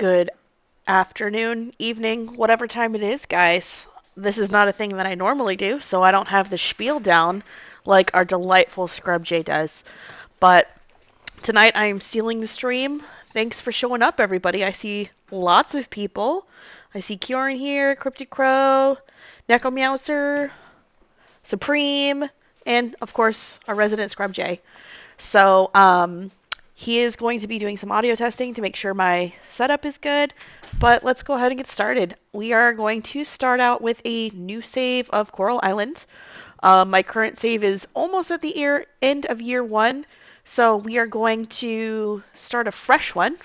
good afternoon, evening, whatever time it is, guys. This is not a thing that I normally do, so I don't have the spiel down like our delightful Scrubjay does. But tonight I am stealing the stream. Thanks for showing up, everybody. I see lots of people. I see Kieran here, Cryptic Crow, Necomouser, Supreme, and of course our resident Scrubjay. So he is going to be doing some audio testing to make sure my setup is good. But let's go ahead and get started. We are going to start out with a new save of Coral Island. My current save is almost at the end of year one, so we are going to start a fresh one.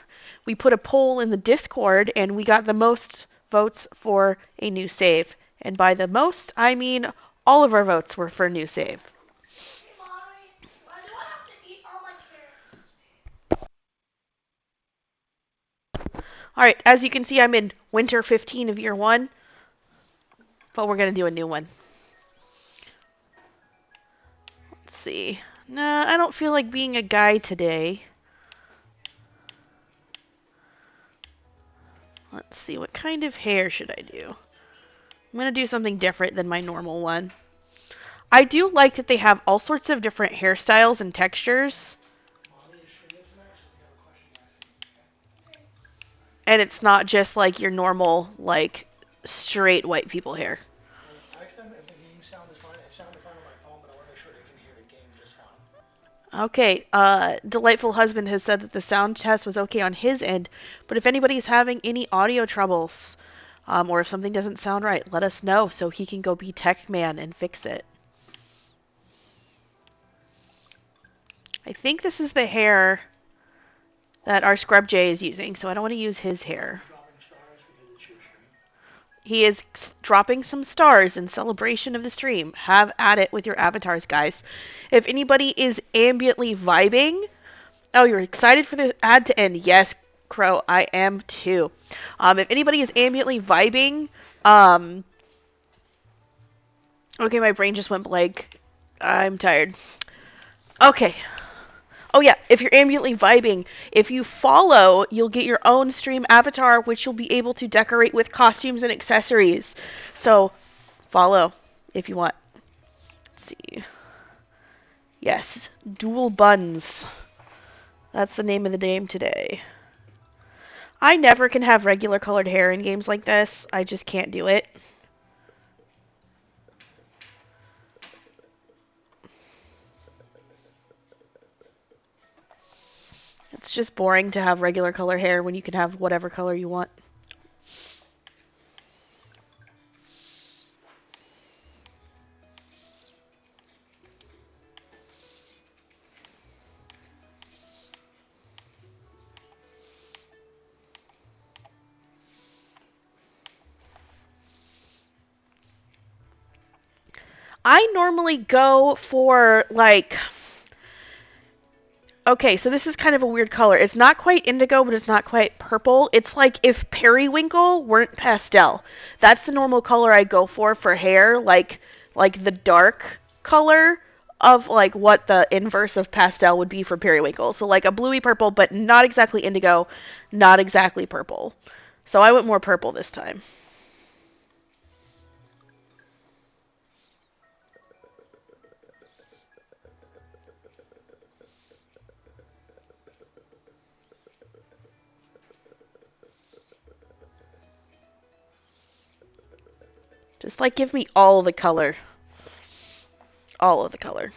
We put a poll in the Discord, and we got the most votes for a new save. And by the most, I mean all of our votes were for a new save. Alright, as you can see, I'm in winter 15 of year one, but we're going to do a new one. Let's see. Nah, I don't feel like being a guy today. Let's see, what kind of hair should I do? I'm going to do something different than my normal one. I do like that they have all sorts of different hairstyles and textures. And it's not just like your normal, like, straight white people hair. Okay, Delightful Husband has said that the sound test was okay on his end, but if anybody's having any audio troubles, or if something doesn't sound right, let us know so he can go be tech man and fix it. I think this is the hair that our Scrubjay is using, so I don't want to use his hair. He is dropping some stars in celebration of the stream. Have at it with your avatars, guys. If anybody is ambiently vibing, oh, you're excited for the ad to end. Yes, Crow, I am too. If anybody is ambiently vibing, okay, my brain just went blank. I'm tired. Okay. Oh yeah, if you're ambiently vibing, if you follow, you'll get your own stream avatar, which you'll be able to decorate with costumes and accessories. So, follow if you want. Let's see. Yes, dual buns. That's the name of the game today. I never can have regular colored hair in games like this. I just can't do it. It's just boring to have regular color hair when you can have whatever color you want. I normally go for, like... Okay, so this is kind of a weird color. It's not quite indigo, but it's not quite purple. It's like if periwinkle weren't pastel. That's the normal color I go for hair, like the dark color of like what the inverse of pastel would be for periwinkle. So like a bluey purple, but not exactly indigo, not exactly purple. So I went more purple this time. Just like give me all the color. All of the color.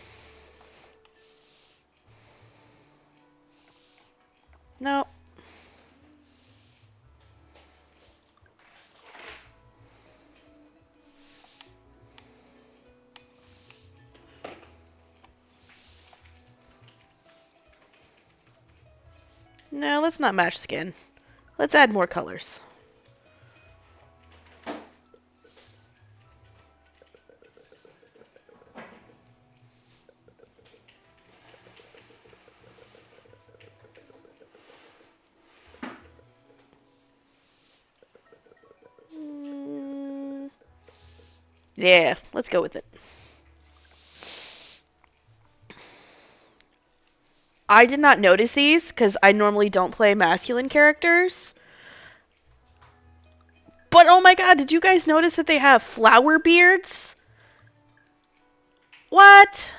No. No, let's not match skin. Let's add more colors. Yeah, let's go with it. I did not notice these because I normally don't play masculine characters. But oh my god, did you guys notice that they have flower beards? What?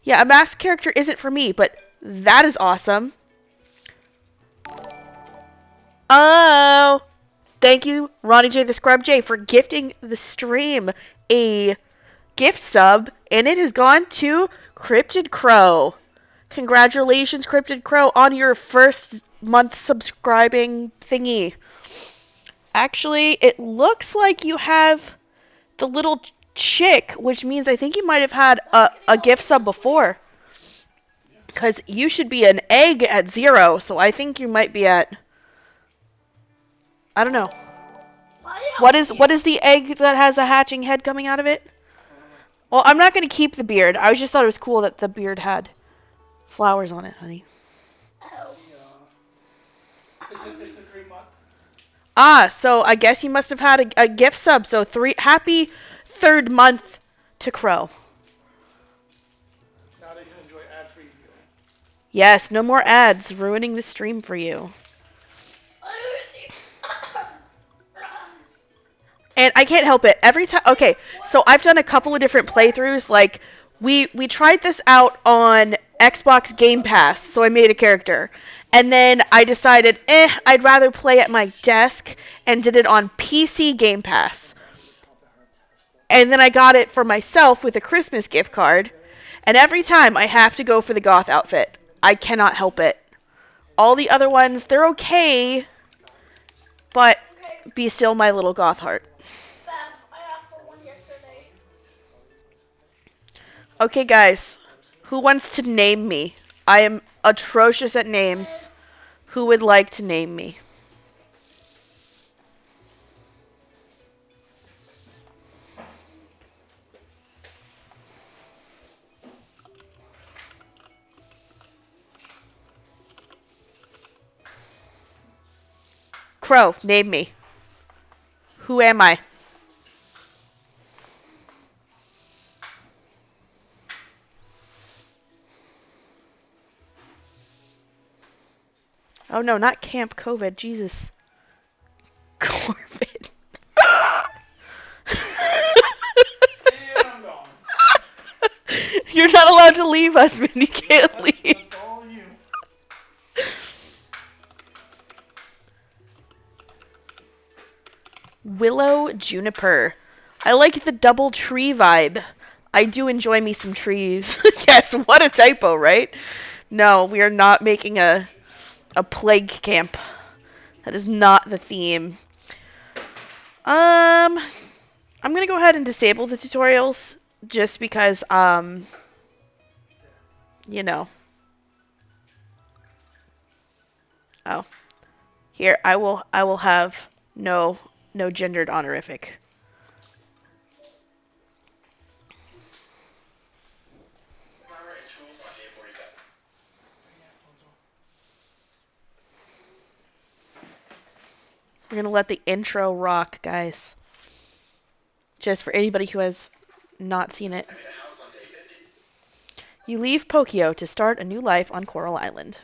Yeah, a masked character isn't for me, but that is awesome. Oh, thank you, Ronnie J the Scrubjay, for gifting the stream a gift sub, and it has gone to Cryptid Crow. Congratulations, Cryptid Crow, on your first month subscribing thingy. Actually, it looks like you have the little chick, which means I think you might have had a gift sub before. Because you should be an egg at 0, so I think you might be at... I don't know. What is the egg that has a hatching head coming out of it? Well, I'm not going to keep the beard. I just thought it was cool that the beard had flowers on it, honey. Is the 3 month? Ah, so I guess you must have had a gift sub. So happy 3rd month to Crow. Now they can enjoy ad-free viewing. Yes, no more ads ruining the stream for you. And I can't help it. Every time, okay, so I've done a couple of different playthroughs. Like, we tried this out on Xbox Game Pass, so I made a character. And then I decided, I'd rather play at my desk, and did it on PC Game Pass. And then I got it for myself with a Christmas gift card. And every time I have to go for the goth outfit. I cannot help it. All the other ones, they're okay, but be still my little goth heart. Okay, guys, who wants to name me? I am atrocious at names. Who would like to name me? Crow, name me. Who am I? Oh no, not Camp COVID. Jesus. Corbin. And I'm gone. You're not allowed to leave, husband. You can't leave. That's all you. Willow Juniper. I like the double tree vibe. I do enjoy me some trees. Yes, what a typo, right? No, we are not making a plague camp. That is not the theme. I'm gonna go ahead and disable the tutorials just because you know. Oh. Here, I will have no gendered honorific. We're gonna let the intro rock, guys. Just for anybody who has not seen it. You leave Pokio to start a new life on Coral Island.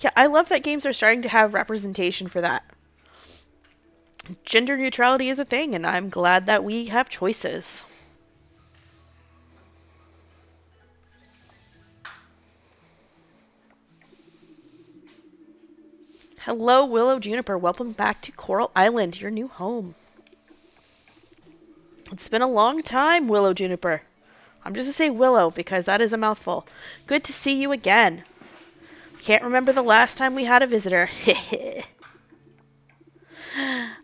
Yeah, I love that games are starting to have representation for that. Gender neutrality is a thing, and I'm glad that we have choices. Hello, Willow Juniper. Welcome back to Coral Island, your new home. It's been a long time, Willow Juniper. I'm just going to say Willow because that is a mouthful. Good to see you again. Can't remember the last time we had a visitor.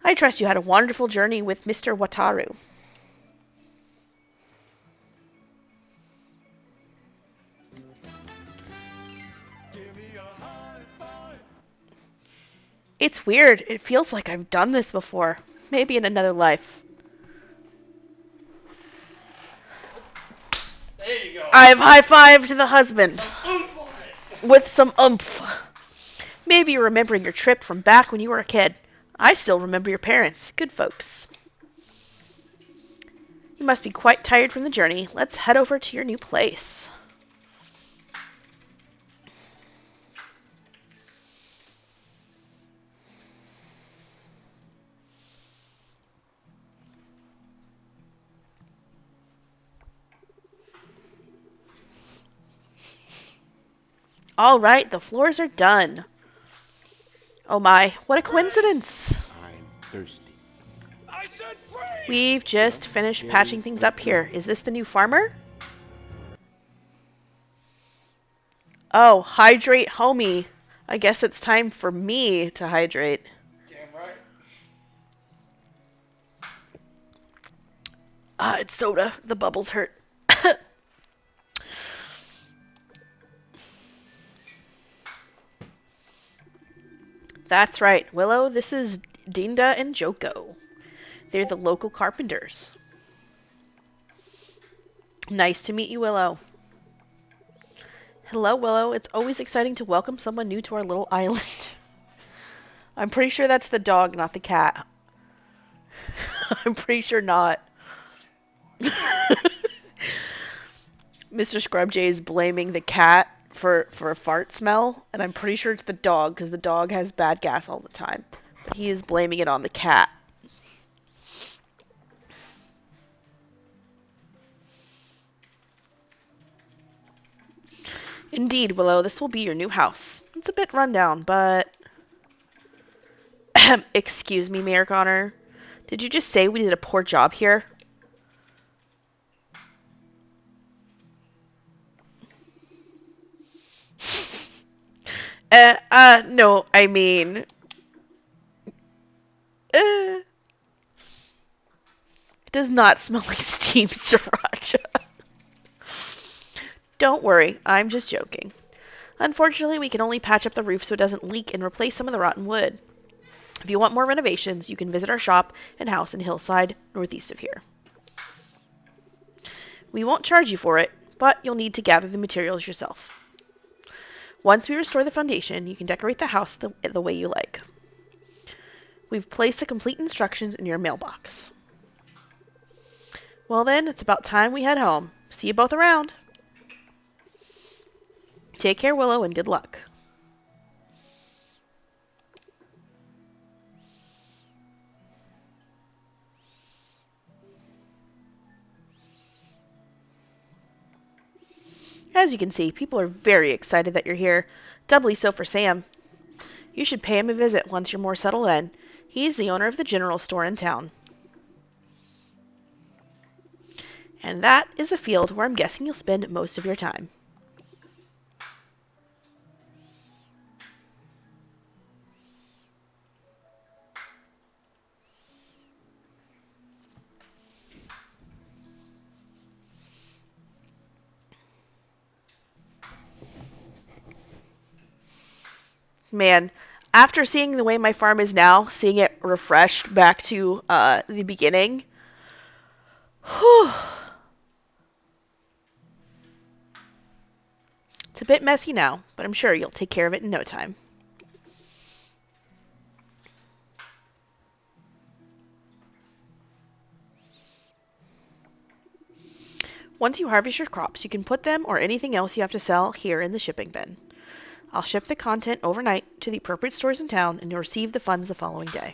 I trust you had a wonderful journey with Mr. Wataru. It's weird. It feels like I've done this before. Maybe in another life. There you go. I've high-fived the husband. With some oomph. Maybe you're remembering your trip from back when you were a kid. I still remember your parents. Good folks. You must be quite tired from the journey. Let's head over to your new place. All right, the floors are done. Oh my, what a coincidence. I'm thirsty. We've just finished patching things up here. Is this the new farmer? Oh, hydrate homie. I guess it's time for me to hydrate. Damn right. Ah, it's soda. The bubbles hurt. That's right, Willow. This is Dinda and Joko. They're the local carpenters. Nice to meet you, Willow. Hello, Willow. It's always exciting to welcome someone new to our little island. I'm pretty sure that's the dog, not the cat. I'm pretty sure not. Mr. Scrubjay is blaming the cat for a fart smell, and I'm pretty sure it's the dog because the dog has bad gas all the time. But he is blaming it on the cat. Indeed, Willow, this will be your new house. It's a bit rundown, but... Excuse me, Mayor Connor. Did you just say we did a poor job here? No, I mean... it does not smell like steamed sriracha. Don't worry, I'm just joking. Unfortunately, we can only patch up the roof so it doesn't leak and replace some of the rotten wood. If you want more renovations, you can visit our shop and house in Hillside, northeast of here. We won't charge you for it, but you'll need to gather the materials yourself. Once we restore the foundation, you can decorate the house the way you like. We've placed the complete instructions in your mailbox. Well then, it's about time we head home. See you both around. Take care, Willow, and good luck. As you can see, people are very excited that you're here. Doubly so for Sam. You should pay him a visit once you're more settled in. He's the owner of the general store in town. And that is a field where I'm guessing you'll spend most of your time. Man, after seeing the way my farm is now, seeing it refreshed back to the beginning, whew, it's a bit messy now, but I'm sure you'll take care of it in no time. Once you harvest your crops, you can put them or anything else you have to sell here in the shipping bin. I'll ship the content overnight to the appropriate stores in town and you'll receive the funds the following day.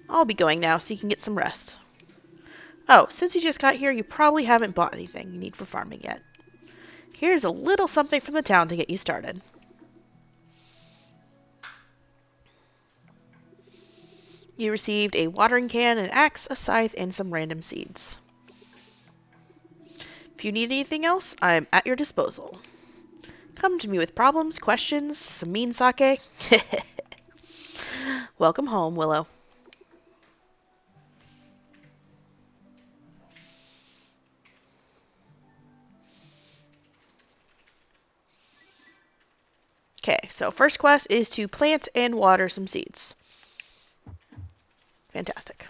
I'll be going now so you can get some rest. Oh, since you just got here, you probably haven't bought anything you need for farming yet. Here's a little something from the town to get you started. You received a watering can, an axe, a scythe, and some random seeds. If you need anything else, I'm at your disposal. Come to me with problems, questions, some mean sake. Welcome home, Willow. Okay, so first quest is to plant and water some seeds. Fantastic.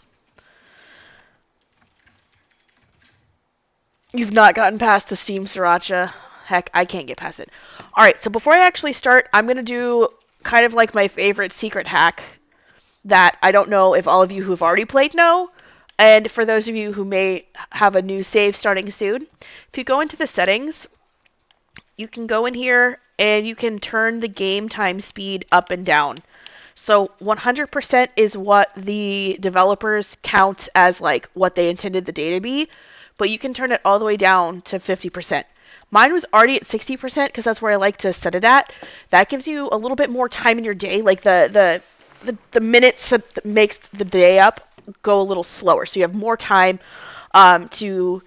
You've not gotten past the steamed sriracha. Heck, I can't get past it. All right, so before I actually start, I'm going to do kind of like my favorite secret hack that I don't know if all of you who've already played know, and for those of you who may have a new save starting soon. If you go into the settings, you can go in here and you can turn the game time speed up and down. So 100% is what the developers count as like what they intended the data to be, but you can turn it all the way down to 50%. Mine was already at 60% because that's where I like to set it at. That gives you a little bit more time in your day, like the minutes that makes the day up go a little slower, so you have more time to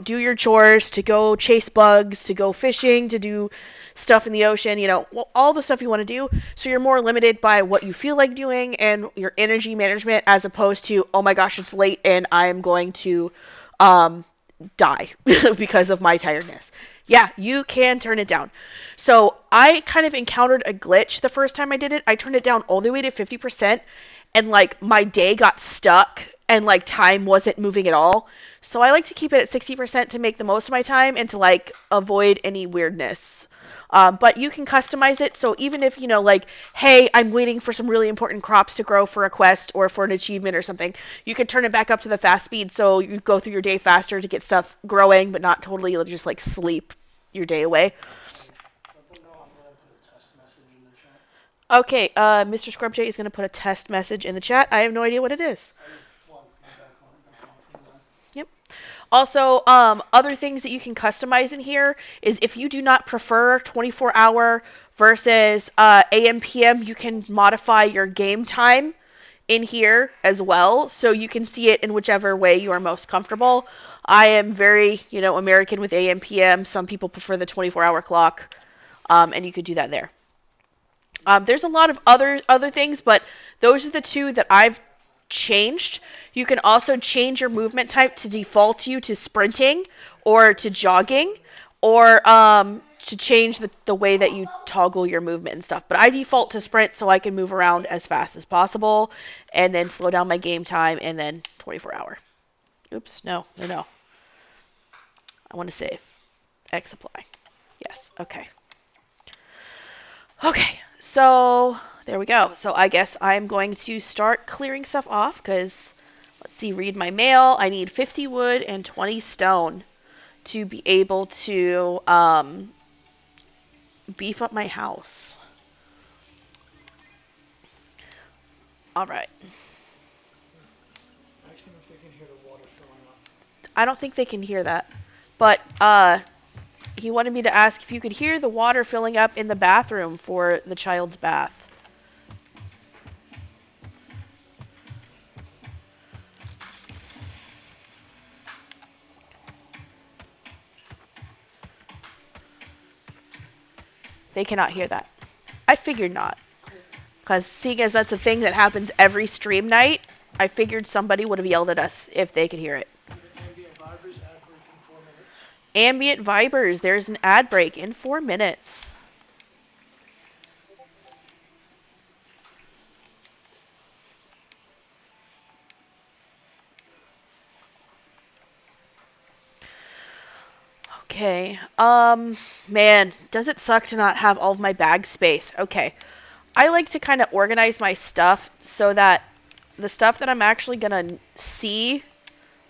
do your chores, to go chase bugs, to go fishing, to do stuff in the ocean, all the stuff you want to do. So you're more limited by what you feel like doing and your energy management, as opposed to, oh my gosh, it's late and I'm going to die because of my tiredness. Yeah, you can turn it down. So I kind of encountered a glitch the first time I did it. I turned it down all the way to 50%, and like my day got stuck and like time wasn't moving at all. So I like to keep it at 60% to make the most of my time and to like avoid any weirdness. But you can customize it, so even if, like, hey, I'm waiting for some really important crops to grow for a quest or for an achievement or something, you can turn it back up to the fast speed so you go through your day faster to get stuff growing, but not totally just like sleep your day away. Let them know I'm gonna put a test message in the chat. Okay, Mr. Scrubjay is going to put a test message in the chat. I have no idea what it is. I just want feedback on it. That's all from them. Yep. Also, other things that you can customize in here is if you do not prefer 24-hour versus AM PM, you can modify your game time in here as well, so you can see it in whichever way you are most comfortable. I am very, American with AM PM. Some people prefer the 24-hour clock, and you could do that there. There's a lot of other things, but those are the two that I've changed. You can also change your movement type to default you to sprinting or to jogging, or to change the way that you toggle your movement and stuff. But I default to sprint so I can move around as fast as possible, and then slow down my game time, and then 24-hour. Oops, no. I want to save. X apply. Yes, okay. Okay, so there we go. So I guess I'm going to start clearing stuff off because, let's see, read my mail. I need 50 wood and 20 stone to be able to beef up my house. All right. Ask them if they can hear the water filling up. I don't think they can hear that, but he wanted me to ask if you could hear the water filling up in the bathroom for the child's bath. They cannot hear that. I figured not. Because seeing as that's a thing that happens every stream night, I figured somebody would have yelled at us if they could hear it. Ambient vibers, ad break in 4 minutes. Ambient Vibers, there's an ad break in 4 minutes. Okay. Man, does it suck to not have all of my bag space? Okay. I like to kind of organize my stuff so that the stuff that I'm actually gonna see,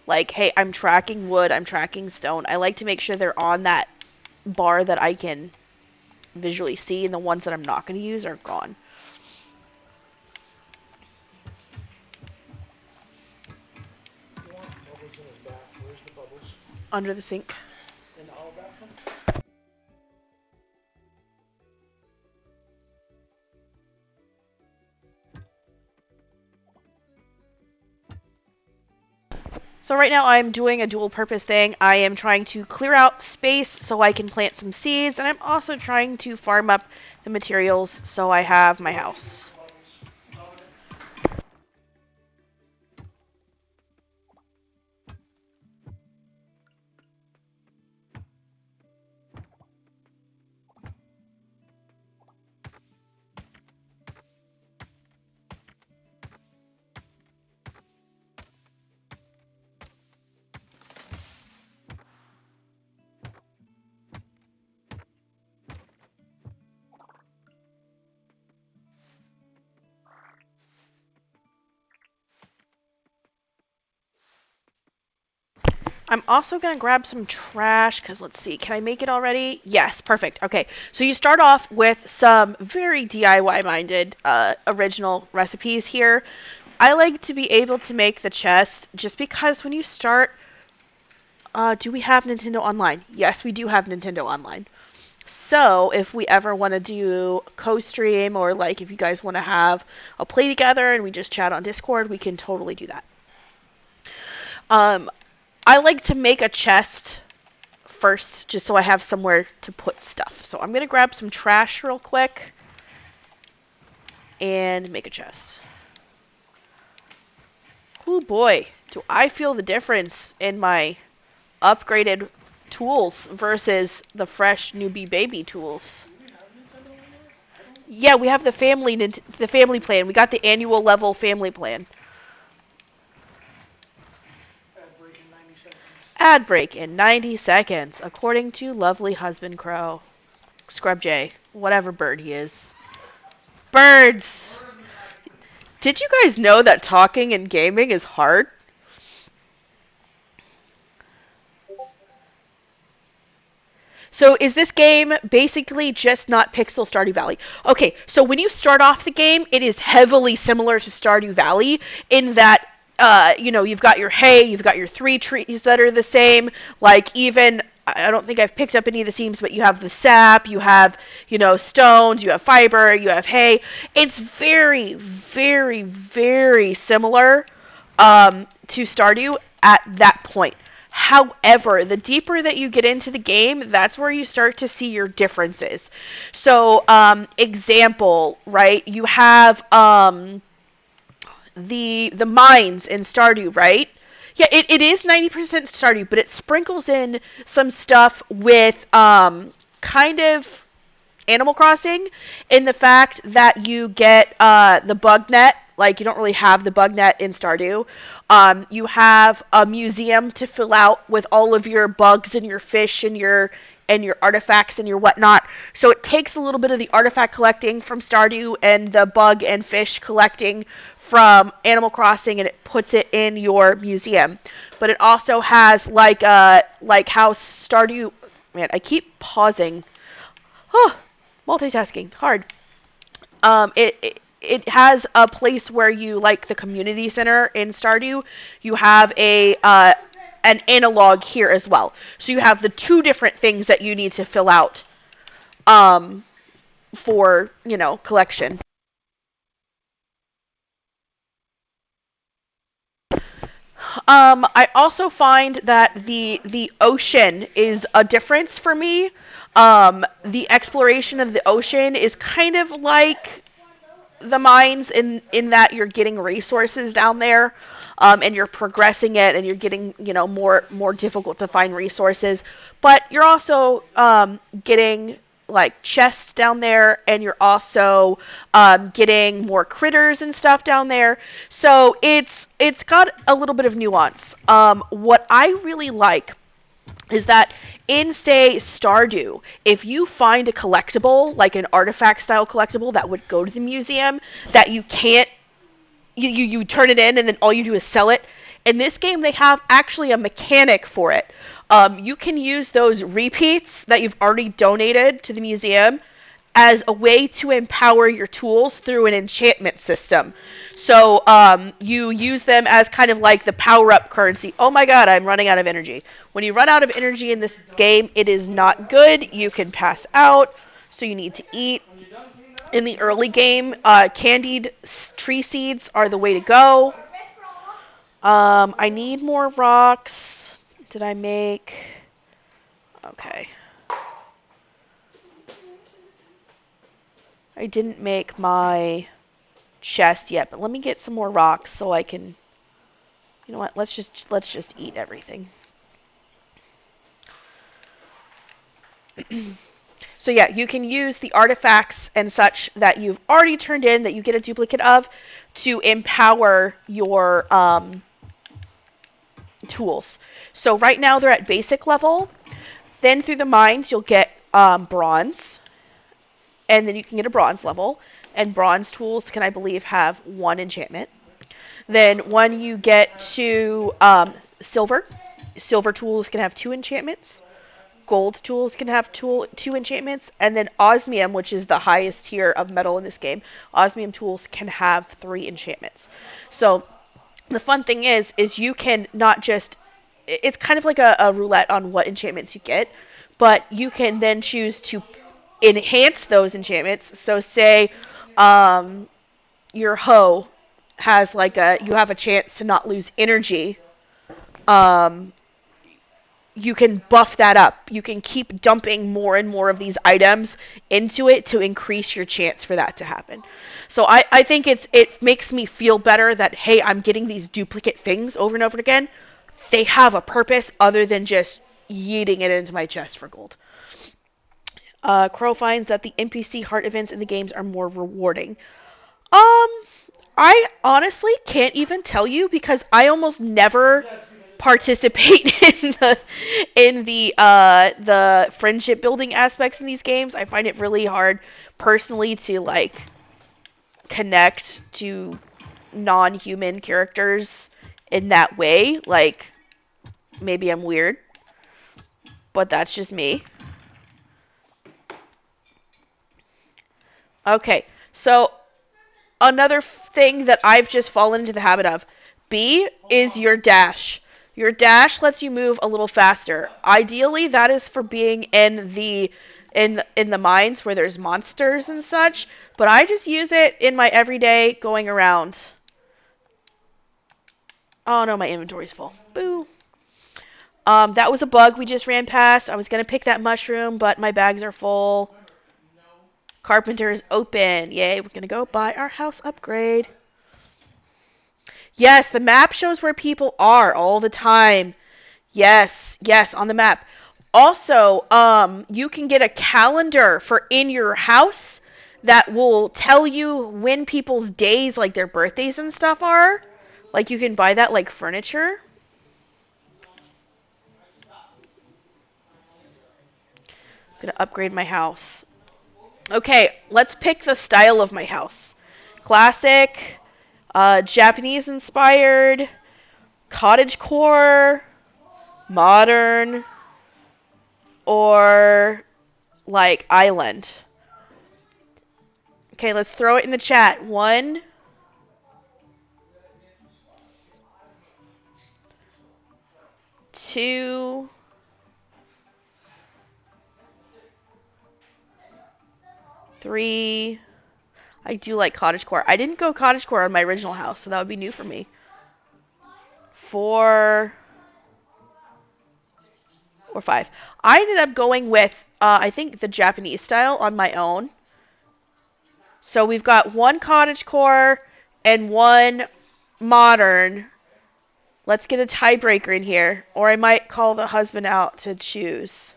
like, hey, I'm tracking wood, I'm tracking stone, I like to make sure they're on that bar that I can visually see, and the ones that I'm not gonna use are gone. You want bubbles in his bath. Where's the bubbles? Under the sink. In our bathroom? So right now I'm doing a dual purpose thing. I am trying to clear out space so I can plant some seeds, and I'm also trying to farm up the materials so I have my house. I'm also going to grab some trash because let's see, can I make it already? Yes, perfect. Okay, so you start off with some very DIY minded original recipes here. I like to be able to make the chest just because when you start, do we have Nintendo Online? Yes, we do have Nintendo Online. So if we ever want to do co-stream or like if you guys want to have a play together and we just chat on Discord, we can totally do that. Um, I like to make a chest first, just so I have somewhere to put stuff. So I'm going to grab some trash real quick and make a chest. Oh boy, do I feel the difference in my upgraded tools versus the fresh newbie baby tools. Yeah, we have the family plan. We got the annual level family plan. Ad break in 90 seconds. Ad break in 90 seconds, according to lovely husband crow. Scrubjay, whatever bird he is. Birds! Did you guys know that talking and gaming is hard? So is this game basically just not Pixel Stardew Valley? Okay, so when you start off the game, it is heavily similar to Stardew Valley in that you've got your hay, you've got your 3 trees that are the same. Like even I don't think I've picked up any of the seams, but you have the sap, you have stones, you have fiber, you have hay. It's very, very, very similar to Stardew at that point. However, the deeper that you get into the game, that's where you start to see your differences. So, example, right? You have the mines in Stardew, right? Yeah, it is 90% Stardew, but it sprinkles in some stuff with kind of Animal Crossing in the fact that you get the bug net. Like, you don't really have the bug net in Stardew. You have a museum to fill out with all of your bugs and your fish and your artifacts and your whatnot. So it takes a little bit of the artifact collecting from Stardew and the bug and fish collecting from Animal Crossing, and it puts it in your museum. But it also has like how Stardew. Man, I keep pausing. Oh, multitasking hard. It has a place where you like the community center in Stardew. You have an analog here as well. So you have the 2 different things that you need to fill out for collection. I also find that the ocean is a difference for me. The exploration of the ocean is kind of like the mines in that you're getting resources down there, and you're progressing it, and you're getting more difficult to find resources, but you're also getting like chests down there, and you're also getting more critters and stuff down there. So it's got a little bit of nuance. What I really like is that in, say, Stardew, if you find a collectible, like an artifact style collectible that would go to the museum, that you can't, you turn it in and then all you do is sell it. In this game, they have actually a mechanic for it. You can use those repeats that you've already donated to the museum as a way to empower your tools through an enchantment system. So you use them as kind of like the power-up currency. Oh my god, I'm running out of energy. When you run out of energy in this game, it is not good. You can pass out, so you need to eat. In the early game, candied tree seeds are the way to go. I need more rocks. Did I make... Okay. I didn't make my chest yet, but let me get some more rocks so I can... You know what? Let's just eat everything. So yeah, you can use the artifacts and such that you've already turned in that you get a duplicate of to empower your tools. So right now they're at basic level. Then through the mines you'll get bronze, and then you can get a bronze level. And bronze tools can, I believe, have 1 enchantment. Then when you get to silver, silver tools can have 2 enchantments. Gold tools can have 2 enchantments, and then osmium, which is the highest tier of metal in this game, osmium tools can have 3 enchantments. So the fun thing is you can not just, it's kind of like a roulette on what enchantments you get, but you can then choose to enhance those enchantments. So say your hoe has like you have a chance to not lose energy. um you can buff that up. You can keep dumping more and more of these items into it to increase your chance for that to happen. So I think it makes me feel better that, hey, I'm getting these duplicate things over and over again. They have a purpose other than just yeeting it into my chest for gold. Crow finds that the NPC heart events in the games are more rewarding. Um, I honestly can't even tell you because I almost never participate in the friendship building aspects in these games. I find it really hard personally to like connect to non-human characters in that way. Like maybe I'm weird, but that's just me. Okay. So another thing that I've just fallen into the habit of. B is your dash. Your dash lets you move a little faster. Ideally, that is for being in the mines where there's monsters and such, but I just use it in my everyday going around. Oh no, my inventory's full. Boo. That was a bug we just ran past. I was gonna pick that mushroom, but my bags are full. Carpenter's open. Yay, we're gonna go buy our house upgrade. Yes, the map shows where people are all the time. Yes, yes, on the map. Also, you can get a calendar for in your house that will tell you when people's days, like their birthdays and stuff are. Like you can buy that like furniture. I'm gonna upgrade my house. Okay, let's pick the style of my house. Classic, Japanese inspired, cottagecore, modern, or like island. Okay, let's throw it in the chat. 1, 2, 3. I do like cottagecore. I didn't go cottagecore on my original house, so that would be new for me. 4 or 5. I ended up going with I think the Japanese style on my own. So we've got 1 cottagecore and 1 modern. Let's get a tiebreaker in here, or I might call the husband out to choose.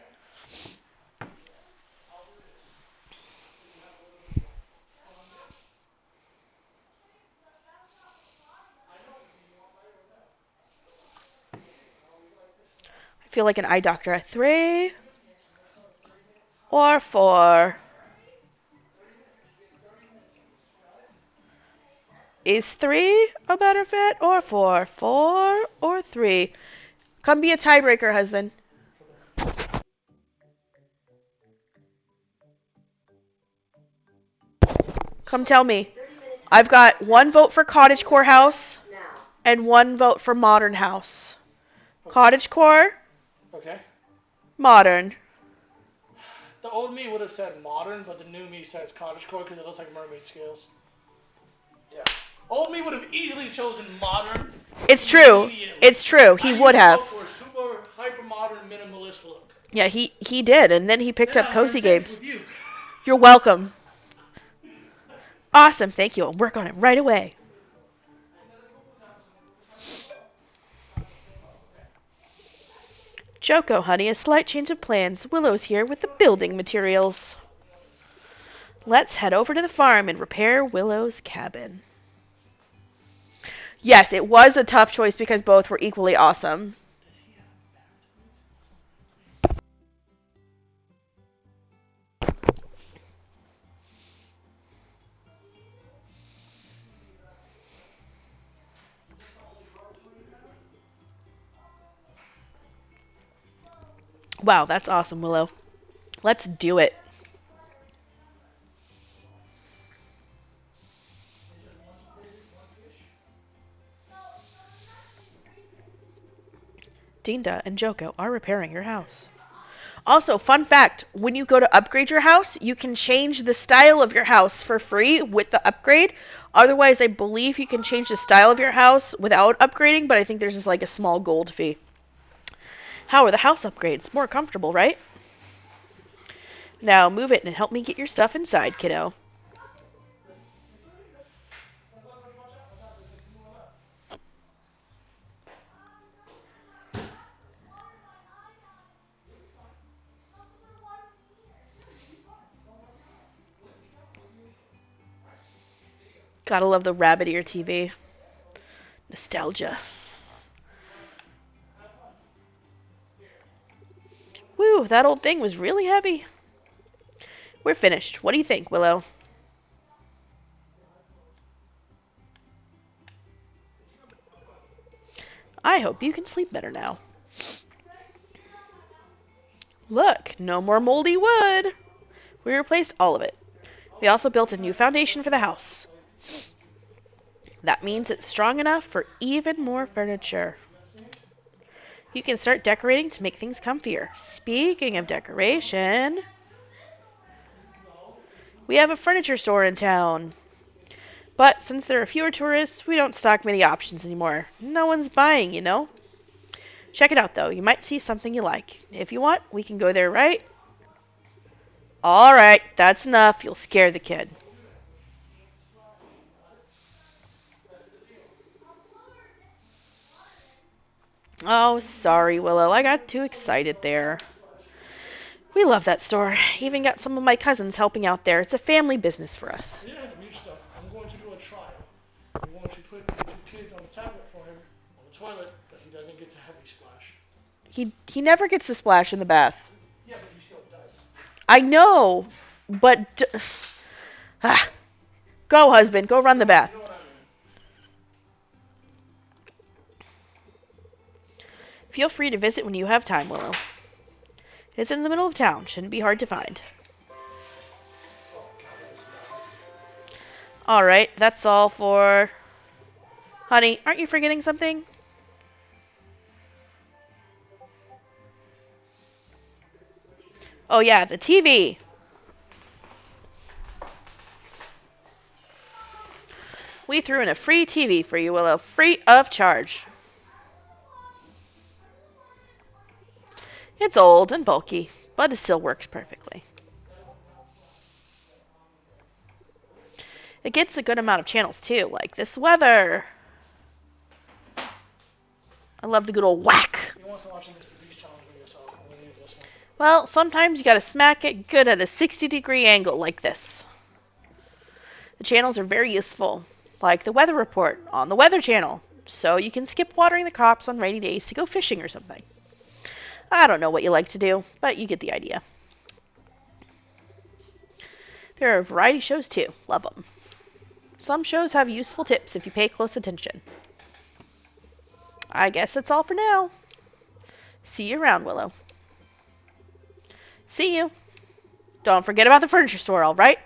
I feel like an eye doctor. 3 or 4. Is 3 a better fit or 4? 4 or 3? Come be a tiebreaker, husband. Come tell me. I've got 1 vote for cottagecore house and 1 vote for modern house. Okay. Cottagecore, Okay. modern. The old me would have said modern, but the new me says cottagecore because it looks like mermaid scales. Yeah. Old me would have easily chosen modern. It's true. It's true. He would have. Go for a super hyper modern minimalist look. Yeah, he did, and then he picked up cozy games. You. You're welcome. Awesome, thank you. I'll work on it right away. Joko, honey, a slight change of plans. Willow's here with the building materials. Let's head over to the farm and repair Willow's cabin. Yes, it was a tough choice because both were equally awesome. Wow, that's awesome, Willow. Let's do it. Dinda and Joko are repairing your house. Also, fun fact, when you go to upgrade your house, you can change the style of your house for free with the upgrade. Otherwise, I believe you can change the style of your house without upgrading, but I think there's just like a small gold fee. How are the house upgrades? More comfortable, right? Now move it and help me get your stuff inside, kiddo. Gotta love the rabbit ear TV. Nostalgia. Woo, that old thing was really heavy. We're finished. What do you think, Willow? I hope you can sleep better now. Look, no more moldy wood. We replaced all of it. We also built a new foundation for the house. That means it's strong enough for even more furniture. You can start decorating to make things comfier. Speaking of decoration, we have a furniture store in town. But since there are fewer tourists, we don't stock many options anymore. No one's buying, you know? Check it out, though. You might see something you like. If you want, we can go there, right? Alright, that's enough. You'll scare the kid. Oh, sorry, Willow. I got too excited there. We love that store. Even got some of my cousins helping out there. It's a family business for us. You have the new stuff. I'm going to do a trial. I'm going to put the two kids on the tablet for him on the toilet, but he doesn't get to heavy splash. He never gets to splash in the bath. Yeah, but he still does. I know, but ah, go, husband. Go run the bath. You know what I mean? Feel free to visit when you have time, Willow. It's in the middle of town. Shouldn't be hard to find. Oh, God, that was loud. Alright, that's all for... Honey, aren't you forgetting something? Oh yeah, the TV. We threw in a free TV for you, Willow. Free of charge. It's old and bulky, but it still works perfectly. It gets a good amount of channels too, like this weather. I love the good old whack. He wants to watch a Mr. Beast challenge video, so I'm going to use this one. Well, sometimes you gotta smack it good at a 60-degree angle like this. The channels are very useful, like the weather report on the Weather Channel, so you can skip watering the crops on rainy days to go fishing or something. I don't know what you like to do, but you get the idea. There are variety shows too. Love them. Some shows have useful tips if you pay close attention. I guess that's all for now. See you around, Willow. See you. Don't forget about the furniture store, all right?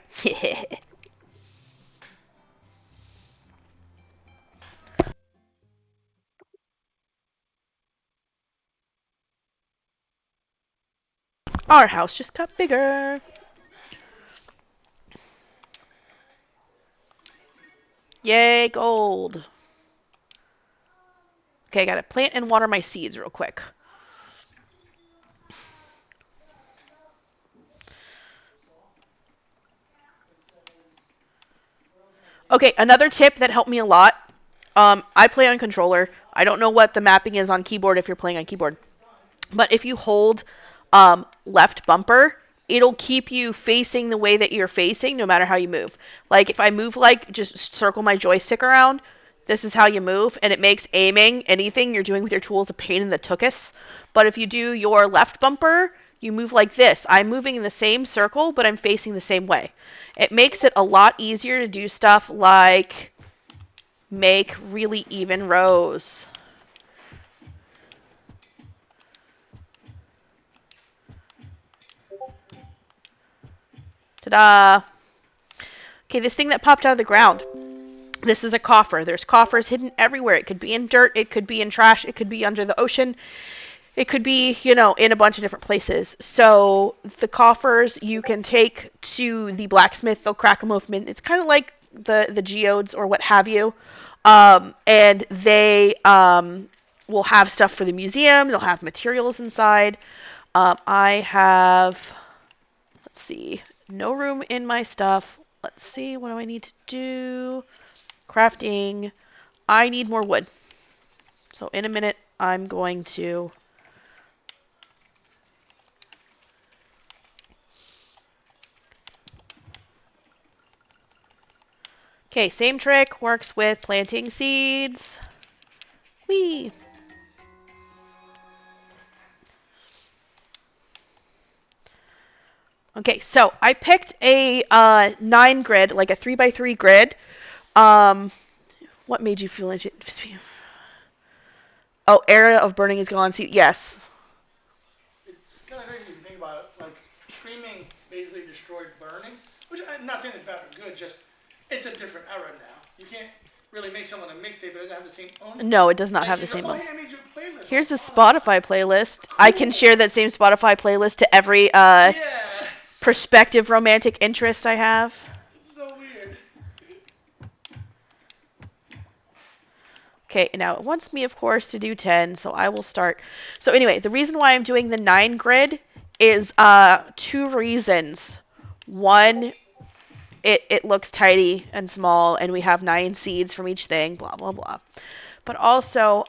Our house just got bigger. Yay, gold. Okay, I gotta plant and water my seeds real quick. Okay, another tip that helped me a lot. I play on controller. I don't know what the mapping is on keyboard if you're playing on keyboard. But if you hold left bumper, it'll keep you facing the way that you're facing no matter how you move. Like if I move like just circle my joystick around, this is how you move, and it makes aiming anything you're doing with your tools a pain in the tuchus. But if you do your left bumper, you move like this. I'm moving in the same circle, but I'm facing the same way. It makes it a lot easier to do stuff like make really even rows. Ta-da! Okay, this thing that popped out of the ground. This is a coffer. There's coffers hidden everywhere. It could be in dirt, it could be in trash, it could be under the ocean, it could be, in a bunch of different places. So the coffers you can take to the blacksmith. They'll crack them open. It's kind of like the geodes or what have you. And they will have stuff for the museum. They'll have materials inside. I have, let's see, no room in my stuff. Let's see, what do I need to do? Crafting. I need more wood. So in a minute, I'm going to... Okay, same trick works with planting seeds. Whee! Okay, so I picked a 9 grid, like a 3x3 grid. Um, what made you feel it? Oh, area of burning is gone. See, yes. It's kind of crazy if you think about it. Like, streaming basically destroyed burning, which I'm not saying it's bad or good, just it's a different era now. You can't really make someone a mixtape, but it doesn't have the same oomph. No, it does not Like, have you the go, same oh, one. yeah, I made you a playlist Here's a on Spotify. Spotify playlist. I can Cool. share that same Spotify playlist to every Yeah. prospective romantic interest I have. It's so weird. Okay, now it wants me, of course, to do 10, so I will start. So anyway, the reason why I'm doing the 9 grid is 2 reasons. One, it looks tidy and small, and we have 9 seeds from each thing, blah, blah, blah. But also,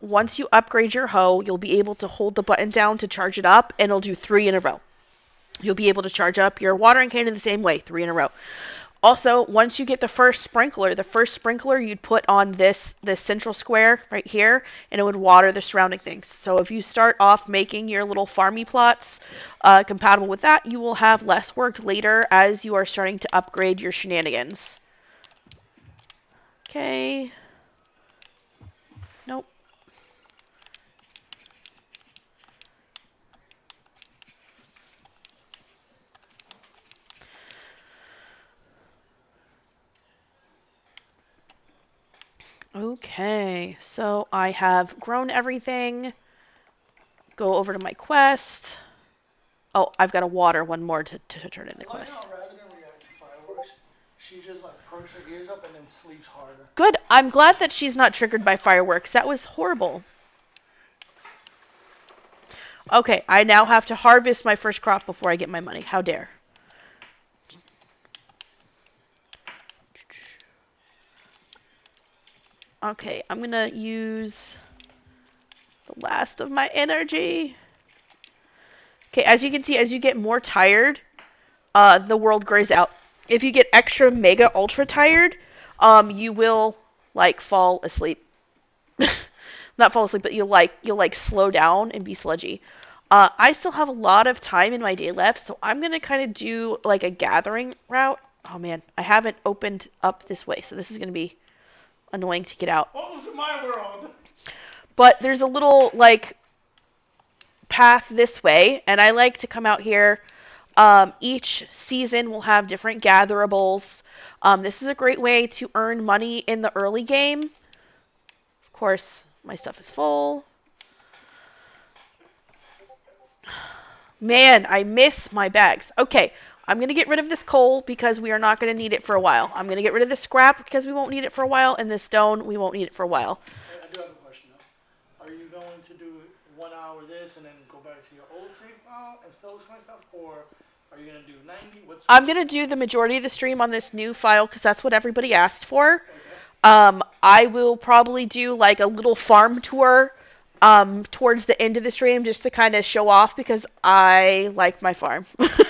once you upgrade your hoe, you'll be able to hold the button down to charge it up, and it'll do 3 in a row. You'll be able to charge up your watering can in the same way, 3 in a row. Also, once you get the first sprinkler you'd put on this central square right here, and it would water the surrounding things. So if you start off making your little farmy plots compatible with that, you will have less work later as you are starting to upgrade your shenanigans. Okay. Nope. Okay, so I have grown everything. Go over to my quest. Oh, I've got to water one more to turn in the Well, quest. rather than react to fireworks, she just like perks her ears up and then sleeps harder. Good. I'm glad that she's not triggered by fireworks. That was horrible. Okay, I now have to harvest my first crop before I get my money. How dare. Okay, I'm going to use the last of my energy. Okay, as you can see, as you get more tired, the world grays out. If you get extra mega ultra tired, you will like fall asleep. Not fall asleep, but you'll slow down and be sludgy. I still have a lot of time in my day left, so I'm gonna kind of do like a gathering route. Oh man, I haven't opened up this way, so this is gonna be annoying to get out. Welcome to my world. But there's a little like path this way, and I like to come out here. Each season will have different gatherables. This is a great way to earn money in the early game. Of course, my stuff is full. Man, I miss my bags. Okay, I'm going to get rid of this coal because we are not going to need it for a while. I'm going to get rid of this scrap because we won't need it for a while, and this stone, we won't need it for a while. I do have a question though. Are you going to do 1 hour this and then go back to your old save file and still explain stuff, or are you going to do 90? I'm going to do the majority of the stream on this new file because that's what everybody asked for. Okay. I will probably do like a little farm tour towards the end of the stream just to kind of show off because I like my farm. Okay. Do you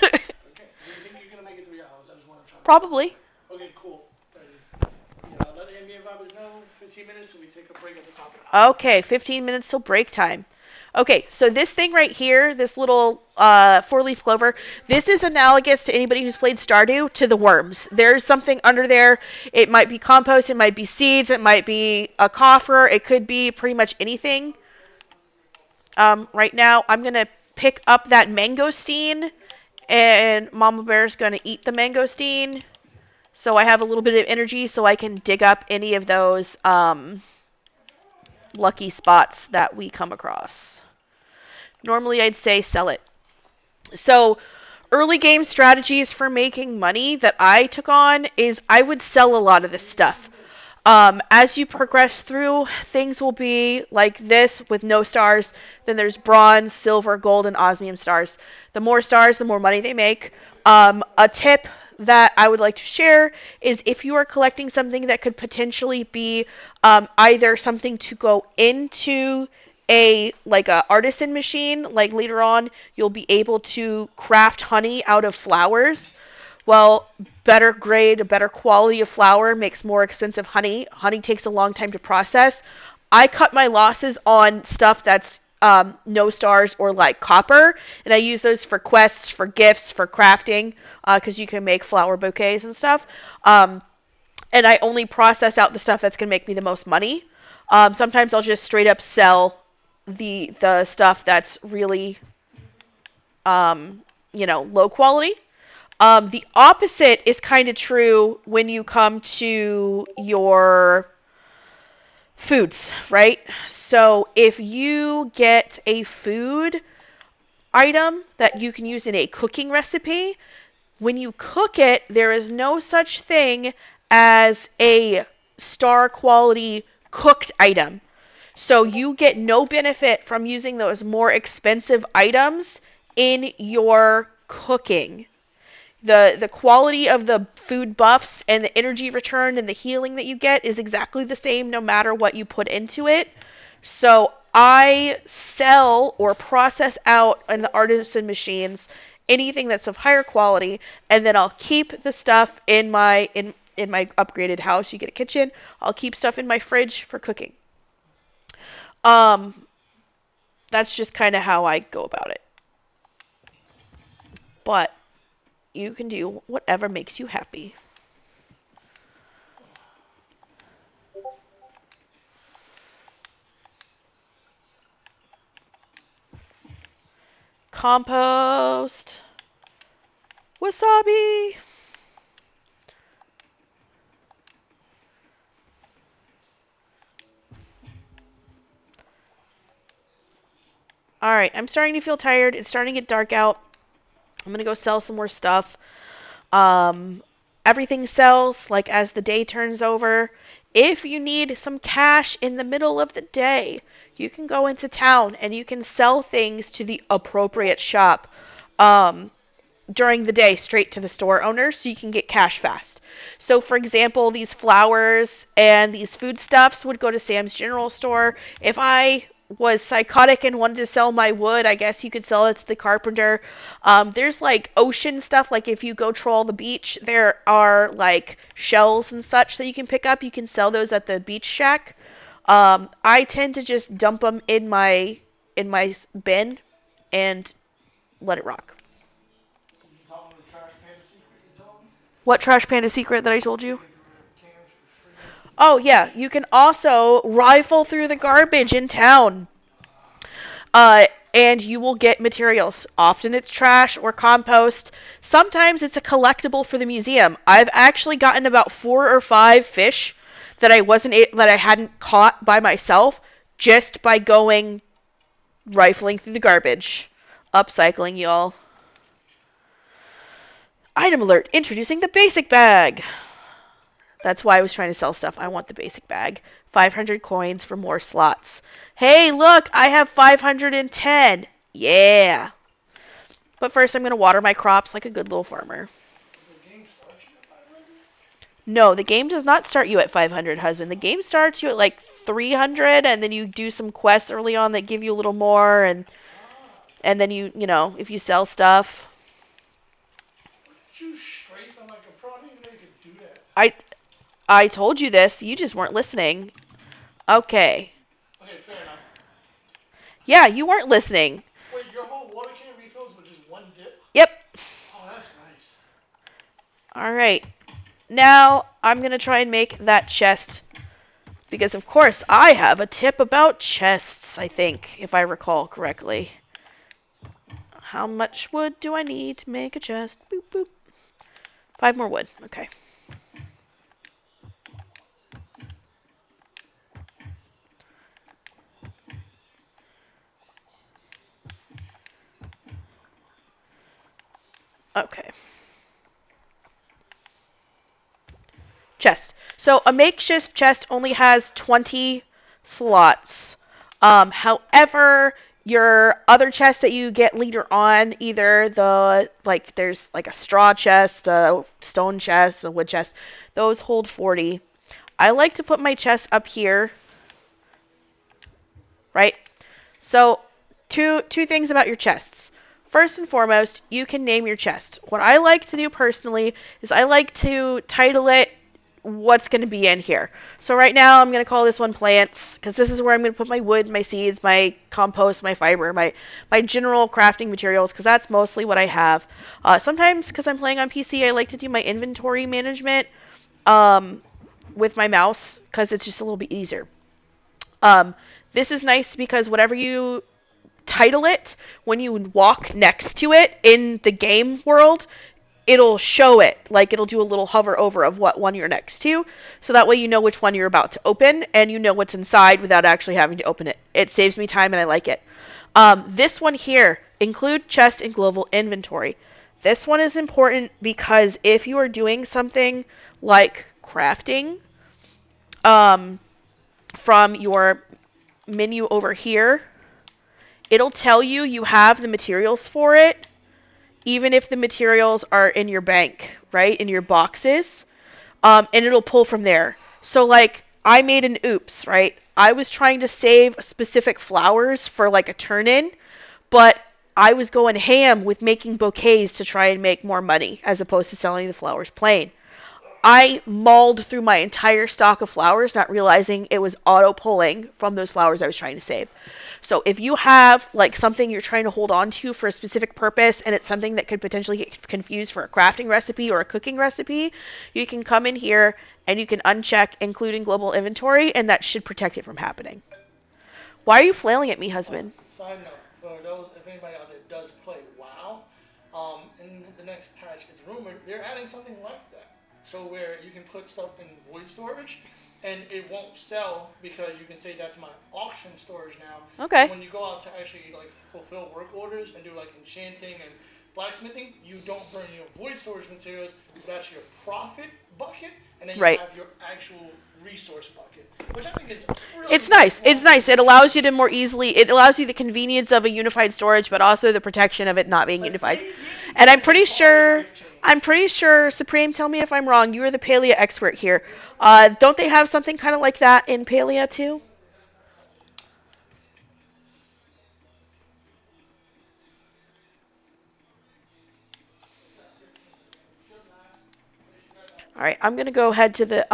think you're going to make it 3 hours? I just want to try. Probably. Okay, cool. Yeah, let NBA vibers know. 15 minutes till we take a break at the top of the hour. Okay, 15 minutes till break time. Okay, so this thing right here, this little 4-leaf clover, this is analogous to anybody who's played Stardew to the worms. There's something under there. It might be compost, it might be seeds, it might be a coffer, it could be pretty much anything. Right now, I'm going to pick up that mangosteen And Mama Bear's going to eat the mangosteen. So I have a little bit of energy so I can dig up any of those lucky spots that we come across. Normally I'd say sell it. So early game strategies for making money that I took on is I would sell a lot of this stuff. As you progress through, things will be like this with no stars. Then there's bronze, silver, gold, and osmium stars. The more stars, the more money they make. A tip that I would like to share is if you are collecting something that could potentially be either something to go into a artisan machine, like later on you'll be able to craft honey out of flowers. Well, better grade, better quality of flower makes more expensive honey. Honey takes a long time to process. I cut my losses on stuff that's no stars or like copper, and I use those for quests, for gifts, for crafting, because you can make flower bouquets and stuff. And I only process out the stuff that's gonna make me the most money. Sometimes I'll just straight up sell the stuff that's really low quality. The opposite is kind of true when you come to your foods, right? So if you get a food item that you can use in a cooking recipe, when you cook it, there is no such thing as a star quality cooked item. So you get no benefit from using those more expensive items in your cooking. The quality of the food buffs and the energy return and the healing that you get is exactly the same no matter what you put into it. So I sell or process out in the artisan machines anything that's of higher quality, and then I'll keep the stuff in my upgraded house. You get a kitchen. I'll keep stuff in my fridge for cooking. Um, that's just kind of how I go about it. But you can do whatever makes you happy. Compost. Wasabi. Alright, I'm starting to feel tired. It's starting to get dark out. I'm going to go sell some more stuff. Um, Everything sells like as the day turns over. If you need some cash in the middle of the day, you can go into town and you can sell things to the appropriate shop. During the day straight to the store owner so you can get cash fast. So for example, these flowers and these foodstuffs would go to Sam's General Store. If I was psychotic and wanted to sell my wood, I guess you could sell it to the carpenter. There's like ocean stuff, like if you go troll the beach, there are like shells and such that you can pick up. You can sell those at the beach shack. I tend to just dump them in my bin and let it rock. What Trash Panda secret that I told you? Oh, yeah. You can also rifle through the garbage in town. And you will get materials. Often it's trash or compost. Sometimes it's a collectible for the museum. I've actually gotten about 4 or 5 fish that I hadn't caught by myself just by going rifling through the garbage. Upcycling, y'all. Item alert, introducing the basic bag. That's why I was trying to sell stuff. I want the basic bag. 500 coins for more slots. Hey, look, I have 510. Yeah. But first, I'm going to water my crops like a good little farmer. No, the game does not start you at 500, husband. The game starts you at like 300, and then you do some quests early on that give you a little more, and then if you sell stuff. I I told you this. You just weren't listening. Okay. Okay, fair enough. Yeah, you weren't listening. Wait, your whole water can refills with just one dip? Yep. Oh, that's nice. All right. Now I'm going to try and make that chest. Because, of course, I have a tip about chests, I think, if I recall correctly. How much wood do I need to make a chest? Boop, boop. 5 more wood. Okay. Okay. Chest. So a makeshift chest only has 20 slots. However, your other chests that you get later on, either there's like a straw chest, a stone chest, a wood chest, those hold 40. I like to put my chest up here, right? So two things about your chests. First and foremost, you can name your chest. What I like to do personally is I like to title it what's going to be in here. So right now I'm going to call this one plants because this is where I'm going to put my wood, my seeds, my compost, my fiber, my general crafting materials because that's mostly what I have. Sometimes because I'm playing on PC, I like to do my inventory management with my mouse because it's just a little bit easier. Um, this is nice because whatever you title it, when you walk next to it in the game world, it'll show it. Like it'll do a little hover over of what one you're next to. So that way you know which one you're about to open and you know what's inside without actually having to open it. It saves me time and I like it. This one here, include chest in global inventory. This one is important because if you are doing something like crafting, um, from your menu over here, it'll tell you you have the materials for it, even if the materials are in your bank, right? In your boxes. And it'll pull from there. So, like, I made an oops, right? I was trying to save specific flowers for, like, a turn-in, but I was going ham with making bouquets to try and make more money, as opposed to selling the flowers plain. I mauled through my entire stock of flowers, not realizing it was auto-pulling from those flowers I was trying to save. So if you have like something you're trying to hold on to for a specific purpose and it's something that could potentially get confused for a crafting recipe or a cooking recipe, you can come in here and you can uncheck including global inventory and that should protect it from happening. Why are you flailing at me, husband? Side note, for those, if anybody out there does play WoW, in the next patch, it's rumored they're adding something like that. So where you can put stuff in void storage, and it won't sell because you can say that's my auction storage now. So Okay. when you go out to actually like fulfill work orders and do like enchanting and blacksmithing, you don't burn your void storage materials. So that's your profit bucket, and then you Right. have your actual resource bucket, which I think is really It's nice. well It's nice. It implemented. allows you to more easily. It allows you the convenience of a unified storage, but also the protection of it not being Like unified. And that is a quality life change. I'm pretty sure, Supreme. Tell me if I'm wrong. You are the Palea expert here. Don't they have something kind of like that in Palea too? All right. I'm gonna go ahead to the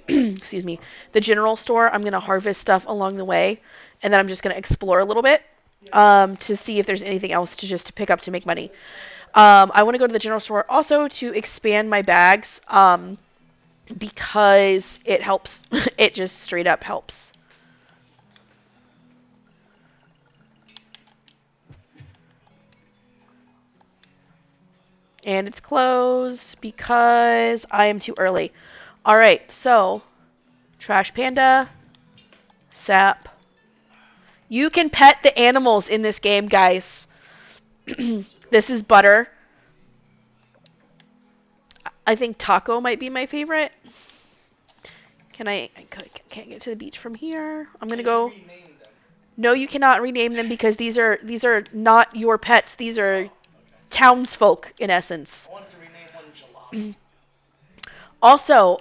excuse me, the general store. I'm gonna harvest stuff along the way, and then I'm just gonna explore a little bit to see if there's anything else to pick up to make money. I want to go to the general store also to expand my bags because it helps. It just straight up helps. And it's closed because I am too early. All right, so Trash Panda, Sap. You can pet the animals in this game, guys. This is Butter. I think Taco might be my favorite. I can't get to the beach from here. I'm gonna Can you go. rename them? No, you cannot rename them because these are not your pets. These are Oh, okay. townsfolk in essence. I wanted to rename one Jalopy. Also,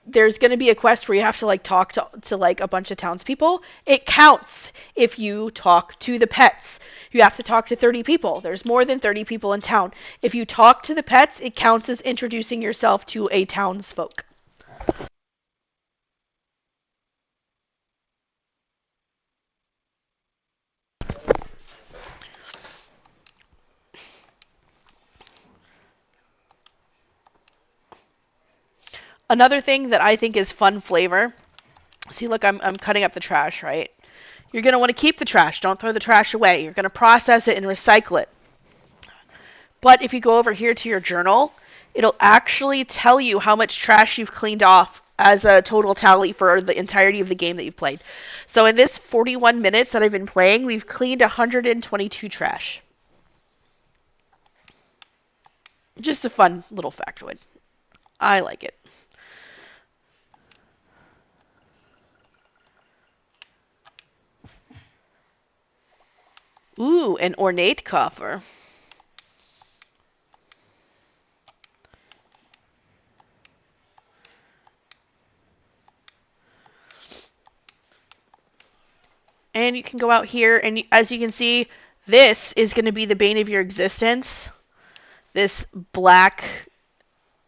there's gonna be a quest where you have to like talk to like a bunch of townspeople. It counts if you talk to the pets. You have to talk to 30 people. There's more than 30 people in town. If you talk to the pets, it counts as introducing yourself to a townsfolk. Another thing that I think is fun flavor. See, look, I'm cutting up the trash, right? You're going to want to keep the trash. Don't throw the trash away. You're going to process it and recycle it. But if you go over here to your journal, it'll actually tell you how much trash you've cleaned off as a total tally for the entirety of the game that you've played. So in this 41 minutes that I've been playing, we've cleaned 122 trash. Just a fun little factoid. I like it. Ooh, an ornate coffer. And you can go out here, and as you can see, this is going to be the bane of your existence. This black,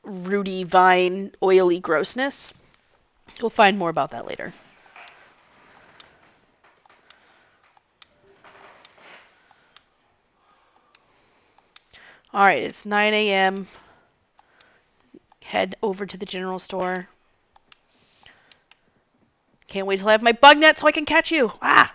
rooty vine, oily grossness. You'll find more about that later. Alright, it's 9 a.m. Head over to the general store. Can't wait till I have my bug net so I can catch you. Ah!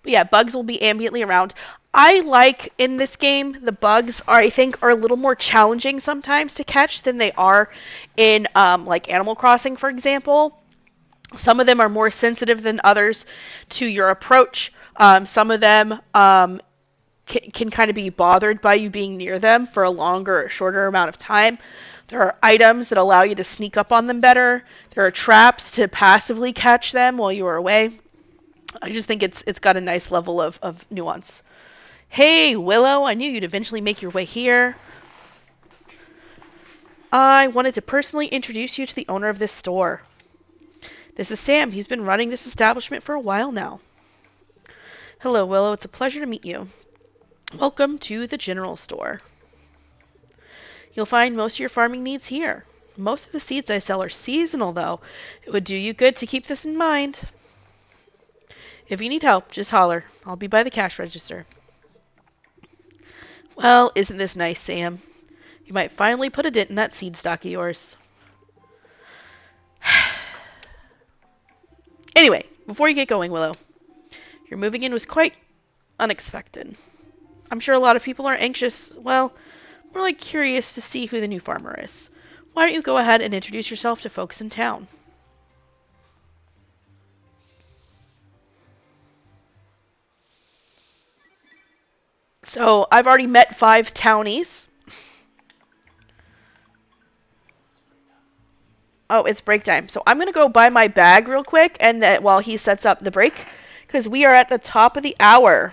But yeah, bugs will be ambiently around. I like in this game the bugs are I think are a little more challenging sometimes to catch than they are in like Animal Crossing, for example. Some of them are more sensitive than others to your approach. Some of them can kind of be bothered by you being near them for a longer or shorter amount of time. There are items that allow you to sneak up on them better. There are traps to passively catch them while you are away. I just think it's got a nice level of nuance. Hey, Willow, I knew you'd eventually make your way here. I wanted to personally introduce you to the owner of this store. This is Sam. He's been running this establishment for a while now. Hello, Willow. It's a pleasure to meet you. Welcome to the general store. You'll find most of your farming needs here. Most of the seeds I sell are seasonal, though. It would do you good to keep this in mind. If you need help, just holler. I'll be by the cash register. Well, isn't this nice, Sam? You might finally put a dent in that seed stock of yours. Anyway, before you get going, Willow, your moving in was quite unexpected. I'm sure a lot of people are anxious, well, more like curious to see who the new farmer is. Why don't you go ahead and introduce yourself to folks in town? So, I've already met 5 townies. Oh, it's break time. So I'm going to go buy my bag real quick and that while he sets up the break because we are at the top of the hour.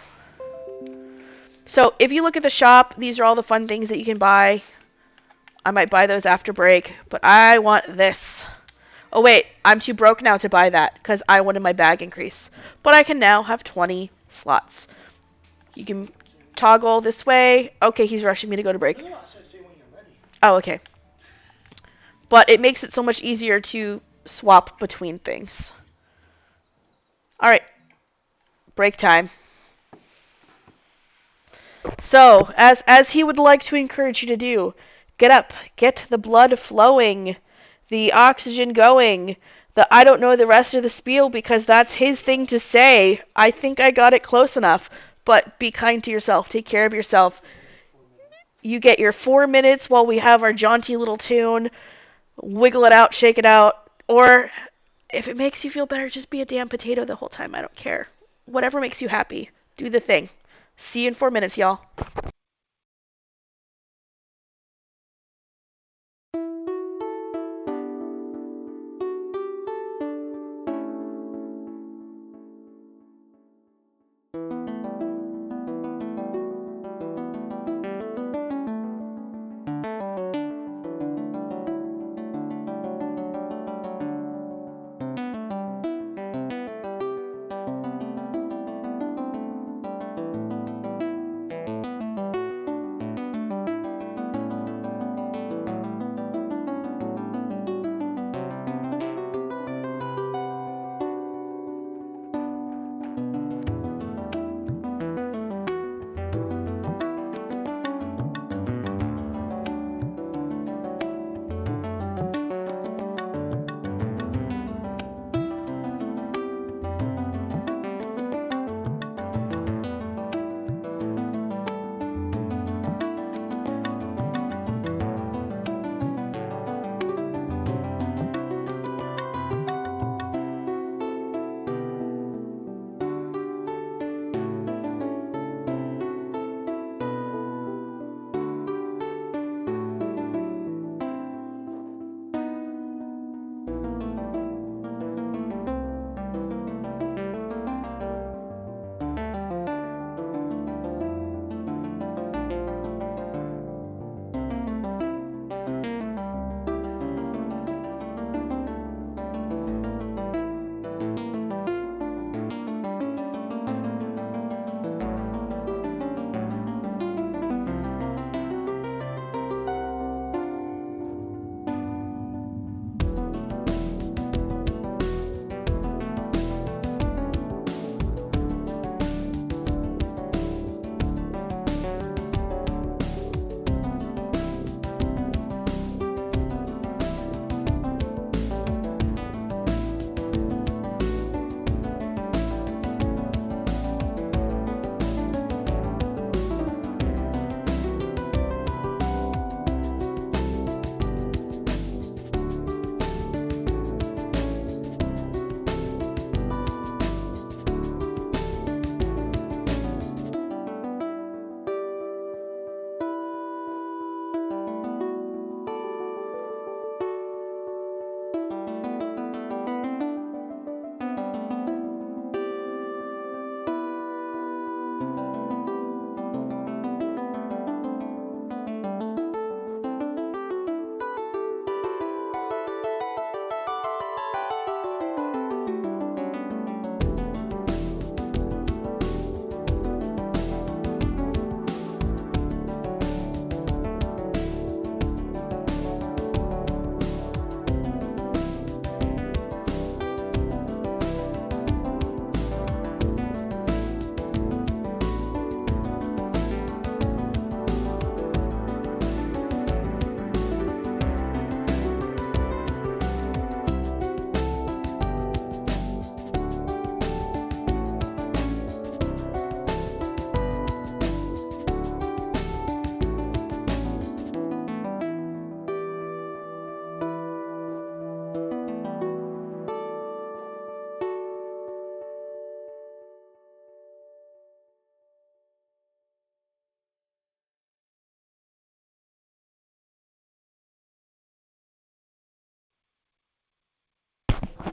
So if you look at the shop, these are all the fun things that you can buy. I might buy those after break, but I want this. Oh wait, I'm too broke now to buy that because I wanted my bag increase. But I can now have 20 slots. You can toggle this way. Okay, he's rushing me to go to break. Oh, okay. But it makes it so much easier to swap between things. Alright, break time. So, as he would like to encourage you to do, get up, get the blood flowing, the oxygen going, I don't know the rest of the spiel because that's his thing to say. I think I got it close enough, but be kind to yourself, take care of yourself. You get your 4 minutes while we have our jaunty little tune, wiggle it out, shake it out, or if it makes you feel better, just be a damn potato the whole time. I don't care. Whatever makes you happy. Do the thing. See you in 4 minutes, y'all.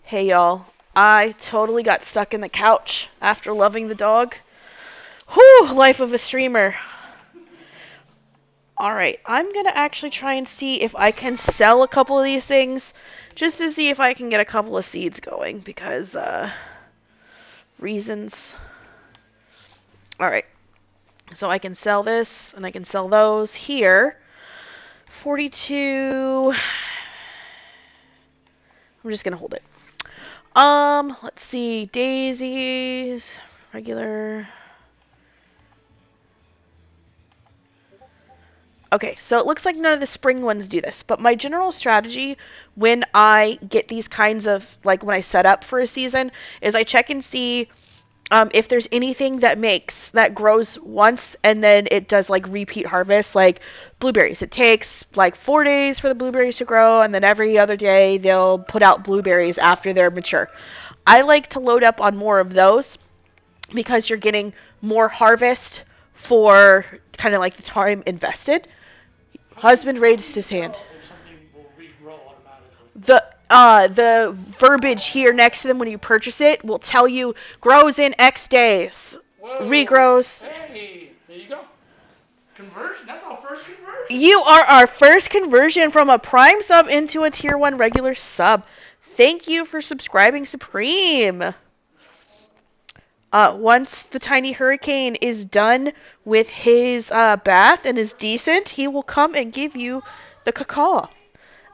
Hey y'all, I totally got stuck in the couch after loving the dog. Whew, life of a streamer. Alright, I'm gonna actually try and see if I can sell a couple of these things, just to see if I can get a couple of seeds going, because, reasons. Alright, so I can sell this, and I can sell those here. 42. I'm just gonna hold it. Let's see, daisies, regular. Okay, so it looks like none of the spring ones do this, but my general strategy when I get these kinds of, like when I set up for a season, is I check and see if there's anything that grows once and then it does like repeat harvest, like blueberries. It takes like 4 days for the blueberries to grow, and then every other day they'll put out blueberries after they're mature. I like to load up on more of those because you're getting more harvest for kind of like the time invested. Husband raised his hand. The verbiage here next to them when you purchase it will tell you grows in X days, Whoa. regrows. Hey, there you go. Conversion. That's our first conversion. You are our first conversion from a Prime sub into a Tier 1 regular sub. Thank you for subscribing, Supreme. Once the tiny hurricane is done with his bath and is decent, he will come and give you the caca.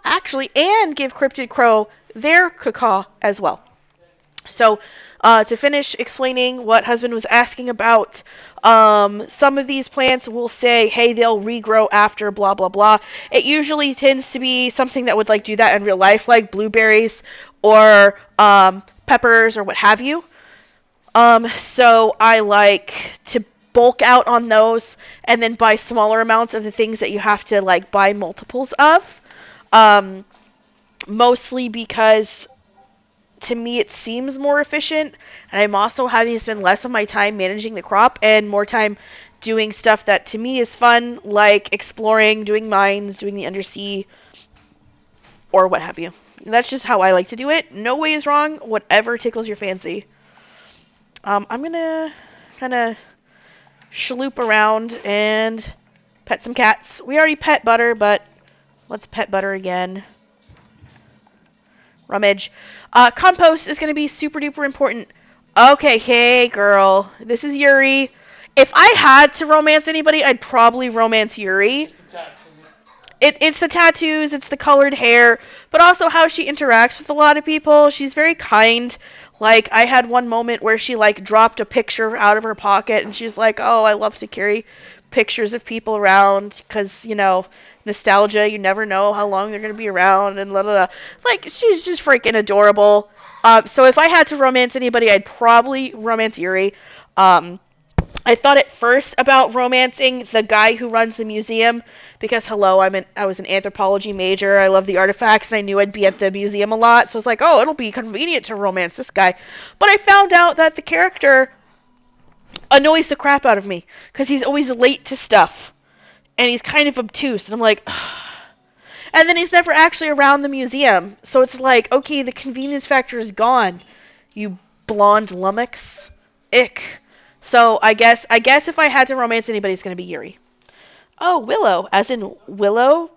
Actually, and give Cryptid Crow their caca as well. So, to finish explaining what husband was asking about, some of these plants will say, hey, they'll regrow after blah, blah, blah. It usually tends to be something that would like do that in real life, like blueberries or peppers or what have you. So I like to bulk out on those and then buy smaller amounts of the things that you have to like buy multiples of. Mostly because to me it seems more efficient, and I'm also having to spend less of my time managing the crop and more time doing stuff that to me is fun, like exploring, doing mines, doing the undersea, or what have you. That's just how I like to do it. No way is wrong, whatever tickles your fancy. I'm gonna kind of shaloop around and pet some cats. We already pet Butter, but let's pet Butter again. Rummage. Compost is going to be super duper important. Okay, hey girl. This is Yuri. If I had to romance anybody, I'd probably romance Yuri. It's the tattoos, it's the colored hair, but also how she interacts with a lot of people. She's very kind. Like, I had one moment where she, like, dropped a picture out of her pocket, and she's like, oh, I love to carry pictures of people around, because, you know, nostalgia, you never know how long they're going to be around, and blah, blah, blah. Like, she's just freaking adorable. So if I had to romance anybody, I'd probably romance Yuri. I thought at first about romancing the guy who runs the museum because hello, I was an anthropology major. I love the artifacts and I knew I'd be at the museum a lot. So I was like, "Oh, it'll be convenient to romance this guy." But I found out that the character annoys the crap out of me cuz he's always late to stuff and he's kind of obtuse and I'm like and then he's never actually around the museum. So it's like, "Okay, the convenience factor is gone. You blonde lummox." Ick. So I guess if I had to romance anybody, it's gonna be Yuri. Oh, Willow, as in Willow.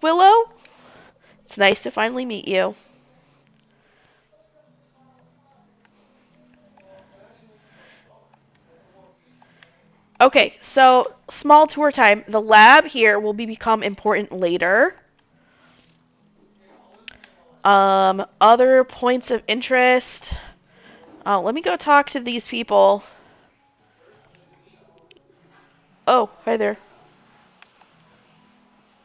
It's nice to finally meet you. Okay, so small tour time. The lab here will become important later. Other points of interest. Let me go talk to these people. Oh, hi there.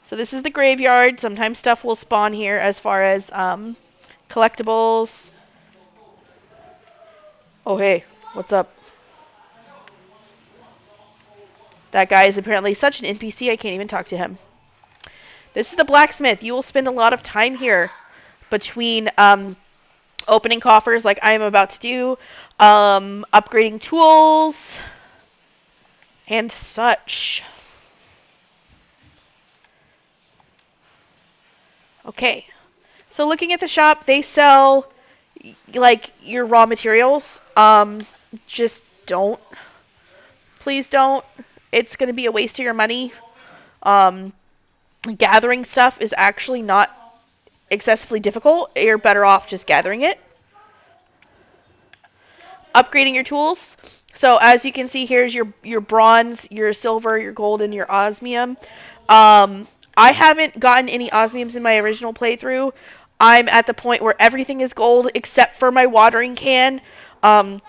So this is the graveyard. Sometimes stuff will spawn here as far as collectibles. Oh, hey, what's up? That guy is apparently such an NPC, I can't even talk to him. This is the blacksmith. You will spend a lot of time here between opening coffers like I am about to do, upgrading tools, and such. Okay. So looking at the shop, they sell like your raw materials. Just don't. Please don't. It's going to be a waste of your money. Um, Gathering stuff is actually not excessively difficult. You're better off just gathering it. Upgrading your tools. So as you can see, here's your bronze, your silver, your gold, and your osmium. I haven't gotten any osmiums in my original playthrough. I'm at the point where everything is gold except for my watering can. Um,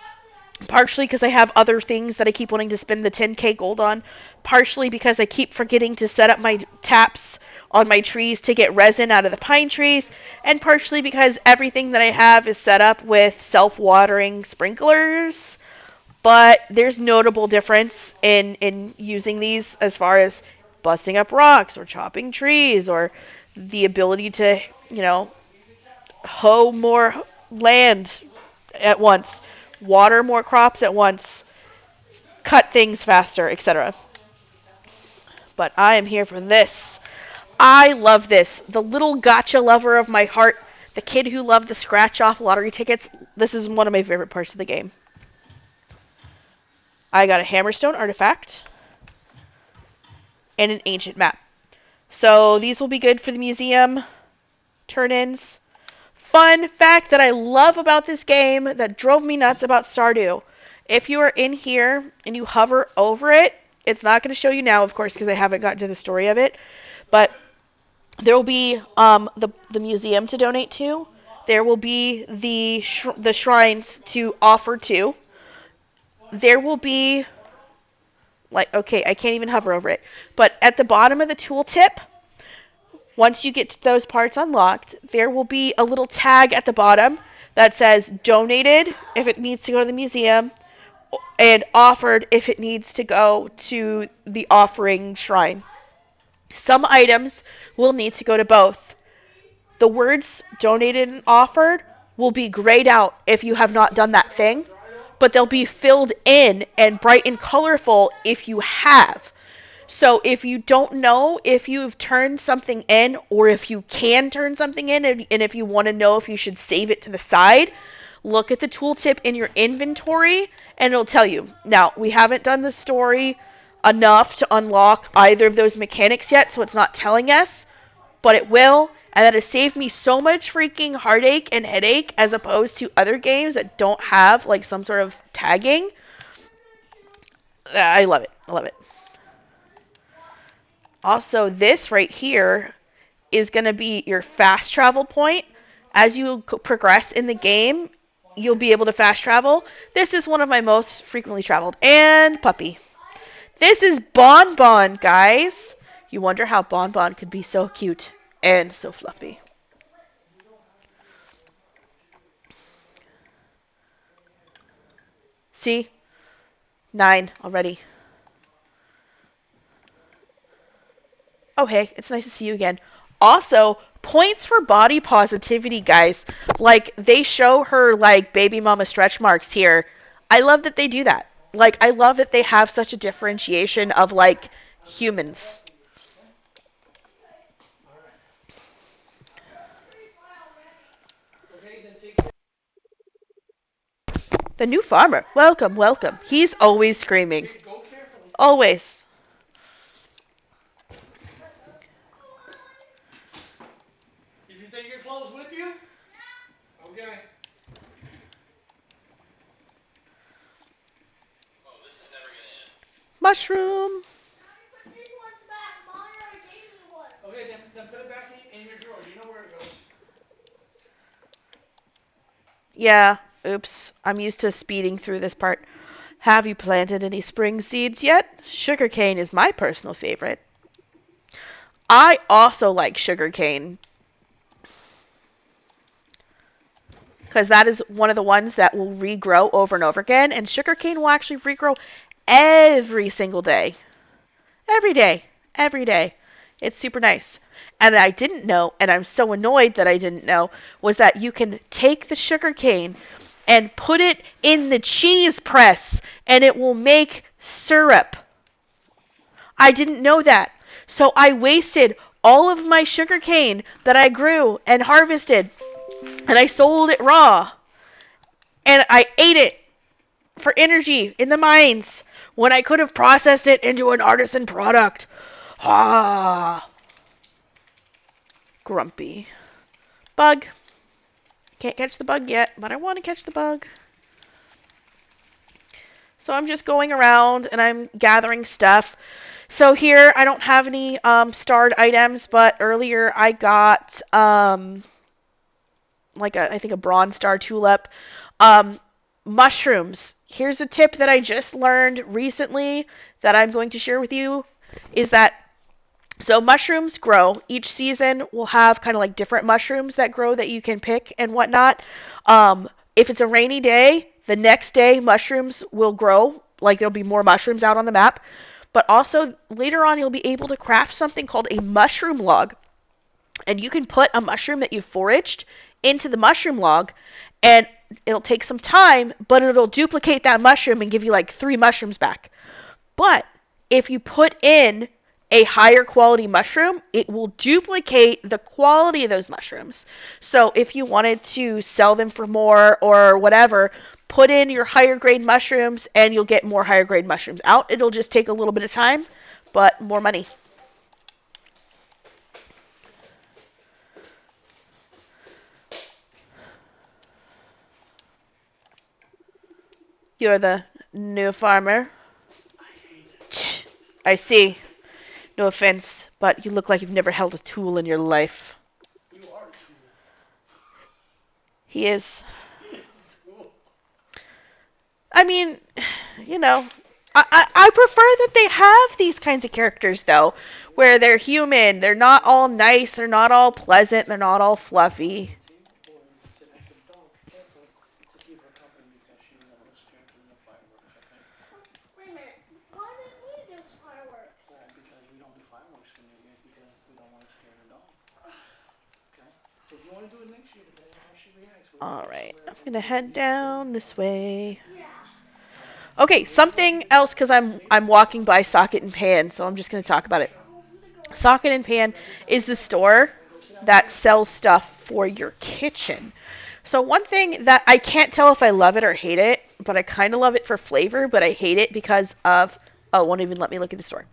Partially because I have other things that I keep wanting to spend the 10k gold on. Partially because I keep forgetting to set up my taps on my trees to get resin out of the pine trees. And partially because everything that I have is set up with self-watering sprinklers. But there's notable difference in using these as far as busting up rocks or chopping trees or the ability to, hoe more land at once, water more crops at once, cut things faster, etc. But I am here for this. I love this. The little gotcha lover of my heart, the kid who loved the scratch off lottery tickets, this is one of my favorite parts of the game. I got a hammerstone artifact and an ancient map. So these will be good for the museum turn-ins. Fun fact that I love about this game that drove me nuts about Stardew. If you are in here and you hover over it, it's not going to show you now, of course, because I haven't gotten to the story of it, but there will be the museum to donate to. There will be the shrines to offer to. There will be, like, okay, I can't even hover over it, but at the bottom of the tooltip, once you get those parts unlocked, there will be a little tag at the bottom that says donated if it needs to go to the museum and offered if it needs to go to the offering shrine. Some items will need to go to both. The words donated and offered will be grayed out if you have not done that thing, but they'll be filled in and bright and colorful if you have. So if you don't know if you've turned something in or if you can turn something in and if you want to know if you should save it to the side, look at the tooltip in your inventory and it'll tell you. Now, we haven't done the story enough to unlock either of those mechanics yet, so it's not telling us, but it will. And that has saved me so much freaking heartache and headache as opposed to other games that don't have like some sort of tagging. I love it. I love it. Also, this right here is going to be your fast travel point. As you progress in the game, you'll be able to fast travel. This is one of my most frequently traveled. And puppy. This is Bon Bon, guys. You wonder how Bon Bon could be so cute and so fluffy. See? 9 already. Oh, hey, it's nice to see you again. Also, points for body positivity, guys. Like, they show her, like, baby mama stretch marks here. I love that they do that. Like, I love that they have such a differentiation of, like, humans. The new farmer. Welcome, welcome. He's always screaming. Always. Did you take your clothes with you? Okay. Mushroom. Okay, then put it back in your drawer. You know where it goes. Yeah, oops. I'm used to speeding through this part. Have you planted any spring seeds yet? Sugarcane is my personal favorite. I also like sugarcane. Because that is one of the ones that will regrow over and over again. And sugarcane will actually regrow every single day. Every day. Every day. It's super nice. And I didn't know, and I'm so annoyed that I didn't know, was that you can take the sugarcane and put it in the cheese press and it will make syrup. I didn't know that. So I wasted all of my sugarcane that I grew and harvested and I sold it raw. and I ate it for energy in the mines when I could have processed it into an artisan product. Ah, grumpy. Bug. Can't catch the bug yet, but I want to catch the bug. So I'm just going around and I'm gathering stuff. So here I don't have any starred items, but earlier I got like I think a bronze star tulip. Um, Mushrooms. Here's a tip that I just learned recently that I'm going to share with you is that so mushrooms grow. Each season will have kind of like different mushrooms that grow that you can pick and whatnot. If it's a rainy day, the next day mushrooms will grow. Like there'll be more mushrooms out on the map. But also later on, you'll be able to craft something called a mushroom log. And you can put a mushroom that you've foraged into the mushroom log, and it'll take some time, but it'll duplicate that mushroom and give you like 3 mushrooms back. But if you put in a higher quality mushroom, it will duplicate the quality of those mushrooms. So if you wanted to sell them for more or whatever, put in your higher grade mushrooms and you'll get more higher grade mushrooms out. It'll just take a little bit of time, but more money. You're the new farmer. I hate it. I see. No offense, but you look like you've never held a tool in your life. You are a tool. He is. He is a tool. I mean, you know, I prefer that they have these kinds of characters, though, where they're human. They're not all nice. They're not all pleasant. They're not all fluffy. It's an act of dog careful to keep her company because she was scared from the fireworks, okay? Wait a minute. Why didn't we do fireworks? Well, because we don't do fireworks for New Year's because we don't want to scare the dog. Okay? So if you want to do it next year, depending on how she reacts, we'll All go right, somewhere I'm and gonna we'll do head down this way. Yeah. Okay, something else because I'm walking by Socket and Pan, so I'm just gonna talk about it. Socket and Pan is the store that sells stuff for your kitchen. So one thing that I can't tell if I love it or hate it, but I kind of love it for flavor, but I hate it because of oh, it won't even let me look at the store.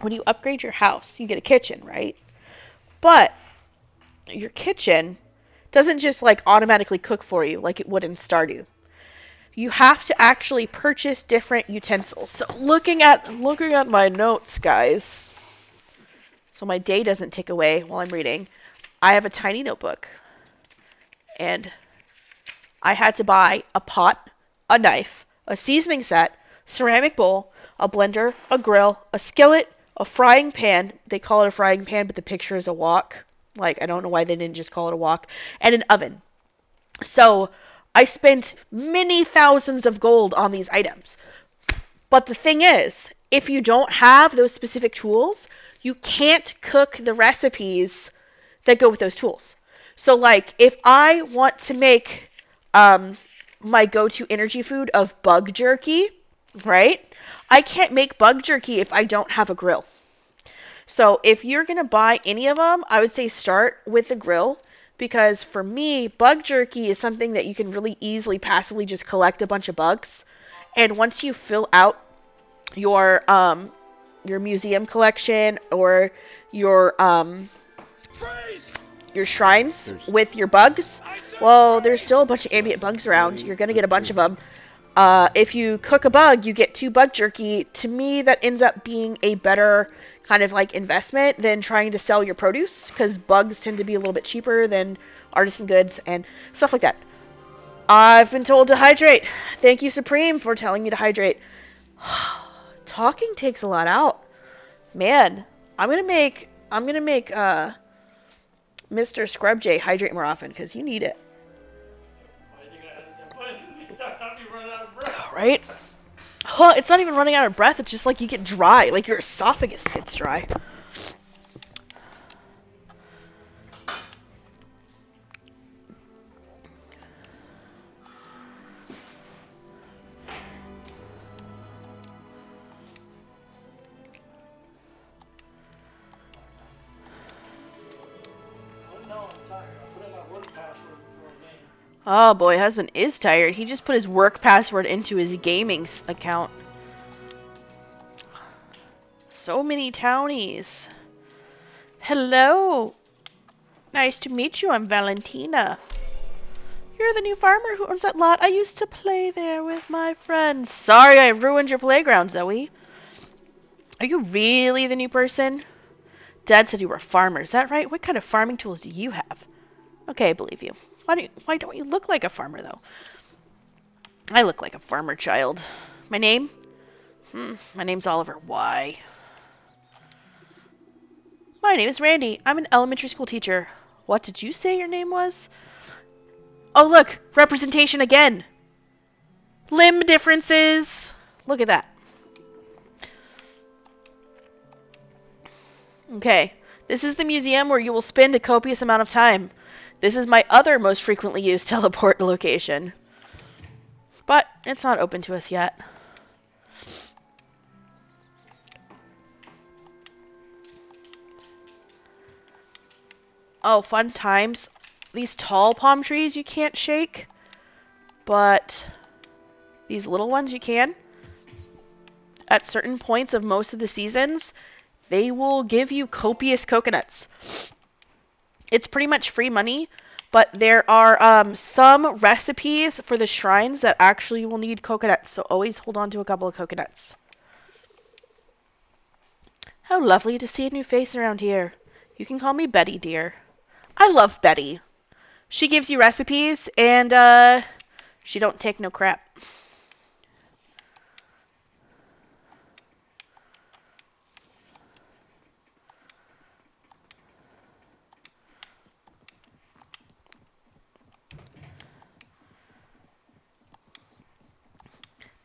When you upgrade your house, you get a kitchen, right? But your kitchen doesn't just like automatically cook for you like it would in Stardew. You have to actually purchase different utensils. So looking at my notes, guys, so my day doesn't tick away while I'm reading, I have a tiny notebook, and I had to buy a pot, a knife, a seasoning set, ceramic bowl, a blender, a grill, a skillet, a frying pan. They call it a frying pan, but the picture is a wok. Like, I don't know why they didn't just call it a wok, and an oven. So I spent many thousands of gold on these items. But the thing is, if you don't have those specific tools, you can't cook the recipes that go with those tools. So, like, if I want to make um, my go-to energy food of bug jerky, right? I can't make bug jerky if I don't have a grill. So, if you're going to buy any of them, I would say start with the grill because for me, bug jerky is something that you can really easily passively just collect a bunch of bugs. And once you fill out your museum collection or your um your shrines with your bugs, well, there's still a bunch of ambient bugs around. You're gonna get a bunch of them. If you cook a bug, you get 2 bug jerky. To me, that ends up being a better kind of like investment than trying to sell your produce because bugs tend to be a little bit cheaper than artisan goods and stuff like that. I've been told to hydrate. Thank you, Supreme, for telling me to hydrate. Talking takes a lot out. Man, I'm gonna make Mr. Scrubjay hydrate more often because you need it. Why do you think I added that button? I'll be running out of breath. Right? Well, it's not even running out of breath. It's just like you get dry, like your esophagus gets dry. Oh no, I'm tired. I put in my work password for a game. Oh boy, husband is tired. He just put his work password into his gaming account. So many townies. Hello. Nice to meet you. I'm Valentina. You're the new farmer who owns that lot. I used to play there with my friends. Sorry I ruined your playground, Zoe. Are you really the new person? Dad said you were a farmer. Is that right? What kind of farming tools do you have? Okay, I believe you. Why don't you look like a farmer, though? I look like a farmer child. My name? My name's Oliver. Why? My name is Randy. I'm an elementary school teacher. What did you say your name was? Oh, look! Representation again! Limb differences! Look at that. Okay. This is the museum where you will spend a copious amount of time. This is my other most frequently used teleport location. But it's not open to us yet. Oh, fun times. These tall palm trees you can't shake, but these little ones you can. At certain points of most of the seasons, they will give you copious coconuts. It's pretty much free money, but there are some recipes for the shrines that actually will need coconuts, so always hold on to a couple of coconuts. How lovely to see a new face around here. You can call me Betty, dear. I love Betty. She gives you recipes, and she don't take no crap.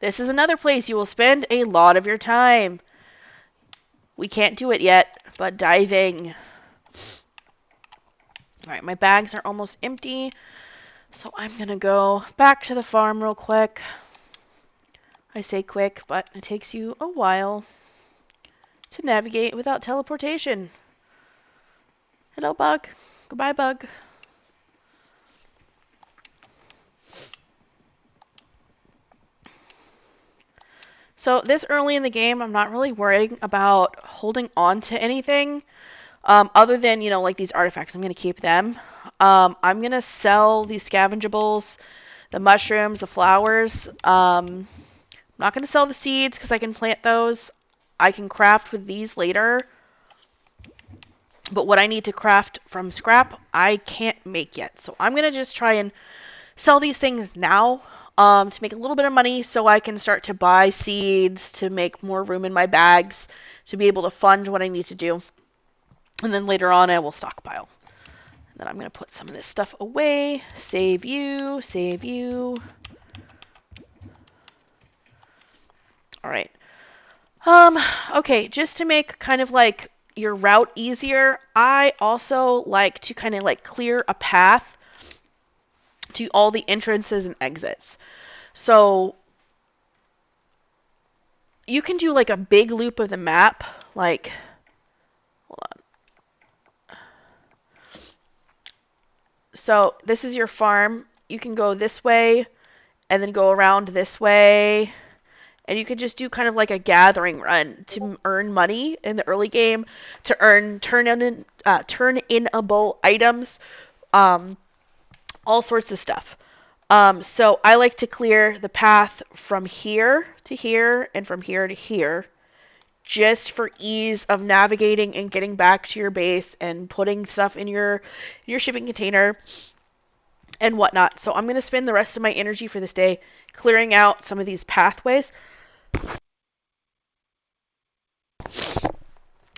This is another place you will spend a lot of your time. We can't do it yet, but diving. Alright, my bags are almost empty, so I'm gonna go back to the farm real quick. I say quick, but it takes you a while to navigate without teleportation. Hello, bug. Goodbye, bug. So this early in the game, I'm not really worrying about holding on to anything. Other than, like these artifacts, I'm going to keep them. I'm going to sell these scavengeables, the mushrooms, the flowers. I'm not going to sell the seeds because I can plant those. I can craft with these later. But what I need to craft from scrap, I can't make yet. So I'm going to just try and sell these things now to make a little bit of money so I can start to buy seeds to make more room in my bags to be able to fund what I need to do. And then later on, I will stockpile. And then I'm going to put some of this stuff away. Save you. Save you. All right. Okay, just to make kind of like your route easier, I also like to kind of like clear a path to all the entrances and exits. So you can do like a big loop of the map, like, hold on. So this is your farm. You can go this way and then go around this way. And you can just do kind of like a gathering run to earn money in the early game, to earn turn-inable items, um, all sorts of stuff. So I like to clear the path from here to here and from here to here, just for ease of navigating and getting back to your base and putting stuff in your shipping container and whatnot. So I'm going to spend the rest of my energy for this day clearing out some of these pathways.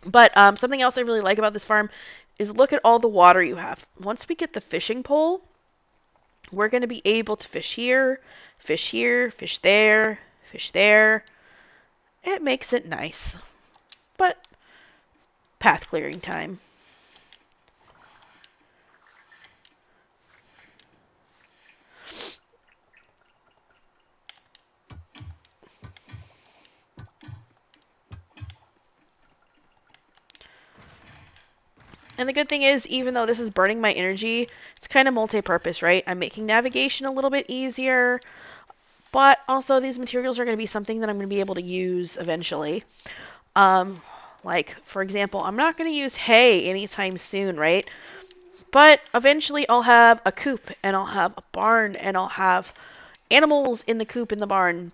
But something else I really like about this farm is look at all the water you have. Once we get the fishing pole, we're going to be able to fish here, fish there, fish there. It makes it nice. But path clearing time. And the good thing is, even though this is burning my energy, it's kind of multi-purpose, right? I'm making navigation a little bit easier, but also these materials are going to be something that I'm going to be able to use eventually. Um, like, for example, I'm not going to use hay anytime soon, right? But eventually I'll have a coop, and I'll have a barn, and I'll have animals in the coop in the barn.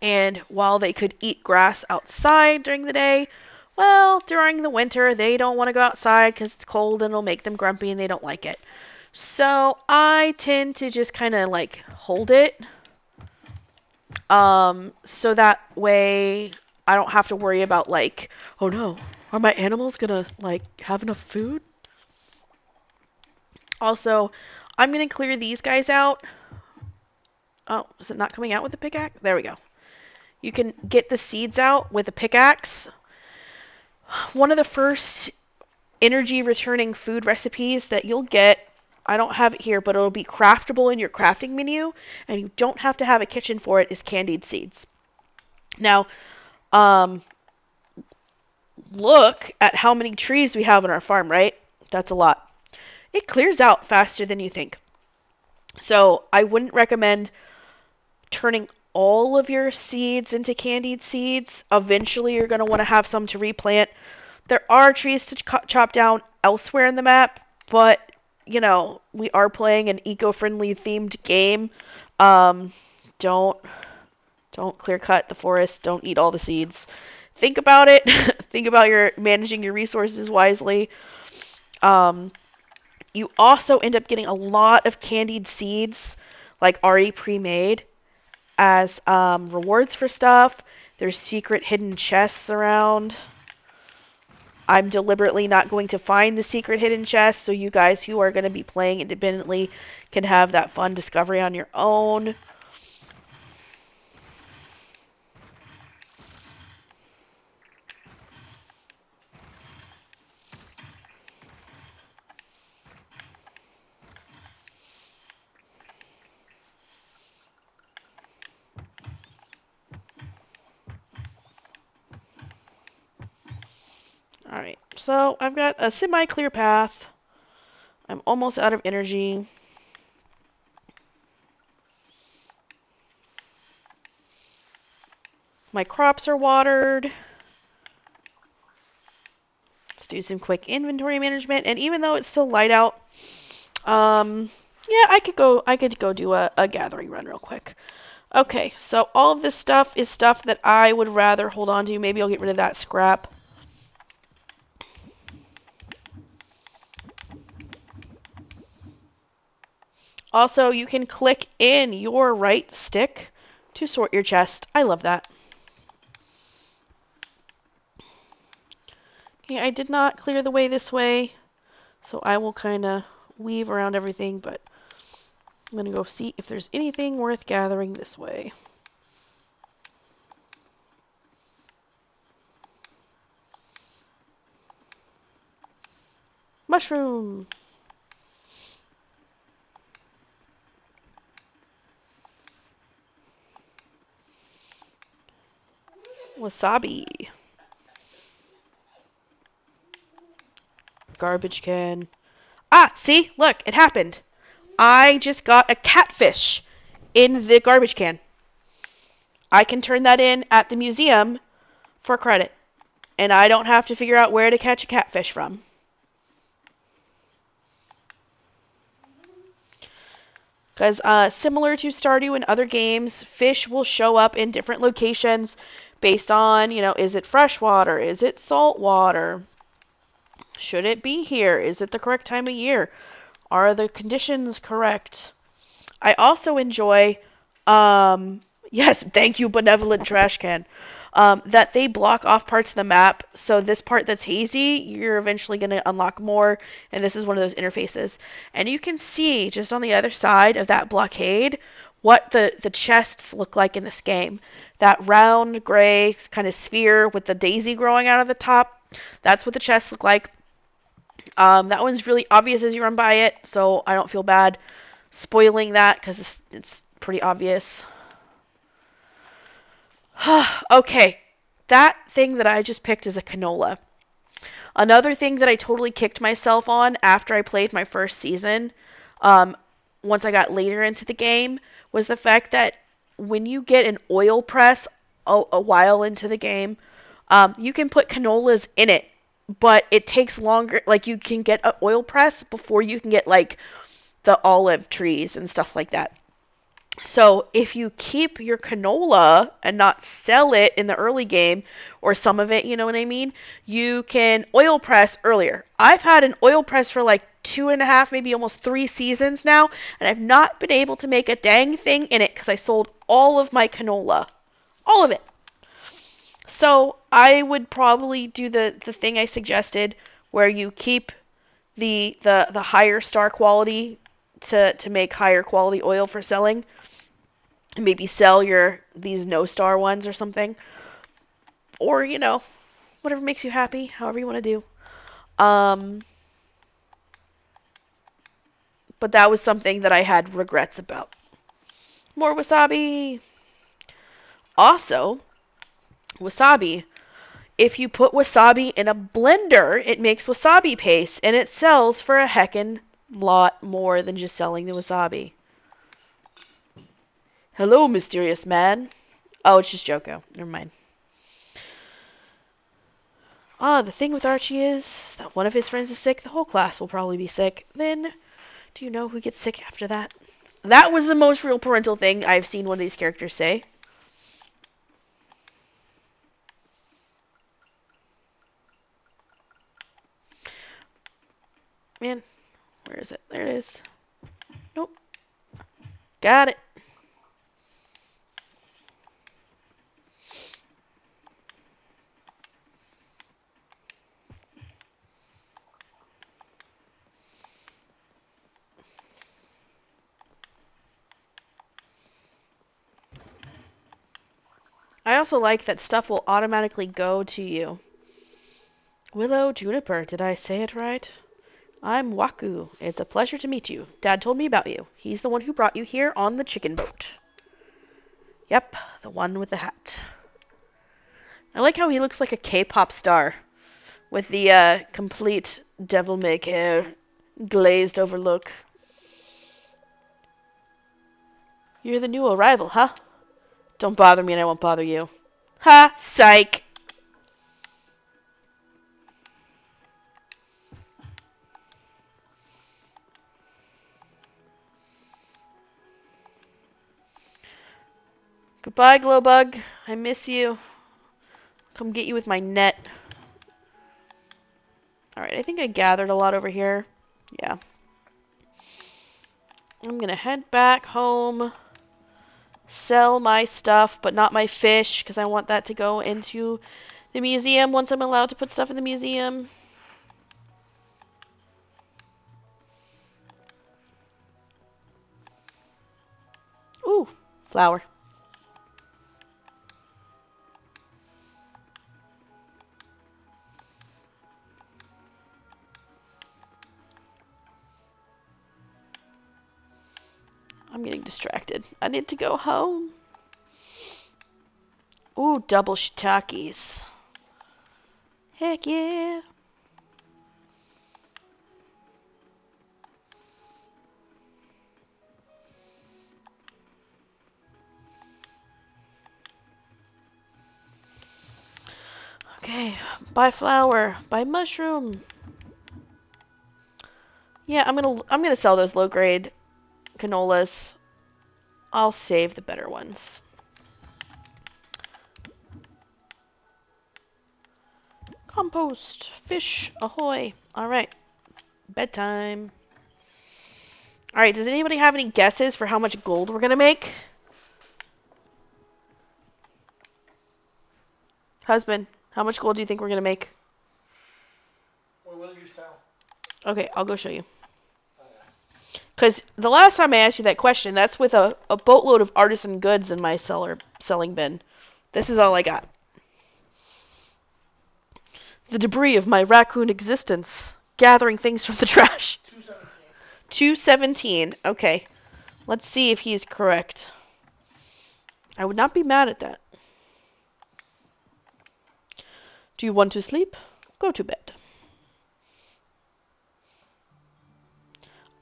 And while they could eat grass outside during the day, well, during the winter, they don't want to go outside because it's cold and it'll make them grumpy and they don't like it. So I tend to just kind of like hold it, so that way I don't have to worry about like, oh no, are my animals gonna like have enough food? Also, I'm gonna clear these guys out. Oh, is it not coming out with the pickaxe? There we go. You can get the seeds out with a pickaxe. One of the first energy returning food recipes that you'll get, I don't have it here, but it'll be craftable in your crafting menu, and you don't have to have a kitchen for it, is candied seeds. Now, um, look at how many trees we have on our farm, right? That's a lot. It clears out faster than you think. So I wouldn't recommend turning all of your seeds into candied seeds. Eventually, you're going to want to have some to replant. There are trees to chop down elsewhere in the map, but you know, we are playing an eco-friendly themed game. Um, don't don't clear cut the forest. Don't eat all the seeds. Think about it. Think about your managing your resources wisely. Um, you also end up getting a lot of candied seeds, like already pre-made, as rewards for stuff. There's secret hidden chests around. I'm deliberately not going to find the secret hidden chest, so you guys who are going to be playing independently can have that fun discovery on your own. Alright, so I've got a semi-clear path. I'm almost out of energy. My crops are watered. Let's do some quick inventory management. And even though it's still light out, yeah, I could go do a gathering run real quick. Okay, so all of this stuff is stuff that I would rather hold on to. Maybe I'll get rid of that scrap. Also, you can click in your right stick to sort your chest. I love that. Okay, I did not clear the way this way, so I will kind of weave around everything, but I'm going to go see if there's anything worth gathering this way. Mushroom! Wasabi. Garbage can. Ah, see? Look, it happened. I just got a catfish in the garbage can. I can turn that in at the museum for credit, and I don't have to figure out where to catch a catfish from. Because similar to Stardew and other games, fish will show up in different locations based on, you know, is it freshwater? Is it saltwater? Should it be here? Is it the correct time of year? Are the conditions correct? I also enjoy, yes, thank you, benevolent trash can, that they block off parts of the map. So this part that's hazy, you're eventually going to unlock more, and this is one of those interfaces. And you can see just on the other side of that blockade what the chests look like in this game. That round gray kind of sphere with the daisy growing out of the top, that's what the chests look like. That one's really obvious as you run by it, so I don't feel bad spoiling that because it's pretty obvious. Okay, that thing that I just picked is a canola. Another thing that I totally kicked myself on after I played my first season, um, once I got later into the game, was the fact that when you get an oil press a while into the game, you can put canolas in it, but it takes longer. Like you can get an oil press before you can get like the olive trees and stuff like that. So if you keep your canola and not sell it in the early game, or some of it, you know what I mean, you can oil press earlier. I've had an oil press for like 2.5, maybe almost 3 seasons now, and I've not been able to make a dang thing in it because I sold all of my canola. All of it. So I would probably do the thing I suggested where you keep the higher star quality to make higher quality oil for selling. Maybe sell these no star ones or something. Or, whatever makes you happy, however you want to do. Um, but that was something that I had regrets about. More wasabi. Also, wasabi. If you put wasabi in a blender, it makes wasabi paste, and it sells for a heckin' lot more than just selling the wasabi. Hello, mysterious man. Oh, it's just Joko. Never mind. The thing with Archie is that one of his friends is sick. The whole class will probably be sick. Then, do you know who gets sick after that? That was the most real parental thing I've seen one of these characters say. Man, where is it? There it is. Nope. Got it. I also like that stuff will automatically go to you. Willow Juniper, did I say it right? I'm Waku. It's a pleasure to meet you. Dad told me about you. He's the one who brought you here on the chicken boat. Yep, the one with the hat. I like how he looks like a K-pop star with the complete devil may care glazed over look. You're the new arrival, huh? Don't bother me and I won't bother you. Ha! Psych! Goodbye, Glowbug. I miss you. Come get you with my net. Alright, I think I gathered a lot over here. Yeah. I'm gonna head back home, sell my stuff, but not my fish, because I want that to go into the museum once I'm allowed to put stuff in the museum. Ooh, flower. I'm getting distracted. I need to go home. Ooh, double shiitakes. Heck yeah. Okay, buy flour, buy mushroom. Yeah, I'm gonna sell those low grade canolas. I'll save the better ones. Compost, fish, ahoy. Alright, bedtime. Alright, does anybody have any guesses for how much gold we're gonna make? Husband, how much gold do you think we're gonna make? Wait, what did you sell? Okay, I'll go show you. Okay. Because the last time I asked you that question, that's with a boatload of artisan goods in my selling bin. This is all I got. The debris of my raccoon existence. Gathering things from the trash. 217. 217. Okay. Let's see if he's correct. I would not be mad at that. Do you want to sleep? Go to bed.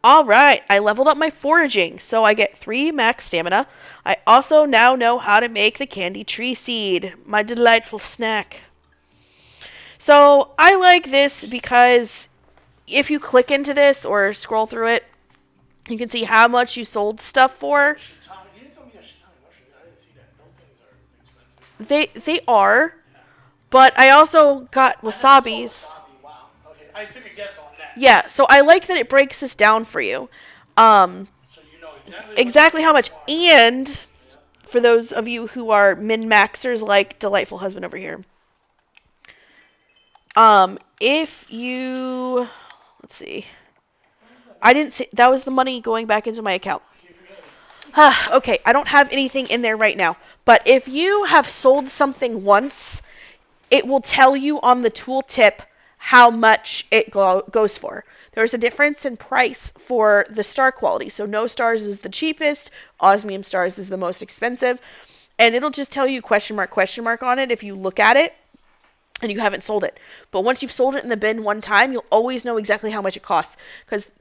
Alright, I leveled up my foraging, so I get 3 max stamina. I also now know how to make the candy tree seed, my delightful snack. So I like this because if you click into this or scroll through it, you can see how much you sold stuff for. You didn't tell me that shiitake mushrooms. I didn't see that. Those things are expensive. They are, but I also got I never saw wasabis. wasabi. Wow. Okay, I took a guess on that. Yeah, so I like that it breaks this down for you. Um, So you know exactly how much. are. And Yeah. for those of you who are min-maxers like delightful husband over here, if you, let's see, I didn't see, that was the money going back into my account. Okay, I don't have anything in there right now, but if you have sold something once, it will tell you on the tooltip how much it goes for. There's a difference in price for the star quality. So no stars is the cheapest, osmium stars is the most expensive, and it'll just tell you question mark on it if you look at it and you haven't sold it. But once you've sold it in the bin one time, you'll always know exactly how much it costs,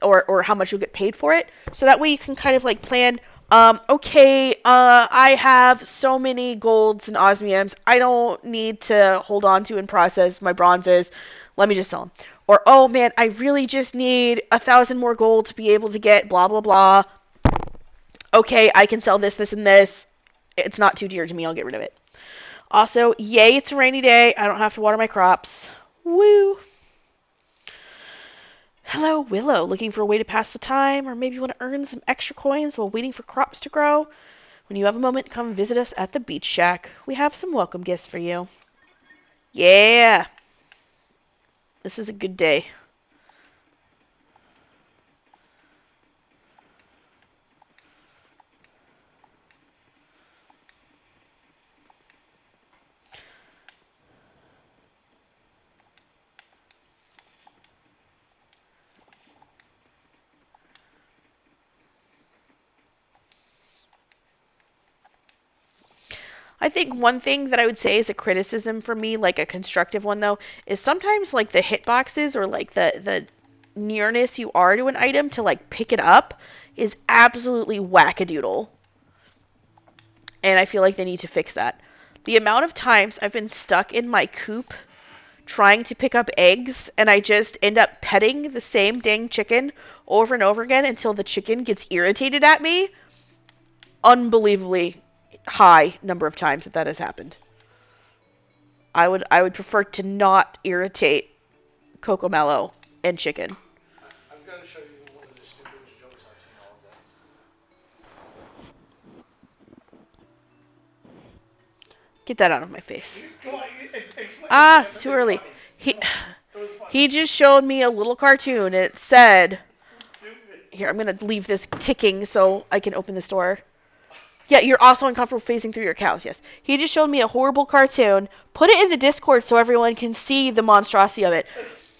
or how much you'll get paid for it. So that way you can kind of like plan. Okay, I have so many golds and osmiums. I don't need to hold on to and process my bronzes. Let me just sell them. Or, oh man, I really just need 1,000 more gold to be able to get blah blah blah. Okay, I can sell this, this, and this. It's not too dear to me. I'll get rid of it. Also, yay, it's a rainy day. I don't have to water my crops. Woo! Hello, Willow. Looking for a way to pass the time, or maybe you want to earn some extra coins while waiting for crops to grow? When you have a moment, come visit us at the beach shack. We have some welcome gifts for you. Yeah! This is a good day. I think one thing that I would say is a criticism for me, like a constructive one though, is sometimes like the hitboxes or like the nearness you are to an item to like pick it up is absolutely wackadoodle. And I feel like they need to fix that. The amount of times I've been stuck in my coop trying to pick up eggs and I just end up petting the same dang chicken over and over again until the chicken gets irritated at me. Unbelievably high number of times that has happened. I would prefer to not irritate Cocomello and chicken. I've got to show you one of the stupidest jokes I've seen all day. Get that out of my face. Come on, explain. It's too early. Funny. He It was funny. he just showed me a little cartoon. It said, Stupid. here, I'm going to leave this ticking so I can open this door. Yeah, you're also uncomfortable phasing through your cows, yes. He just showed me a horrible cartoon. Put it in the Discord so everyone can see the monstrosity of it.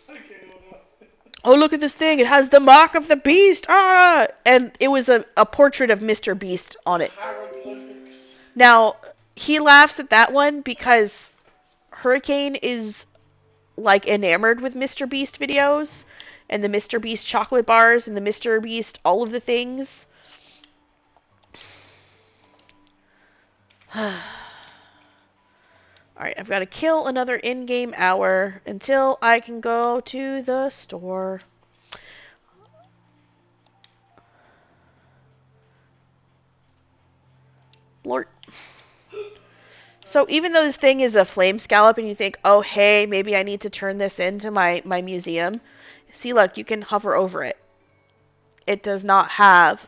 Okay, well, Oh, look at this thing. It has the mark of the beast. Ah! And it was a portrait of Mr. Beast on it. hieroglyphics. Now, he laughs at that one because Hurricane is like enamored with Mr. Beast videos and the Mr. Beast chocolate bars and the Mr. Beast all of the things. Alright, I've got to kill another in-game hour until I can go to the store. Lord. So even though this thing is a flame scallop and you think, oh, hey, maybe I need to turn this into my museum, see, look, you can hover over it. It does not have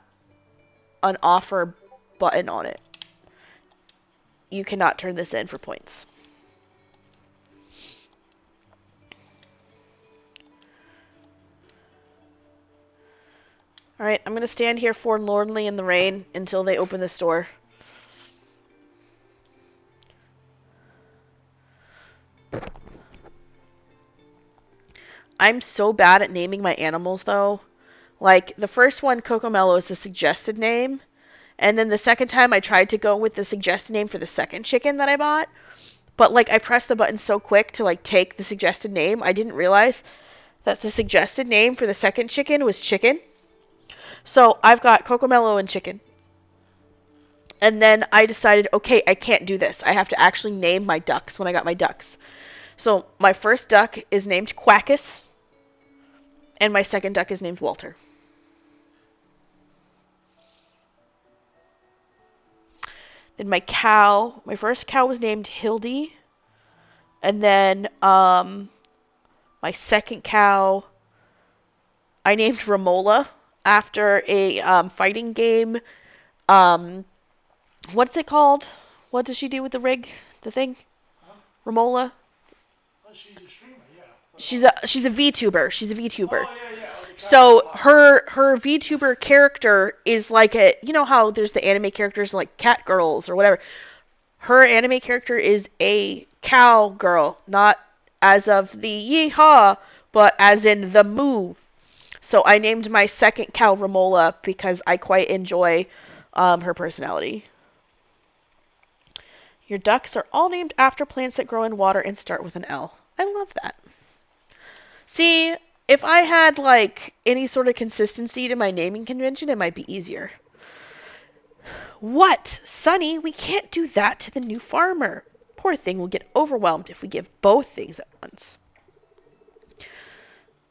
an offer button on it. You cannot turn this in for points. Alright, I'm going to stand here forlornly in the rain until they open the store. I'm so bad at naming my animals, though. Like, the first one, Cocomello, is the suggested name. And then the second time, I tried to go with the suggested name for the second chicken that I bought. But, like, I pressed the button so quick to, like, take the suggested name, I didn't realize that the suggested name for the second chicken was chicken. So I've got Cocomello and chicken. And then I decided, okay, I can't do this. I have to actually name my ducks when I got my ducks. So my first duck is named Quackus, and my second duck is named Walter. Then my first cow was named Hildy, and then my second cow I named Romola after a fighting game. Um, what's it called? What does she do with the rig? The thing? Huh? Romola? Well, she's a streamer, yeah. She's a VTuber. She's a VTuber. Oh, yeah, yeah. Okay, So her VTuber character is like a, you know how there's the anime characters like cat girls or whatever. Her anime character is a cow girl, not as of the yeehaw, but as in the moo. So I named my second cow Romola because I quite enjoy her personality. Your ducks are all named after plants that grow in water and start with an L. I love that. See, if I had like any sort of consistency to my naming convention, it might be easier. What? Sonny, we can't do that to the new farmer. Poor thing will get overwhelmed if we give both things at once.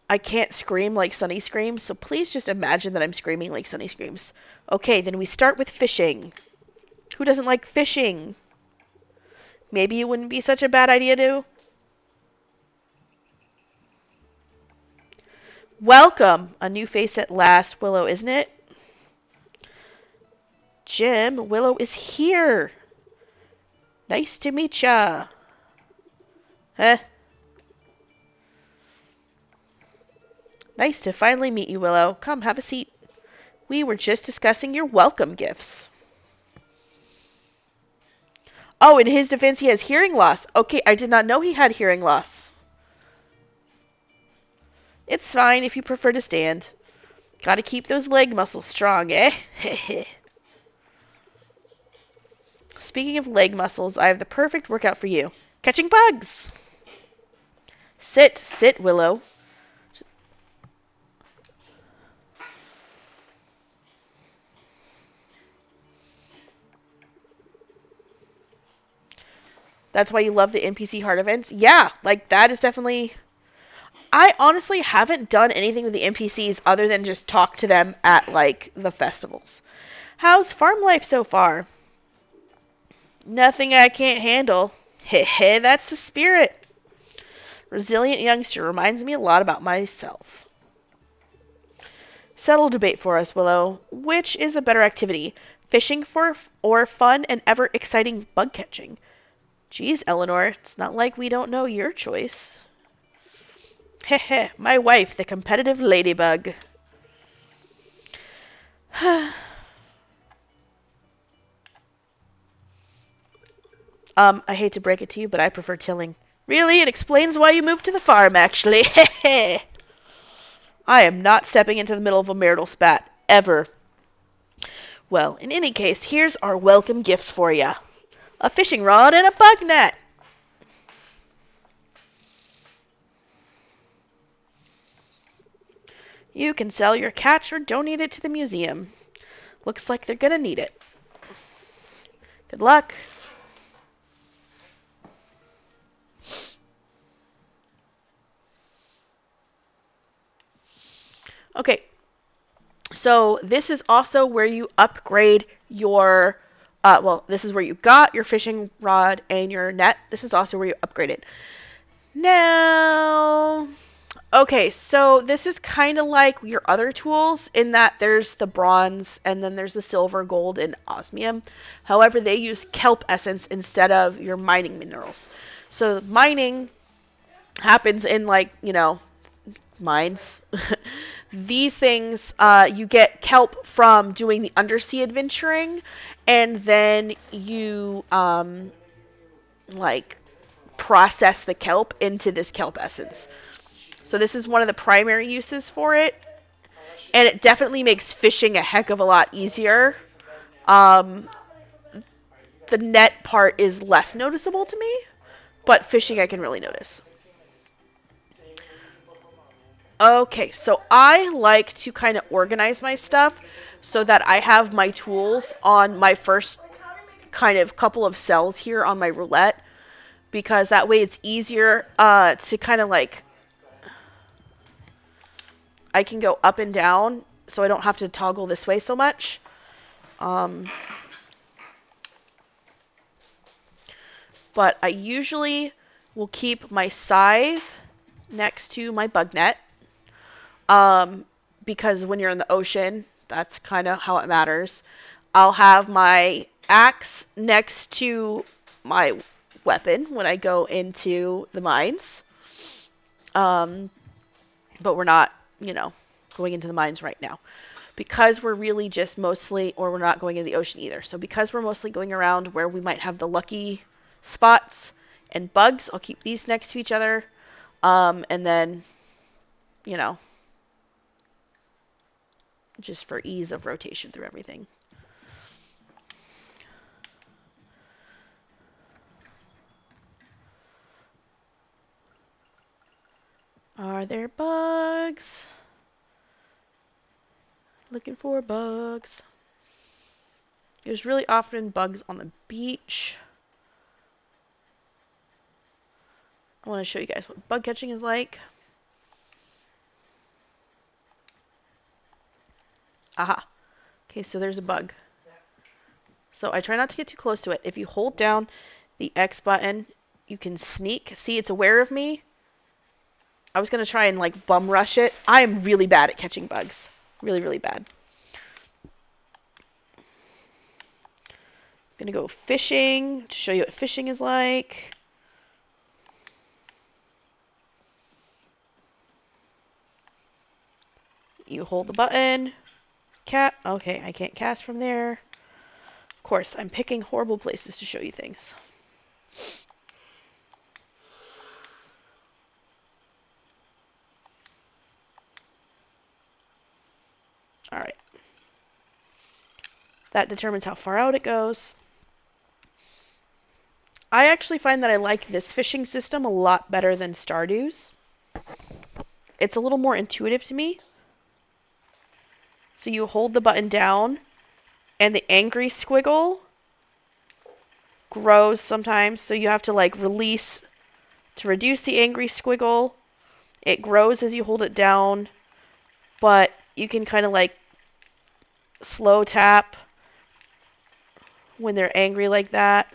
I can't scream like Sunny screams, so please just imagine that I'm screaming like Sunny screams. Okay, then we start with fishing. Who doesn't like fishing? Maybe it wouldn't be such a bad idea to. Welcome! A new face at last, Willow, isn't it? Jim, Willow is here. Nice to meet ya. Huh? Nice to finally meet you, Willow. Come, have a seat. We were just discussing your welcome gifts. Oh, in his defense, he has hearing loss. Okay, I did not know he had hearing loss. It's fine if you prefer to stand. Gotta keep those leg muscles strong, eh? Speaking of leg muscles, I have the perfect workout for you. Catching bugs! Sit, sit, Willow. That's why you love the NPC heart events? Yeah, like that is definitely... I honestly haven't done anything with the NPCs other than just talk to them at, like, the festivals. How's farm life so far? Nothing I can't handle. Heh, that's the spirit. Resilient youngster reminds me a lot about myself. Settle debate for us, Willow. Which is a better activity? Fishing for or fun and ever exciting bug catching? Geez, Eleanor, it's not like we don't know your choice. Heh, my wife, the competitive ladybug. I hate to break it to you, but I prefer tilling. Really? It explains why you moved to the farm, actually. Heh. I am not stepping into the middle of a marital spat. Ever. Well, in any case, here's our welcome gift for ya. A fishing rod and a bug net. You can sell your catch or donate it to the museum. Looks like they're gonna need it. Good luck. Okay, so this is also where you upgrade your, this is where you got your fishing rod and your net. This is also where you upgrade it. Now, okay, so this is kind of like your other tools in that there's the bronze and then there's the silver, gold, and osmium. However, they use kelp essence instead of your mining minerals. So mining happens in like, mines. These things, you get kelp from doing the undersea adventuring, and then you, like, process the kelp into this kelp essence. So this is one of the primary uses for it, and it definitely makes fishing a heck of a lot easier. Um, the net part is less noticeable to me, but fishing I can really notice. Okay, so I like to kind of organize my stuff so that I have my tools on my first kind of couple of cells here on my roulette, because that way it's easier to kind of like, I can go up and down so I don't have to toggle this way so much. Um, but I usually will keep my scythe next to my bug net, um, because when you're in the ocean, that's kind of how it matters. I'll have my axe next to my weapon when I go into the mines. Um, but we're not, you know, going into the mines right now. Because we're really just mostly, or we're not going in the ocean either. So because we're mostly going around where we might have the lucky spots and bugs, I'll keep these next to each other. And then, you know, just for ease of rotation through everything. Are there bugs? Looking for bugs. There's really often bugs on the beach. I want to show you guys what bug catching is like. Aha. Okay, so there's a bug. So I try not to get too close to it. If you hold down the X button, you can sneak. See, it's aware of me. I was going to try and like bum rush it. I am really bad at catching bugs. Really, really bad. I'm going to go fishing to show you what fishing is like. You hold the button. Okay, I can't cast from there. Of course, I'm picking horrible places to show you things. Alright. That determines how far out it goes. I actually find that I like this fishing system a lot better than Stardew's. It's a little more intuitive to me. So you hold the button down, and the angry squiggle grows sometimes. So you have to like release to reduce the angry squiggle. It grows as you hold it down, but you can kind of like slow tap when they're angry like that.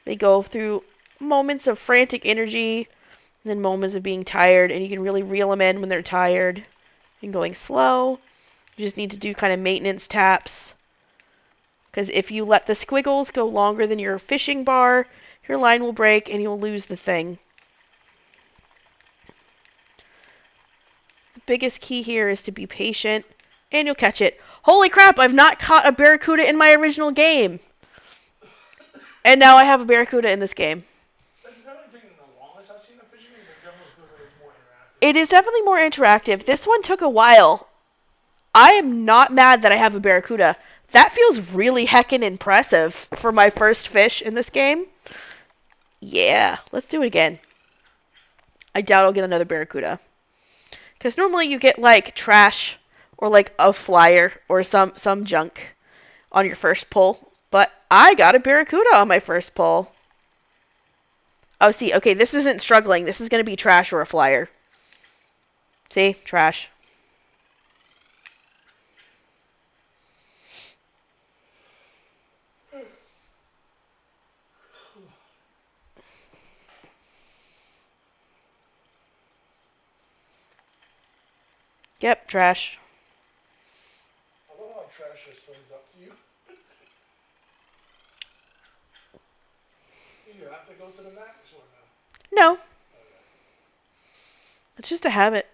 They go through moments of frantic energy, and then moments of being tired, and you can really reel them in when they're tired and going slow. You just need to do kind of maintenance taps, because if you let the squiggles go longer than your fishing bar, your line will break and you'll lose the thing. The biggest key here is to be patient, and you'll catch it. Holy crap, I've not caught a barracuda in my original game! And now I have a barracuda in this game. That's definitely taking the longest I've seen a fishing game, but it definitely feels like it's more interactive. It is definitely more interactive. This one took a while. I am not mad that I have a barracuda. That feels really heckin' impressive for my first fish in this game. Yeah, let's do it again. I doubt I'll get another barracuda. Because normally you get like trash or like a flyer or some junk on your first pull. But I got a barracuda on my first pull. Oh, see, okay, this isn't struggling. This is going to be trash or a flyer. See? Trash. Yep, trash. I love how trash just swims up to you. Do you have to go to the max or no? No, Okay. it's just a habit.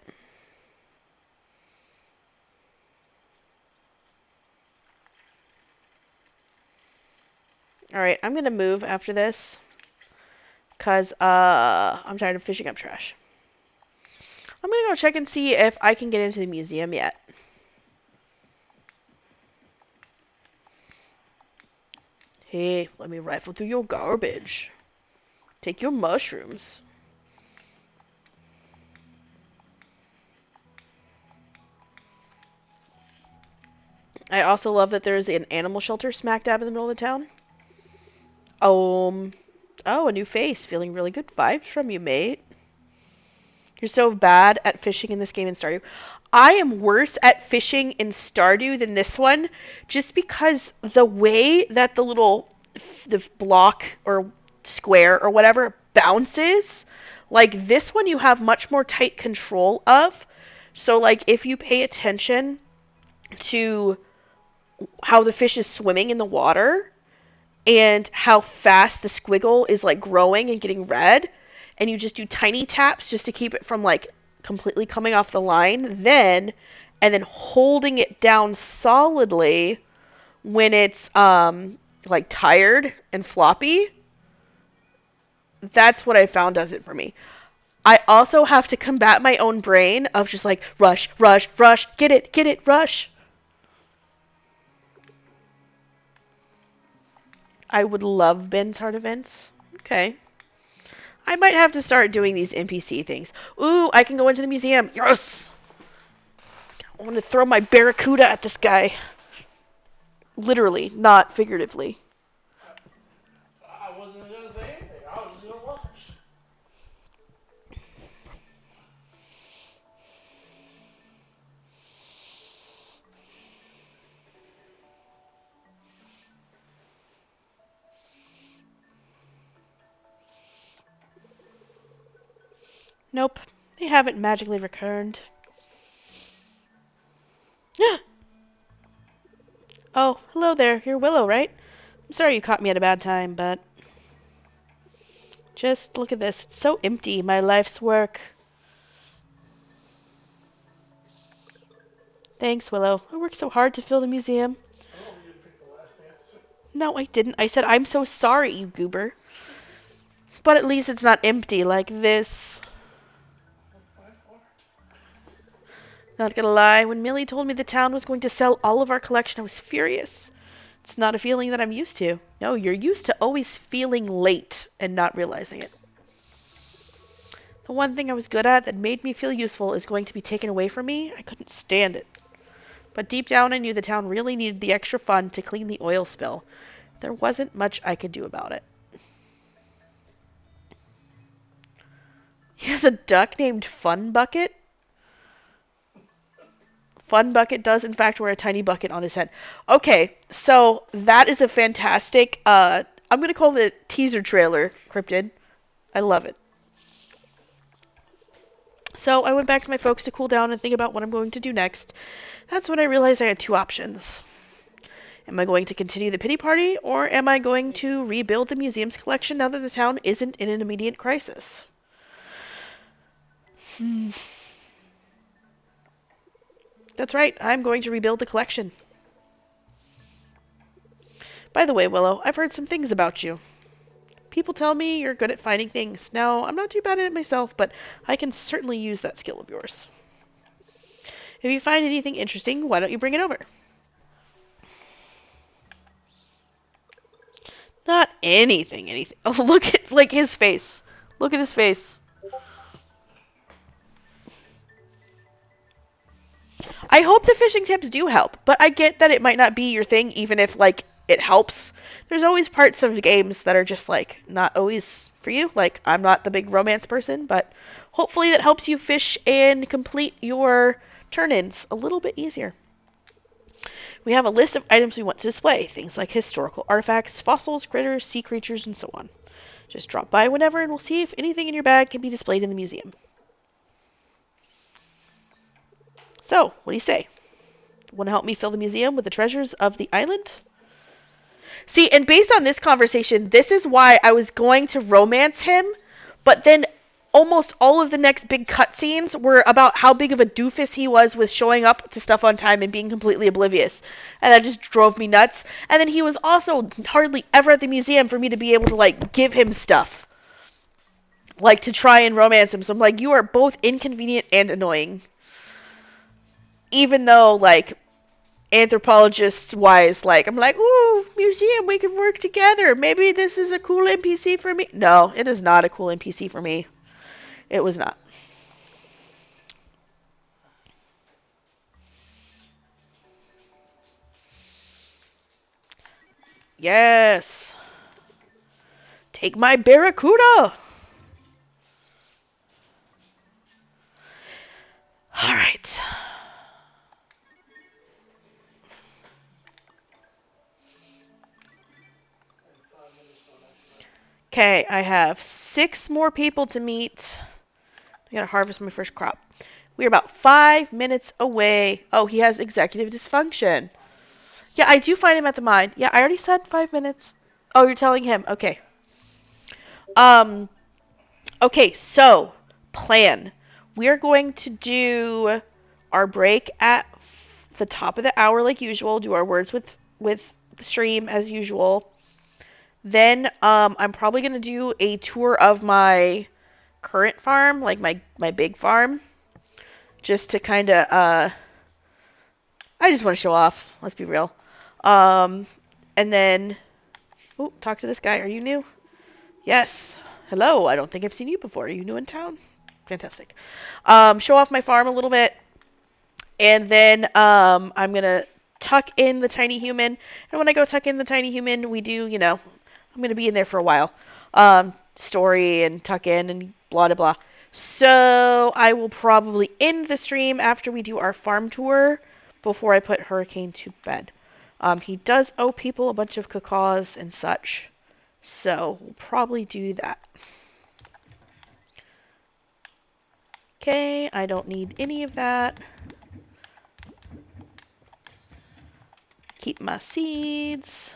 Alright, I'm going to move after this. Because I'm tired of fishing up trash. I'm going to go check and see if I can get into the museum yet. Hey, let me rifle through your garbage. Take your mushrooms. I also love that there's an animal shelter smack dab in the middle of the town. Um, oh, a new face. Feeling really good vibes from you, mate. You're so bad at fishing in this game in Stardew. I am worse at fishing in Stardew than this one, just because the way that the block or square or whatever bounces, like this one you have much more tight control of. So like if you pay attention to how the fish is swimming in the water and how fast the squiggle is like growing and getting red, and you just do tiny taps just to keep it from like completely coming off the line, and then holding it down solidly when it's like tired and floppy. That's what I found does it for me. I also have to combat my own brain of just like rush, rush, rush, get it, rush. I would love Ben's Heart events. Okay. I might have to start doing these NPC things. Ooh, I can go into the museum. Yes! I want to throw my barracuda at this guy. Literally, not figuratively. I wasn't gonna say anything. I was just gonna watch. Nope, they haven't magically returned. Oh, hello there. You're Willow, right? I'm sorry you caught me at a bad time, but just look at this. It's so empty, my life's work. Thanks, Willow. I worked so hard to fill the museum. I know you didn't pick the last answer. No, I didn't. I said, I'm so sorry, you goober. But at least it's not empty like this. Not gonna lie, when Millie told me the town was going to sell all of our collection, I was furious. It's not a feeling that I'm used to. No, you're used to always feeling late and not realizing it. The one thing I was good at that made me feel useful is going to be taken away from me. I couldn't stand it. But deep down I knew the town really needed the extra fun to clean the oil spill. There wasn't much I could do about it. He has a duck named Fun Bucket. Fun Bucket does, in fact, wear a tiny bucket on his head. Okay, so that is a fantastic, I'm going to call it teaser trailer, Cryptid. I love it. So I went back to my folks to cool down and think about what I'm going to do next. That's when I realized I had two options. Am I going to continue the pity party, or am I going to rebuild the museum's collection now that the town isn't in an immediate crisis? That's right, I'm going to rebuild the collection. By the way, Willow, I've heard some things about you. People tell me you're good at finding things. Now, I'm not too bad at it myself, but I can certainly use that skill of yours. If you find anything interesting, why don't you bring it over? Not anything, anything. Oh, look at, like, his face. Look at his face. I hope the fishing tips do help, but I get that it might not be your thing, even if, like, it helps. There's always parts of games that are just, like, not always for you. Like, I'm not the big romance person, but hopefully that helps you fish and complete your turn-ins a little bit easier. We have a list of items we want to display, things like historical artifacts, fossils, critters, sea creatures, and so on. Just drop by whenever and we'll see if anything in your bag can be displayed in the museum. So, what do you say? Want to help me fill the museum with the treasures of the island? See, and based on this conversation, this is why I was going to romance him, but then almost all of the next big cutscenes were about how big of a doofus he was with showing up to stuff on time and being completely oblivious. And that just drove me nuts. And then he was also hardly ever at the museum for me to be able to, like, give him stuff. Like, to try and romance him. So I'm like, you are both inconvenient and annoying. Even though, like, anthropologist wise, like I'm like, ooh, museum, we can work together. Maybe this is a cool NPC for me. No, it is not a cool NPC for me. It was not. Yes. Take my barracuda. All right. Okay, I have 6 more people to meet. I gotta harvest my first crop. We're about 5 minutes away. Oh, he has executive dysfunction. Yeah, I do find him at the mine. Yeah, I already said 5 minutes. Oh, you're telling him. Okay. Um, okay, so plan. We're going to do our break at the top of the hour like usual, do our words with the stream as usual. Then I'm probably going to do a tour of my current farm, like my big farm, just to kind of I just want to show off, let's be real. Um and then talk to this guy. Are you new? Yes. Hello. I don't think I've seen you before. Are you new in town? Fantastic. Show off my farm a little bit, and then I'm gonna tuck in the tiny human. And when I go tuck in the tiny human, we do, I'm gonna be in there for a while. Story and tuck in and blah blah blah. So I will probably end the stream after we do our farm tour before I put Hurricane to bed. He does owe people a bunch of cacaws and such. So we'll probably do that. Okay, I don't need any of that. Keep my seeds.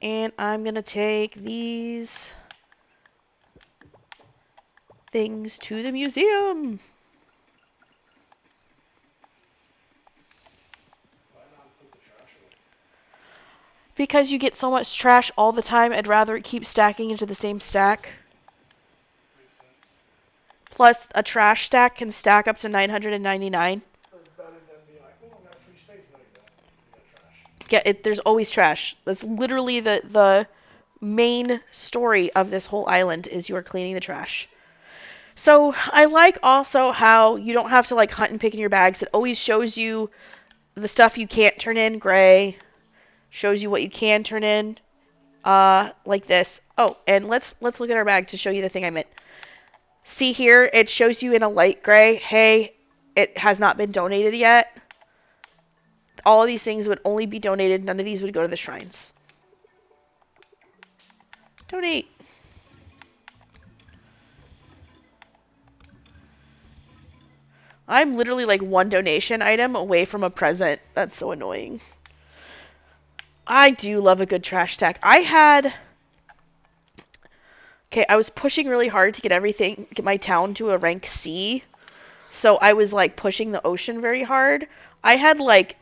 And I'm going to take these things to the museum. Because you get so much trash all the time, I'd rather it keep stacking into the same stack. Plus, a trash stack can stack up to 999. Yeah, there's always trash. That's literally the main story of this whole island is you are cleaning the trash. So I like also how you don't have to like hunt and pick in your bags. It always shows you the stuff you can't turn in, gray. Shows you what you can turn in, like this. Oh, and let's look at our bag to show you the thing I meant. See here, it shows you in a light gray, hey, it has not been donated yet. All of these things would only be donated. None of these would go to the shrines. Donate. I'm literally like one donation item away from a present. That's so annoying. I do love a good trash stack. I was pushing really hard to get my town to a rank C. So I was like pushing the ocean very hard. I had like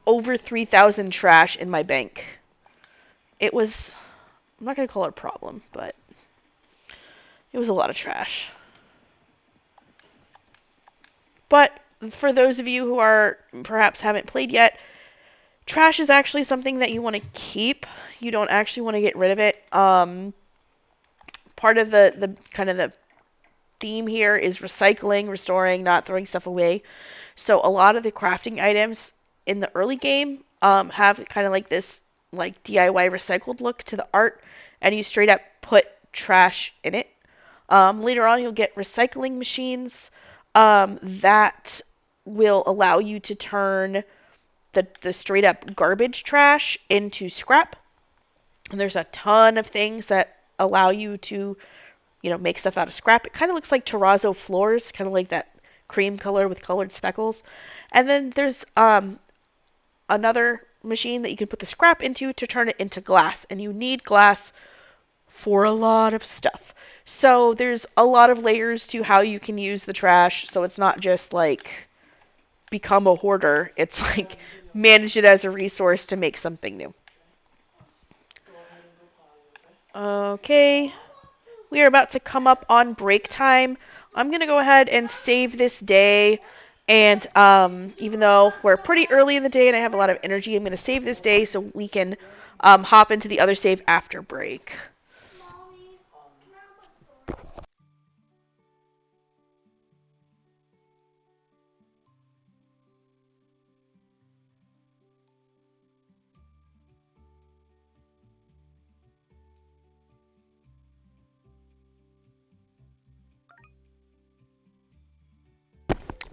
over 3,000 trash in my bank. It was, I'm not going to call it a problem, but it was a lot of trash. But for those of you who are perhaps haven't played yet, trash is actually something that you want to keep. You don't actually want to get rid of it. Part of the kind of the theme here is recycling, restoring, not throwing stuff away. So a lot of the crafting items in the early game have kind of like this like DIY recycled look to the art, and you straight up put trash in it. Later on, you'll get recycling machines that will allow you to turn the straight up garbage trash into scrap. And there's a ton of things that allow you to, make stuff out of scrap. It kind of looks like terrazzo floors, kind of like that cream color with colored speckles. And then there's another machine that you can put the scrap into to turn it into glass. And you need glass for a lot of stuff. So there's a lot of layers to how you can use the trash. So it's not just like become a hoarder. It's like manage it as a resource to make something new. Okay. We are about to come up on break time. I'm going to go ahead and save this day And even though we're pretty early in the day and I have a lot of energy, I'm going to save this day so we can hop into the other save after break. Mommy,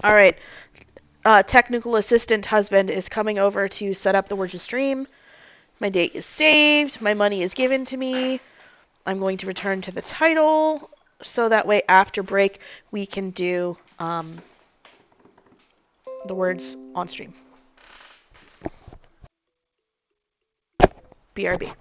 All right. Technical assistant husband is coming over to set up the Word to Stream. My date is saved. My money is given to me. I'm going to return to the title so that way after break we can do the words on stream. BRB.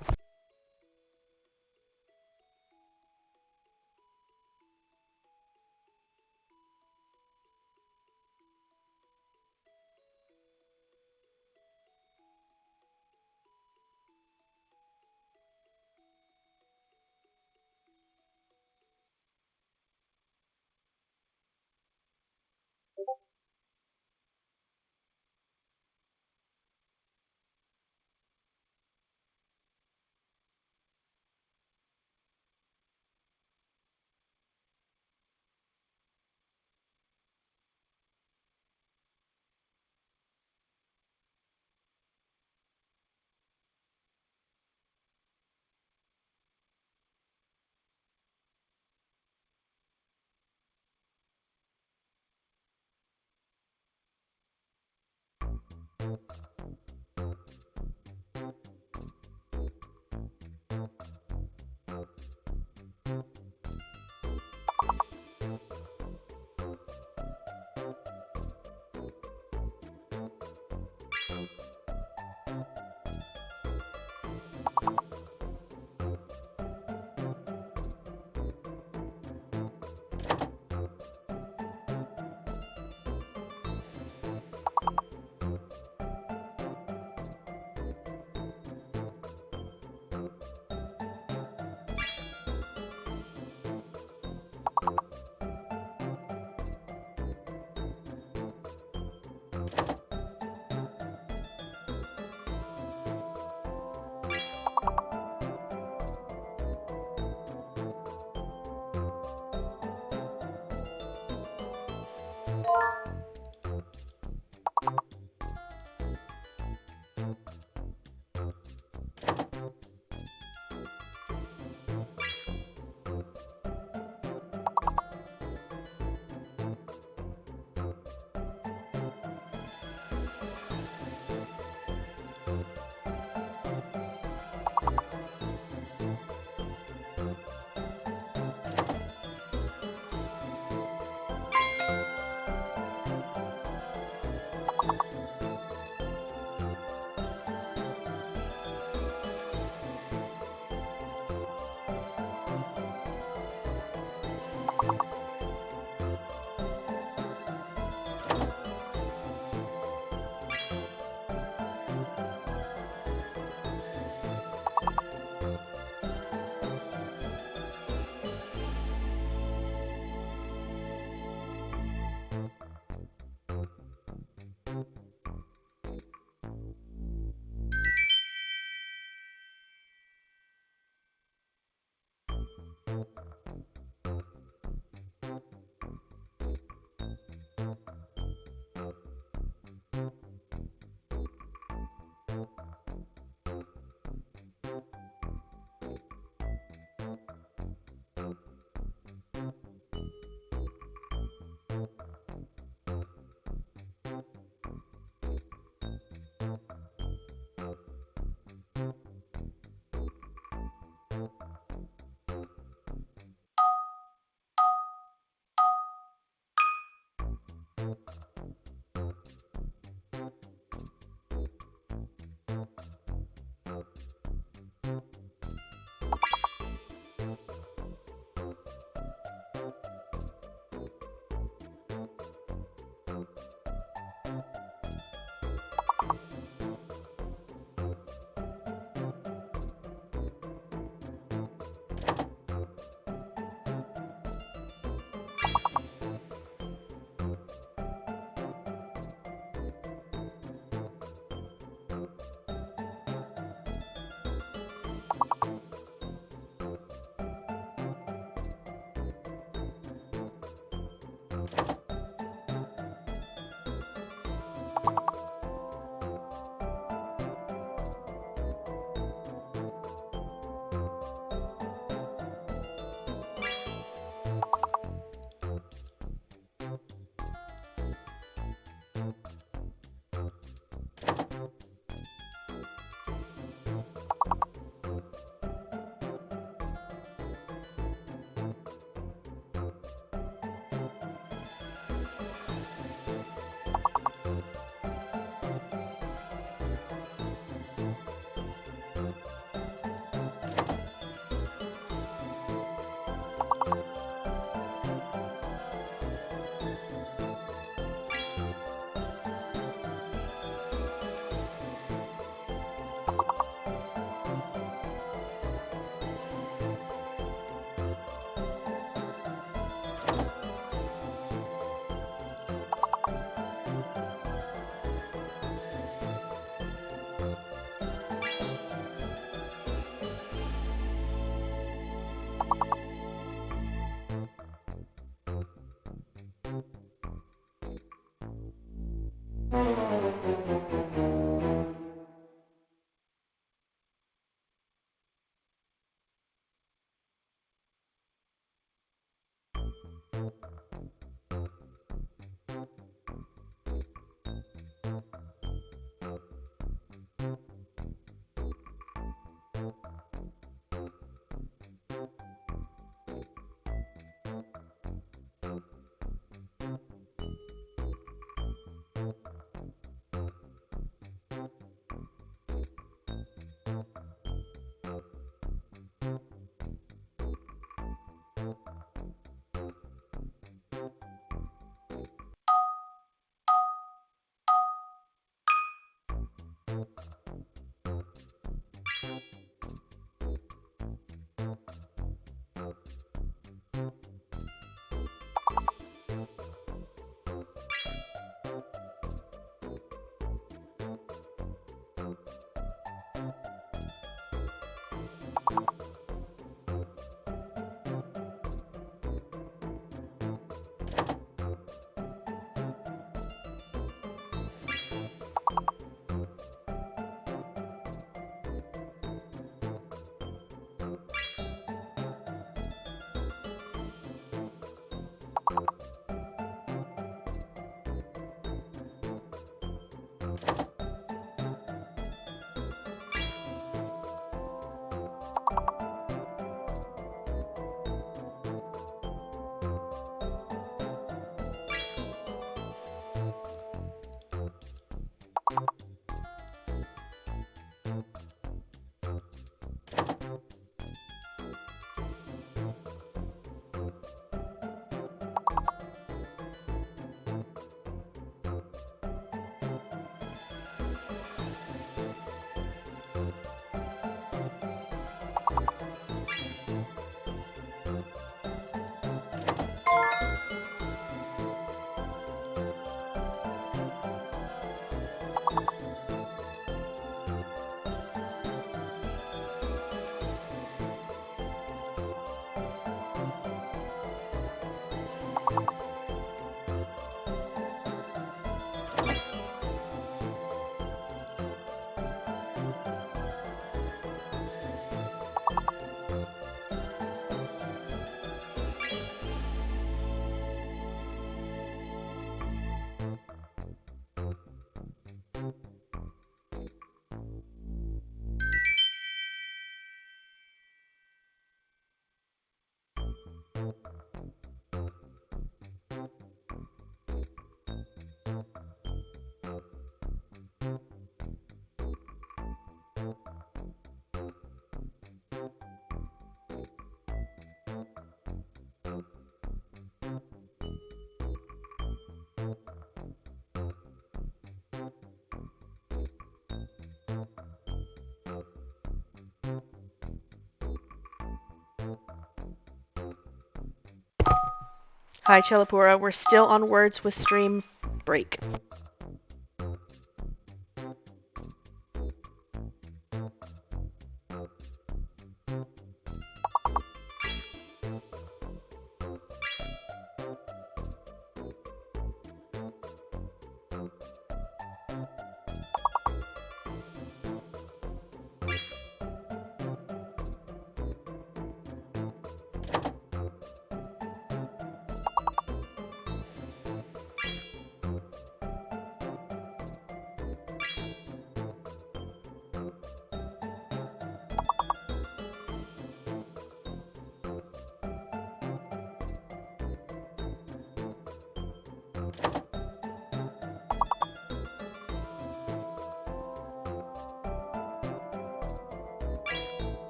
Hi, Chalapura. We're still on words with stream break.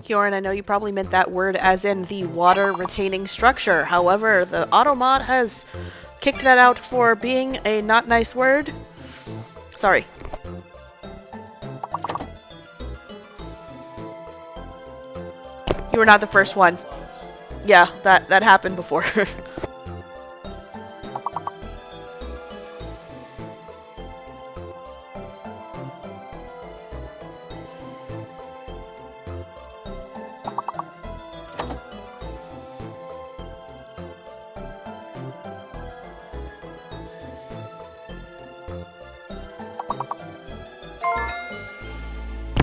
Kioran, I know you probably meant that word as in the water retaining structure. However, the Automod has kicked that out for being a not nice word. Sorry. You were not the first one. Yeah, that happened before.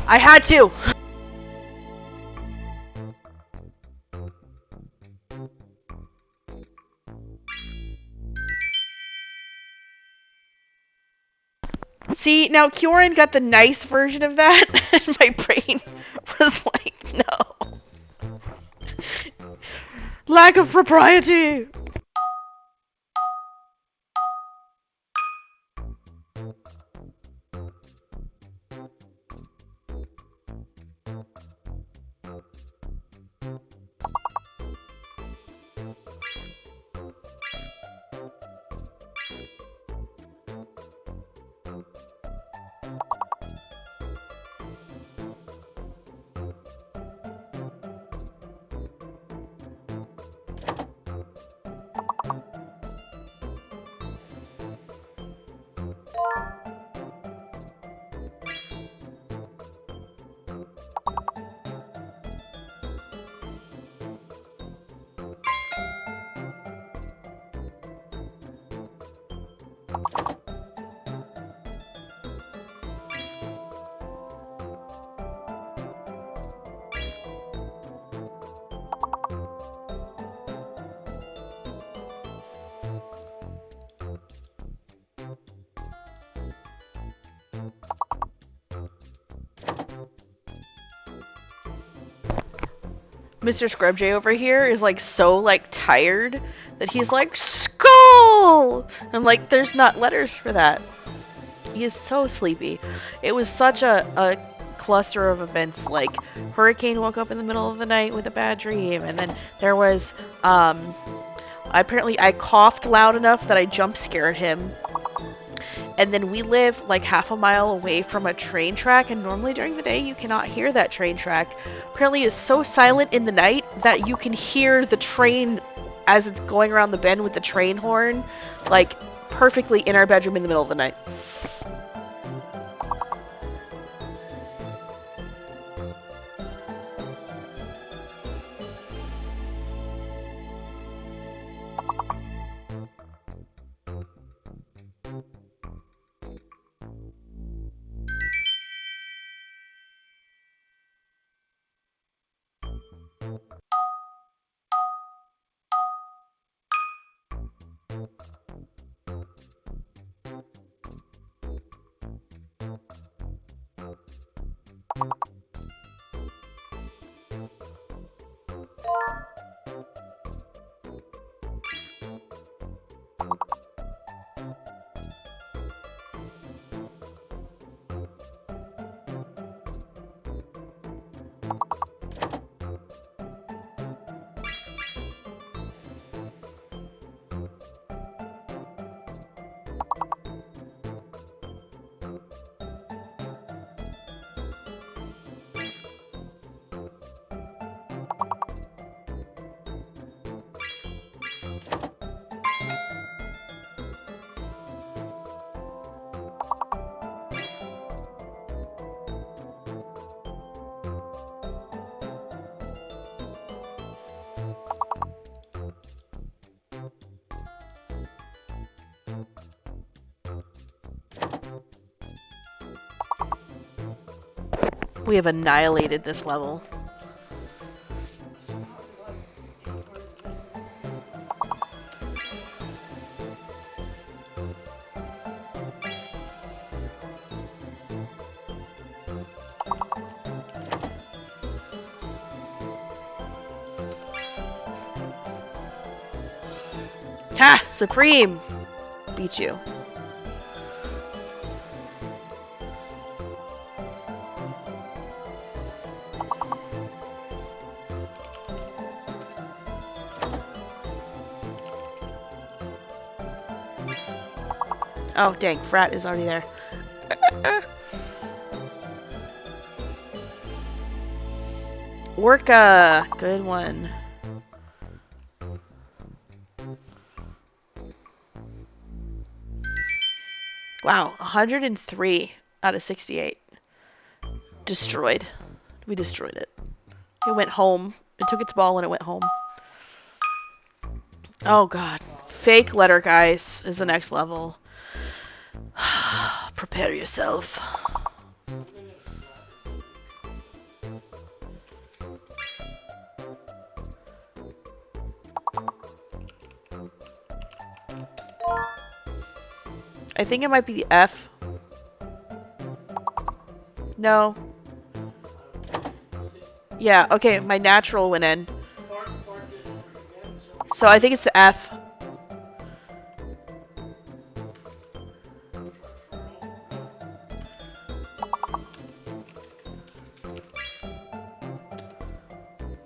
I had to! See, now Kioran got the nice version of that, and my brain was like, no. Lack of propriety! Mr. Scrubjay over here is like so like tired that he's like, skull! I'm like, there's not letters for that. He is so sleepy. It was such a cluster of events. Like, Hurricane woke up in the middle of the night with a bad dream, and then there was, apparently I coughed loud enough that I jump scared him. And then we live like half a mile away from a train track, and normally during the day you cannot hear that train track. Apparently it's so silent in the night that you can hear the train as it's going around the bend with the train horn, like perfectly in our bedroom in the middle of the night. We have annihilated this level. Somehow I feel like we're missing Ha! Supreme! Beat you. Oh, dang. Frat is already there. Orca! Good one. Wow, 103 out of 68. Destroyed. We destroyed it. It went home. It took its ball and it went home. Oh god. Fake letter, guys, is the next level. Prepare yourself. I think it might be the F. No. Yeah, okay, my natural went in. So I think it's the F.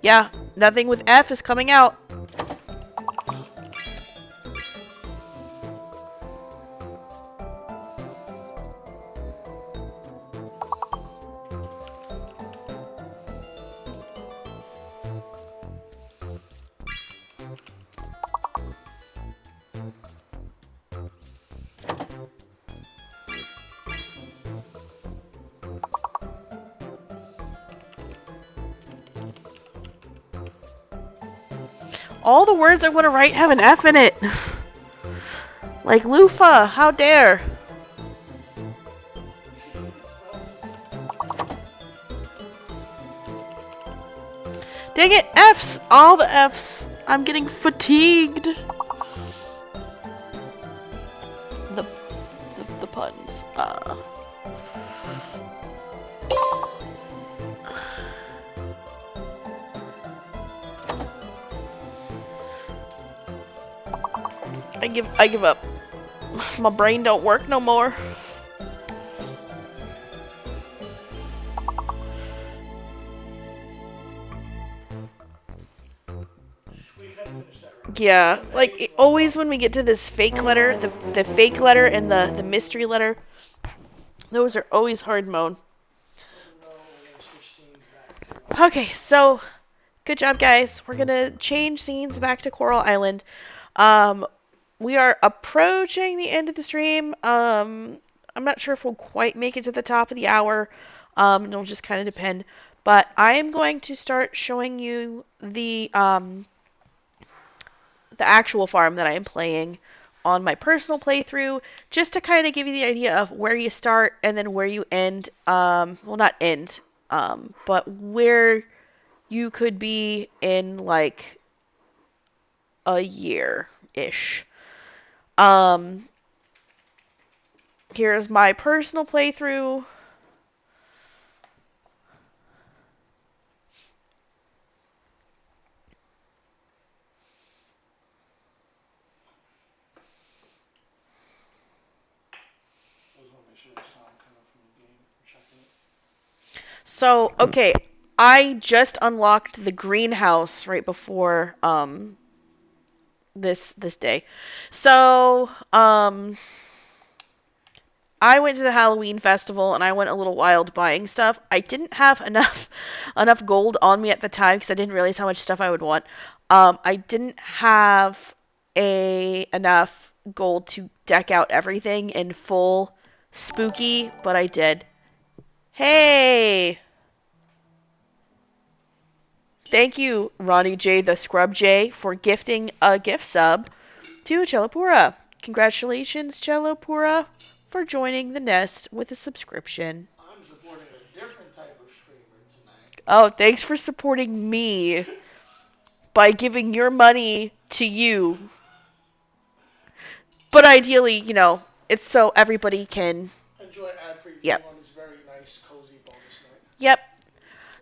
Yeah, nothing with F is coming out. All the words I want to write have an F in it. Like loofah, how dare. Dang it, F's! All the F's. I'm getting fatigued. The puns. I give up. My brain don't work no more. Yeah, like always when we get to this fake letter, the fake letter and the mystery letter, those are always hard mode. Okay, so good job, guys. We're gonna change scenes back to Coral Island. We are approaching the end of the stream. I'm not sure if we'll quite make it to the top of the hour. It'll just kind of depend. But I am going to start showing you the actual farm that I am playing on my personal playthrough, just to kind of give you the idea of where you start and then where you end. Well, not end, but where you could be in like a year-ish. Here's my personal playthrough. So, okay, I just unlocked the greenhouse right before this day. So, I went to the Halloween festival and I went a little wild buying stuff. I didn't have enough gold on me at the time because I didn't realize how much stuff I would want. I didn't have enough gold to deck out everything in full spooky, but I did. Hey! Thank you, Ronnie J. the Scrubjay, for gifting a gift sub to Cellapura. Congratulations, Cellapura, for joining the nest with a subscription. I'm supporting a different type of stream. Oh, thanks for supporting me by giving your money to you. But ideally, it's so everybody can. Enjoy ad-free Yep. viewing on this very nice, cozy bonus night. Yep.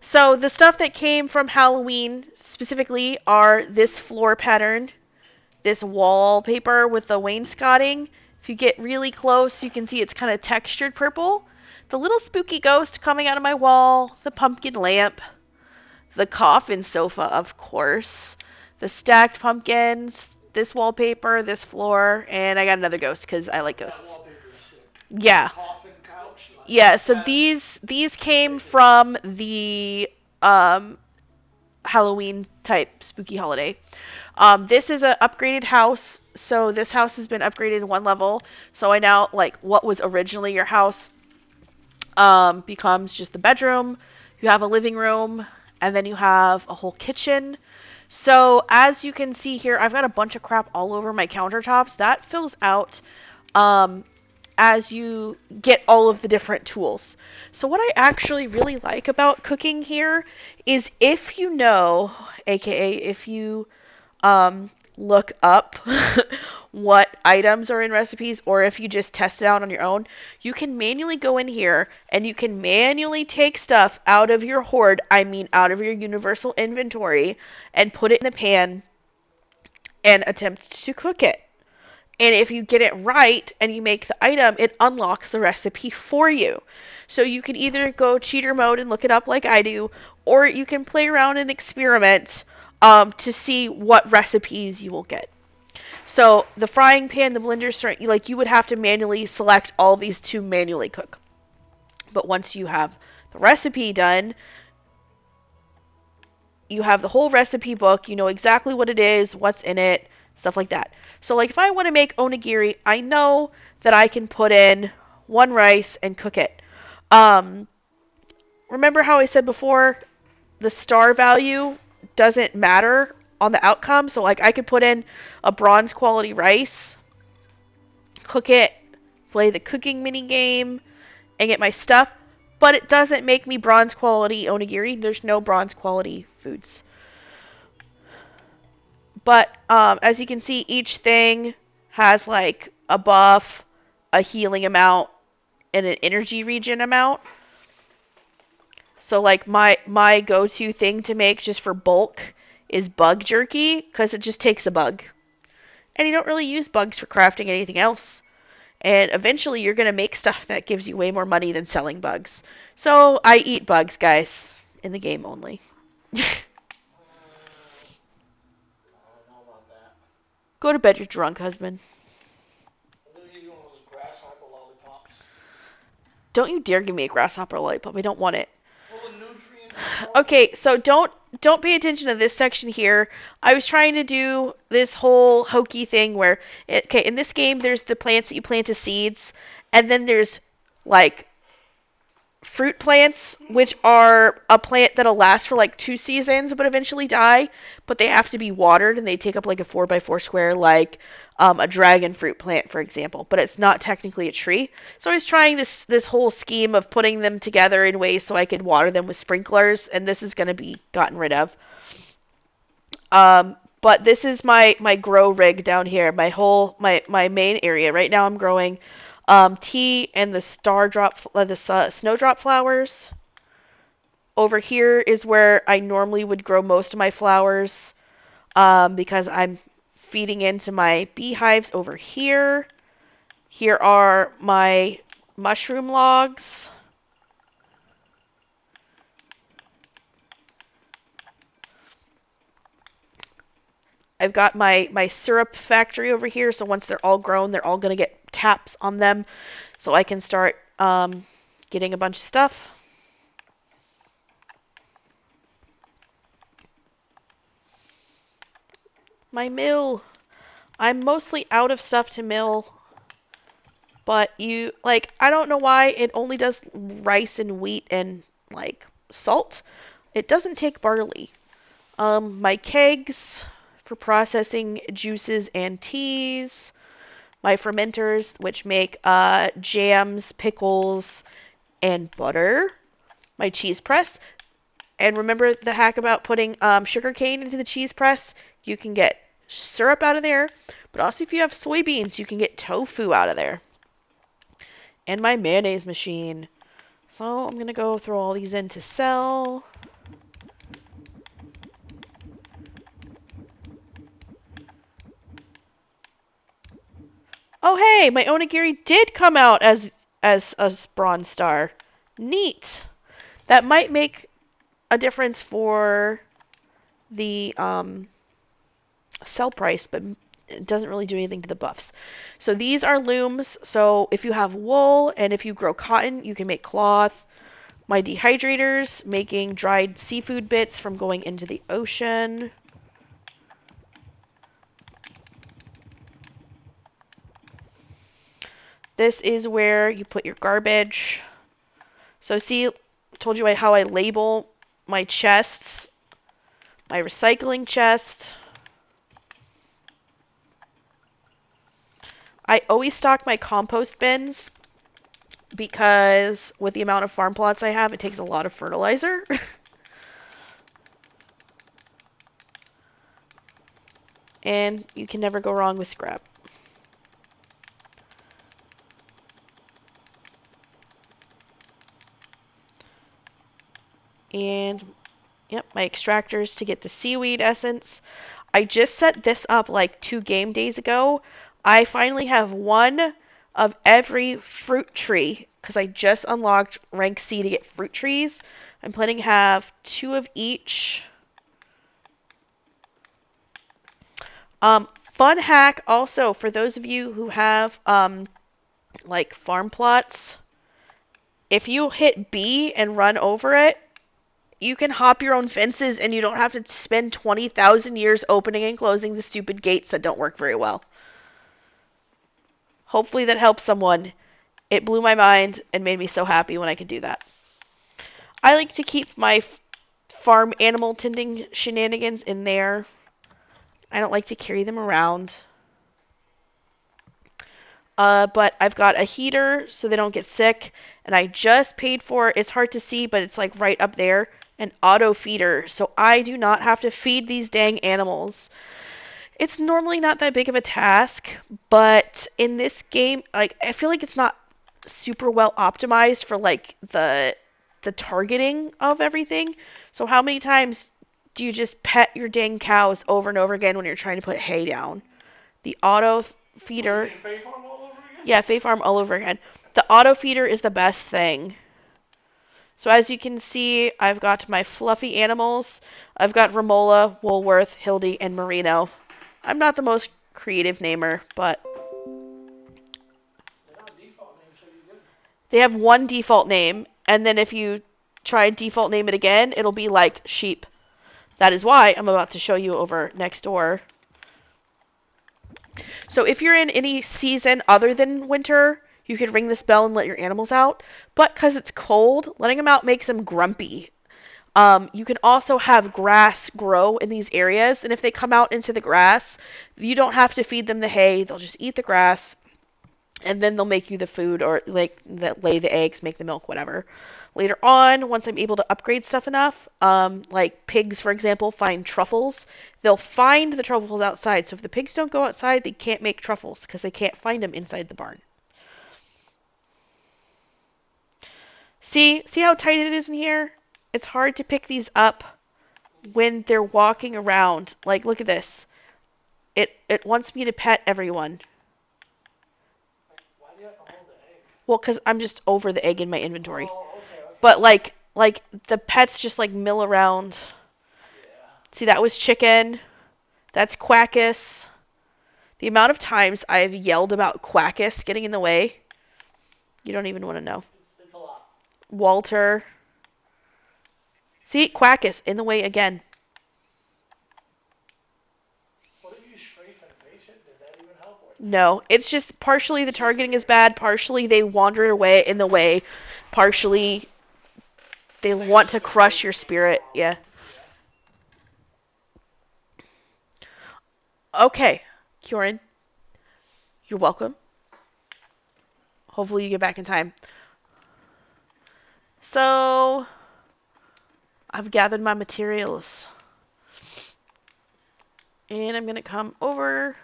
So the stuff that came from Halloween specifically are this floor pattern, this wallpaper with the wainscoting. If you get really close, you can see it's kind of textured purple. The little spooky ghost coming out of my wall, the pumpkin lamp, the coffin sofa, of course, the stacked pumpkins, this wallpaper, this floor, and I got another ghost because I like That ghosts. wallpaper is sick. Yeah. Coffin couch. Yeah, so That- these came from the Halloween type spooky holiday. This is a upgraded house, so this house has been upgraded one level. So I now like what was originally your house becomes just the bedroom. You have a living room, and then you have a whole kitchen. So as you can see here, I've got a bunch of crap all over my countertops. That fills out um, as you get all of the different tools. So what I actually really like about cooking here is if you know, aka if you look up what items are in recipes, or if you just test it out on your own, you can manually go in here and you can manually take stuff out of your hoard, I mean out of your universal inventory, and put it in a pan and attempt to cook it. And if you get it right and you make the item, it unlocks the recipe for you. So you can either go cheater mode and look it up like I do, or you can play around and experiment to see what recipes you will get. So the frying pan, the blender, like you would have to manually select all these to manually cook. But once you have the recipe done, you have the whole recipe book, you know exactly what it is, what's in it, stuff like that. So like if I want to make onigiri, I know that I can put in one rice and cook it. Um, Remember how I said before the star value doesn't matter on the outcome? So like I could put in a bronze quality rice, cook it, play the cooking mini game, and get my stuff, but it doesn't make me bronze quality onigiri. There's no bronze quality foods. But as you can see, each thing has like a buff, a healing amount, and an energy regen amount. So like my go-to thing to make just for bulk is bug jerky because it just takes a bug. And you don't really use bugs for crafting anything else. And eventually you're going to make stuff that gives you way more money than selling bugs. So I eat bugs, guys, in the game only. I don't know about that. Go to bed, you're drunk, husband. I'll give you one of those grasshopper lollipops. Don't you dare give me a grasshopper lollipop. I don't want it. Full of nutrients. Okay, so don't pay attention to this section here. I was trying to do this whole hokey thing where okay, in this game there's the plants that you plant as seeds, and then there's like fruit plants, which are a plant that'll last for like 2 seasons but eventually die, but they have to be watered and they take up like a 4x4 square, like a dragon fruit plant, for example, but it's not technically a tree. So I was trying this whole scheme of putting them together in ways so I could water them with sprinklers, and this is going to be gotten rid of. But this is my grow rig down here, my main area. Right now I'm growing tea and the snowdrop flowers. Over here is where I normally would grow most of my flowers because I'm feeding into my beehives over here. Here are my mushroom logs. I've got my syrup factory over here, so once they're all grown, they're all going to get taps on them, so I can start getting a bunch of stuff. My mill. I'm mostly out of stuff to mill, but I don't know why it only does rice and wheat and like salt. It doesn't take barley. My kegs for processing juices and teas. My fermenters, which make jams, pickles, and butter. My cheese press. And remember the hack about putting sugar cane into the cheese press? You can get syrup out of there, but also if you have soybeans, you can get tofu out of there. And my mayonnaise machine. So I'm going to go throw all these in to sell. Oh hey, my onigiri did come out as a bronze star. Neat. That might make a difference for the sell price, but it doesn't really do anything to the buffs. So these are looms. So if you have wool and if you grow cotton, you can make cloth. My dehydrators, making dried seafood bits from going into the ocean. This is where you put your garbage. So see, I told you how I label my chests. My recycling chest. I always stock my compost bins because with the amount of farm plots I have, it takes a lot of fertilizer. And you can never go wrong with scrap. And yep, my extractors to get the seaweed essence. I just set this up like 2 game days ago. I finally have one of every fruit tree because I just unlocked rank C to get fruit trees. I'm planning to have 2 of each. Fun hack also for those of you who have like farm plots. If you hit B and run over it, you can hop your own fences and you don't have to spend 20,000 years opening and closing the stupid gates that don't work very well. Hopefully that helps someone. It blew my mind and made me so happy when I could do that. I like to keep my farm animal tending shenanigans in there. I don't like to carry them around. But I've got a heater so they don't get sick. And I just paid for, it's hard to see, but it's like right up there, an auto feeder. So I do not have to feed these dang animals. It's normally not that big of a task, but in this game, like I feel like it's not super well optimized for like the targeting of everything. So how many times do you just pet your dang cows over and over again when you're trying to put hay down? The auto feeder. Yeah, Fae Farm all over again. The auto feeder is the best thing. So as you can see, I've got my fluffy animals. I've got Romola, Woolworth, Hildy, and Merino. I'm not the most creative namer, but they have one default name, and then if you try and default name it again, it'll be like sheep. That is why I'm about to show you over next door. So if you're in any season other than winter, you could ring this bell and let your animals out. But because it's cold, letting them out makes them grumpy. You can also have grass grow in these areas, and if they come out into the grass, you don't have to feed them the hay. They'll just eat the grass, and then they'll make you the food or like that lay the eggs, make the milk, whatever. Later on, once I'm able to upgrade stuff enough, like pigs, for example, find truffles. They'll find the truffles outside. So if the pigs don't go outside, they can't make truffles because they can't find them inside the barn. See how tight it is in here? It's hard to pick these up when they're walking around. Like, look at this. It wants me to pet everyone. Why do you have to hold the egg? Well, because I'm just over the egg in my inventory. Oh, okay. But like the pets just like mill around. Yeah. See, that was chicken. That's Quackus. The amount of times I've yelled about Quackus getting in the way, you don't even want to know. It's a lot. Walter. See, Quackus in the way again. What if you strafe and face it? Does that even help? No, it's just partially the targeting is bad, partially they wander away in the way, partially they want to crush your spirit. Yeah. Okay, Kieran, you're welcome. Hopefully you get back in time. So, I've gathered my materials. And I'm going to come over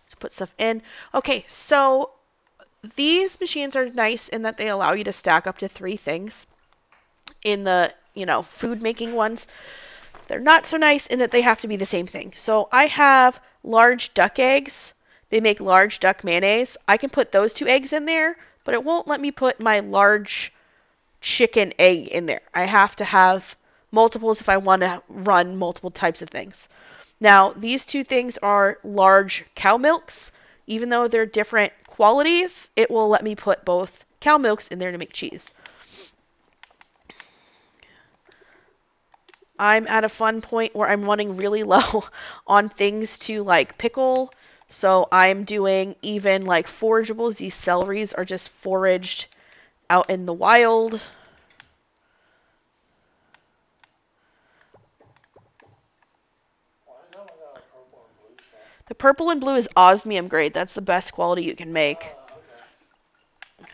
to put stuff in. Okay, so these machines are nice in that they allow you to stack up to 3 things. In the, food making ones, they're not so nice in that they have to be the same thing. So I have large duck eggs. They make large duck mayonnaise. I can put those 2 eggs in there, but it won't let me put my large chicken egg in there. I have to have multiples if I want to run multiple types of things. Now, these 2 things are large cow milks. Even though they're different qualities, it will let me put both cow milks in there to make cheese. I'm at a fun point where I'm running really low on things to like pickle. So I'm doing even like forageables. These celeries are just foraged out in the wild. The purple and blue is osmium grade. That's the best quality you can make. Okay. And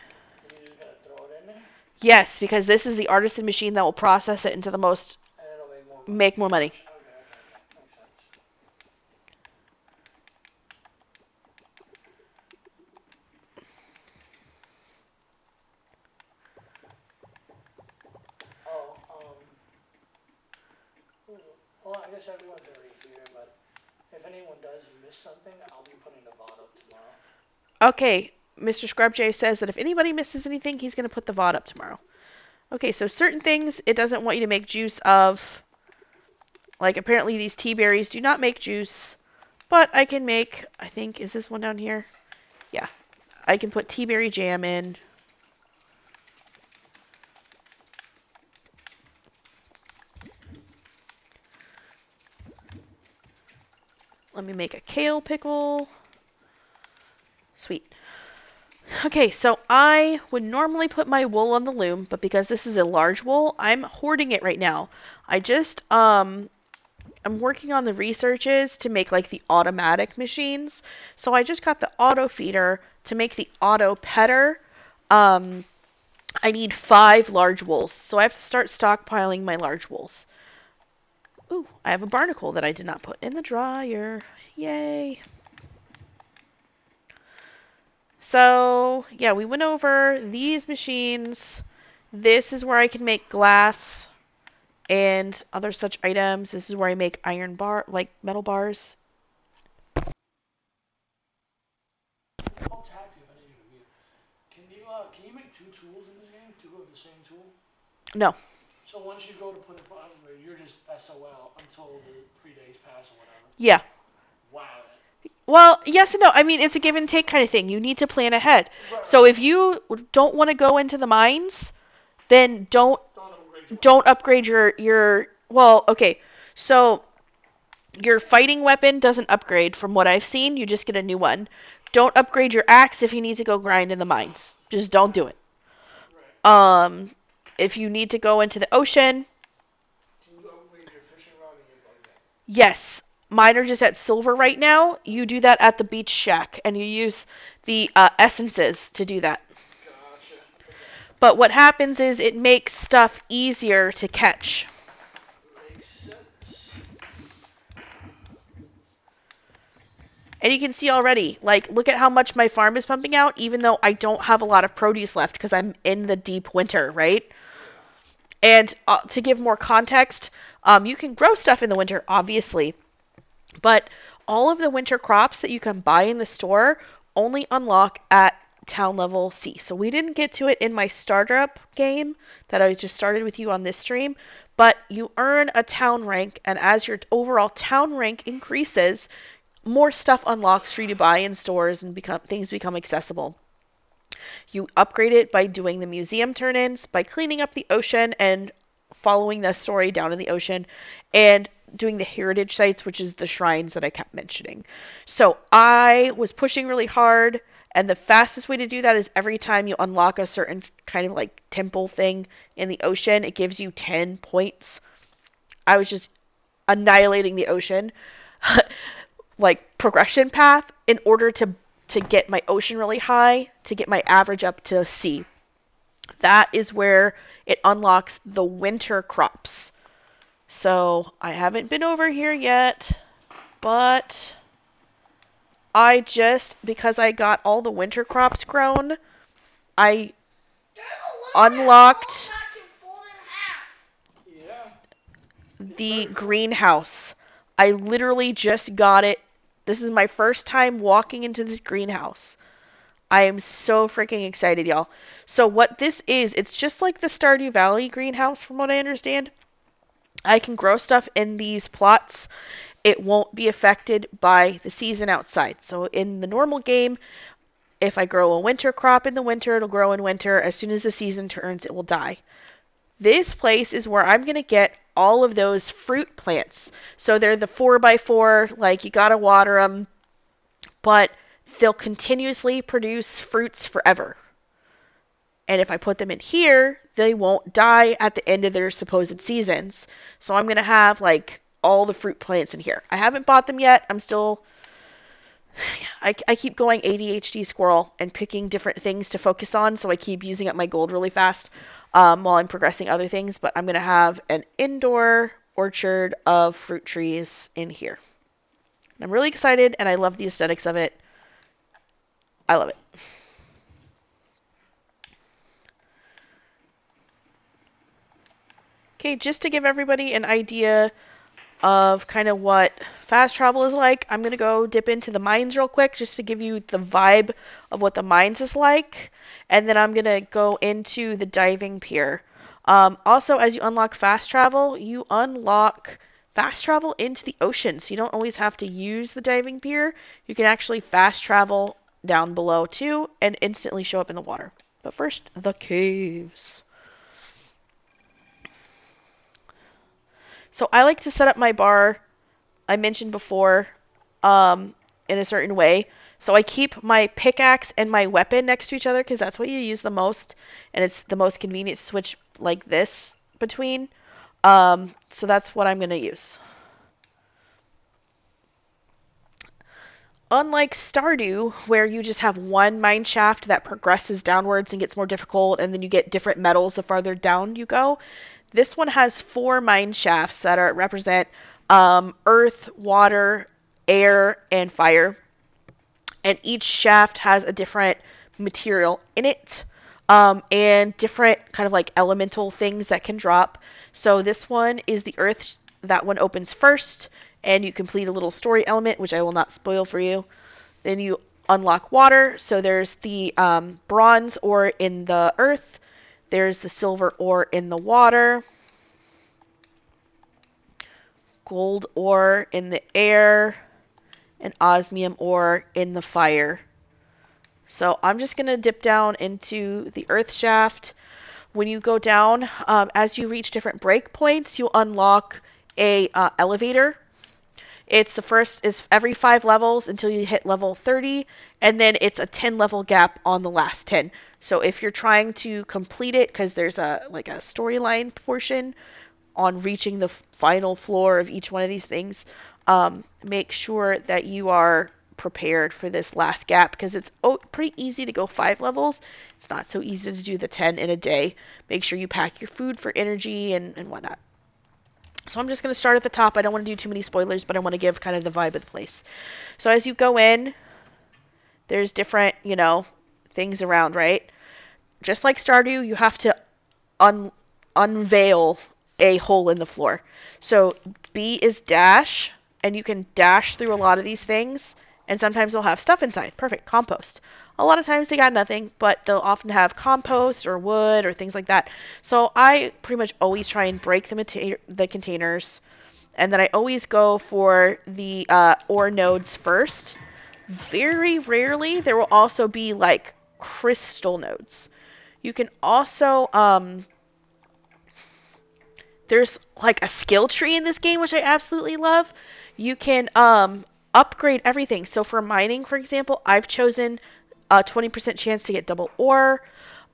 you're just gonna throw it in there? Yes, because this is the artisan machine that will process it into the most, And it'll make more money. Okay. Makes sense. Oh, well, I guess everyone's already here, but if anyone does miss something, I'll be putting the VOD up tomorrow. Okay, Mr. Scrubjay says that if anybody misses anything, he's going to put the VOD up tomorrow. Okay, so certain things it doesn't want you to make juice of. Like apparently these tea berries do not make juice, but I can make, I think, is this one down here? Yeah, I can put tea berry jam in. Let me make a kale pickle. Sweet. Okay, so I would normally put my wool on the loom, but because this is a large wool, I'm hoarding it right now. I'm working on the researches to make like the automatic machines. So I just got the auto feeder to make the auto petter. I need 5 large wools, so I have to start stockpiling my large wools. Ooh, I have a barnacle that I did not put in the dryer. Yay. So, yeah, we went over these machines. This is where I can make glass and other such items. This is where I make iron like metal bars. I'll tap you if I need you to mute. Can you make 2 tools in this game? 2 of the same tool? No. So once you go to put it on, you're just SOL until the 3 days pass or whatever. Yeah. Wow. Well, yes and no. I mean, it's a give and take kind of thing. You need to plan ahead. So if you don't want to go into the mines, then don't upgrade your well, okay. So your fighting weapon doesn't upgrade from what I've seen. You just get a new one. Don't upgrade your axe if you need to go grind in the mines. Just don't do it. Um if you need to go into the ocean, Can you upgrade your fishing rod and your bug net? yes. Mine are just at silver right now. You do that at the beach shack, and you use the essences to do that. Gotcha. Okay. But what happens is it makes stuff easier to catch. Makes sense. And you can see already, like, look at how much my farm is pumping out, even though I don't have a lot of produce left because I'm in the deep winter, right? Yeah. And to give more context, you can grow stuff in the winter, obviously. But all of the winter crops that you can buy in the store only unlock at town level C. So we didn't get to it in my startup game that I just started with you on this stream, but you earn a town rank, and as your overall town rank increases, more stuff unlocks for you to buy in stores and things become accessible. You upgrade it by doing the museum turn-ins, by cleaning up the ocean and following the story down in the ocean, and doing the heritage sites, which is the shrines that I kept mentioning. So I was pushing really hard, and the fastest way to do that is every time you unlock a certain kind of like temple thing in the ocean, it gives you 10 points. I was just annihilating the ocean like progression path in order to get my ocean really high, to get my average up to C. That is where it unlocks the winter crops. So I haven't been over here yet, but I just, because I got all the winter crops grown, I unlocked Yeah. It's the very cool. greenhouse. I literally just got it. This is my first time walking into this greenhouse. I am so freaking excited, y'all. So what this is, it's just like the Stardew Valley greenhouse from what I understand. I can grow stuff in these plots. It won't be affected by the season outside. So in the normal game, if I grow a winter crop in the winter, it'll grow in winter. As soon as the season turns, it will die. This place is where I'm going to get all of those fruit plants. So they're the 4x4, like you got to water them, but they'll continuously produce fruits forever. And if I put them in here, they won't die at the end of their supposed seasons. So I'm going to have like all the fruit plants in here. I haven't bought them yet. I keep going ADHD squirrel and picking different things to focus on. So I keep using up my gold really fast while I'm progressing other things. But I'm going to have an indoor orchard of fruit trees in here. I'm really excited and I love the aesthetics of it. I love it. Okay, just to give everybody an idea of kind of what fast travel is like, I'm going to go dip into the mines real quick just to give you the vibe of what the mines is like. And then I'm going to go into the diving pier. Also, as you unlock fast travel, you unlock fast travel into the ocean. So you don't always have to use the diving pier. You can actually fast travel down below too and instantly show up in the water. But first, the caves. So I like to set up my bar, I mentioned before, in a certain way. So I keep my pickaxe and my weapon next to each other because that's what you use the most, and it's the most convenient to switch like this between. So that's what I'm going to use. Unlike Stardew, where you just have one mine shaft that progresses downwards and gets more difficult, and then you get different metals the farther down you go, this one has 4 mine shafts that represent earth, water, air, and fire. And each shaft has a different material in it and different kind of like elemental things that can drop. So this one is the earth. That one opens first, and you complete a little story element, which I will not spoil for you. Then you unlock water. So there's the bronze ore in the earth. There's the silver ore in the water. Gold ore in the air. And osmium ore in the fire. So I'm just going to dip down into the earth shaft. When you go down, as you reach different breakpoints, you unlock a elevator. It's every 5 levels until you hit level 30, and then it's a 10 level gap on the last 10. So if you're trying to complete it, because there's a storyline portion on reaching the final floor of each one of these things, make sure that you are prepared for this last gap because it's pretty easy to go 5 levels. It's not so easy to do the 10 in a day. Make sure you pack your food for energy and whatnot. So I'm just going to start at the top. I don't want to do too many spoilers, but I want to give kind of the vibe of the place. So as you go in, there's different, things around, right? Just like Stardew, you have to unveil a hole in the floor. So B is dash, and you can dash through a lot of these things, and sometimes they'll have stuff inside. Perfect, compost. A lot of times they got nothing, but they'll often have compost or wood or things like that. So I pretty much always try and break the containers, and then I always go for the ore nodes first. Very rarely there will also be like crystal nodes. You can also there's like a skill tree in this game, which I absolutely love. You can upgrade everything. So for mining, for example, I've chosen a 20% chance to get double ore.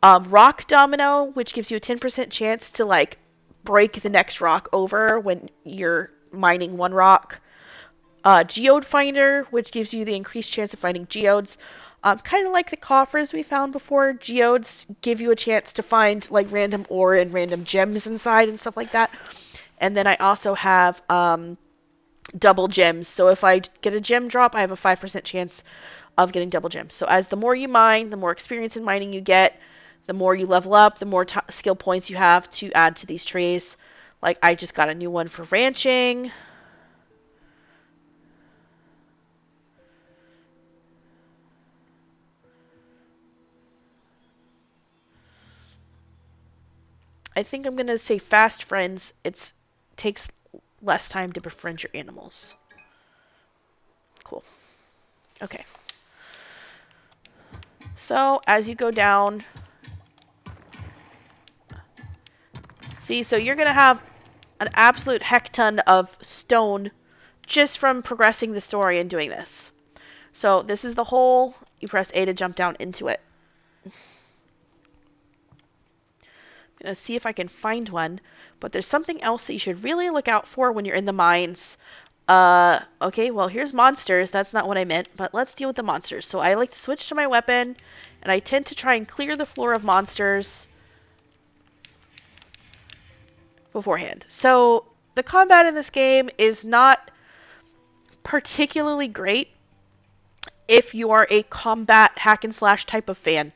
Rock domino, which gives you a 10% chance to like break the next rock over when you're mining one rock. Geode finder, which gives you the increased chance of finding geodes. Kind of like the coffers we found before, geodes give you a chance to find like random ore and random gems inside and stuff like that. And then I also have double gems. So if I get a gem drop, I have a 5% chance of getting double gems. So as the more you mine, the more experience in mining you get, the more you level up, the more skill points you have to add to these trees. Like I just got a new one for ranching. I think I'm going to say fast friends. It takes less time to befriend your animals. Cool. Okay. So as you go down, see, so you're going to have an absolute heck ton of stone just from progressing the story and doing this. So this is the hole. You press A to jump down into it. I'm going to see if I can find one. But there's something else that you should really look out for when you're in the mines. Okay, well, here's monsters. That's not what I meant, but let's deal with the monsters. So I like to switch to my weapon, and I tend to try and clear the floor of monsters beforehand. So the combat in this game is not particularly great if you are a combat hack and slash type of fan.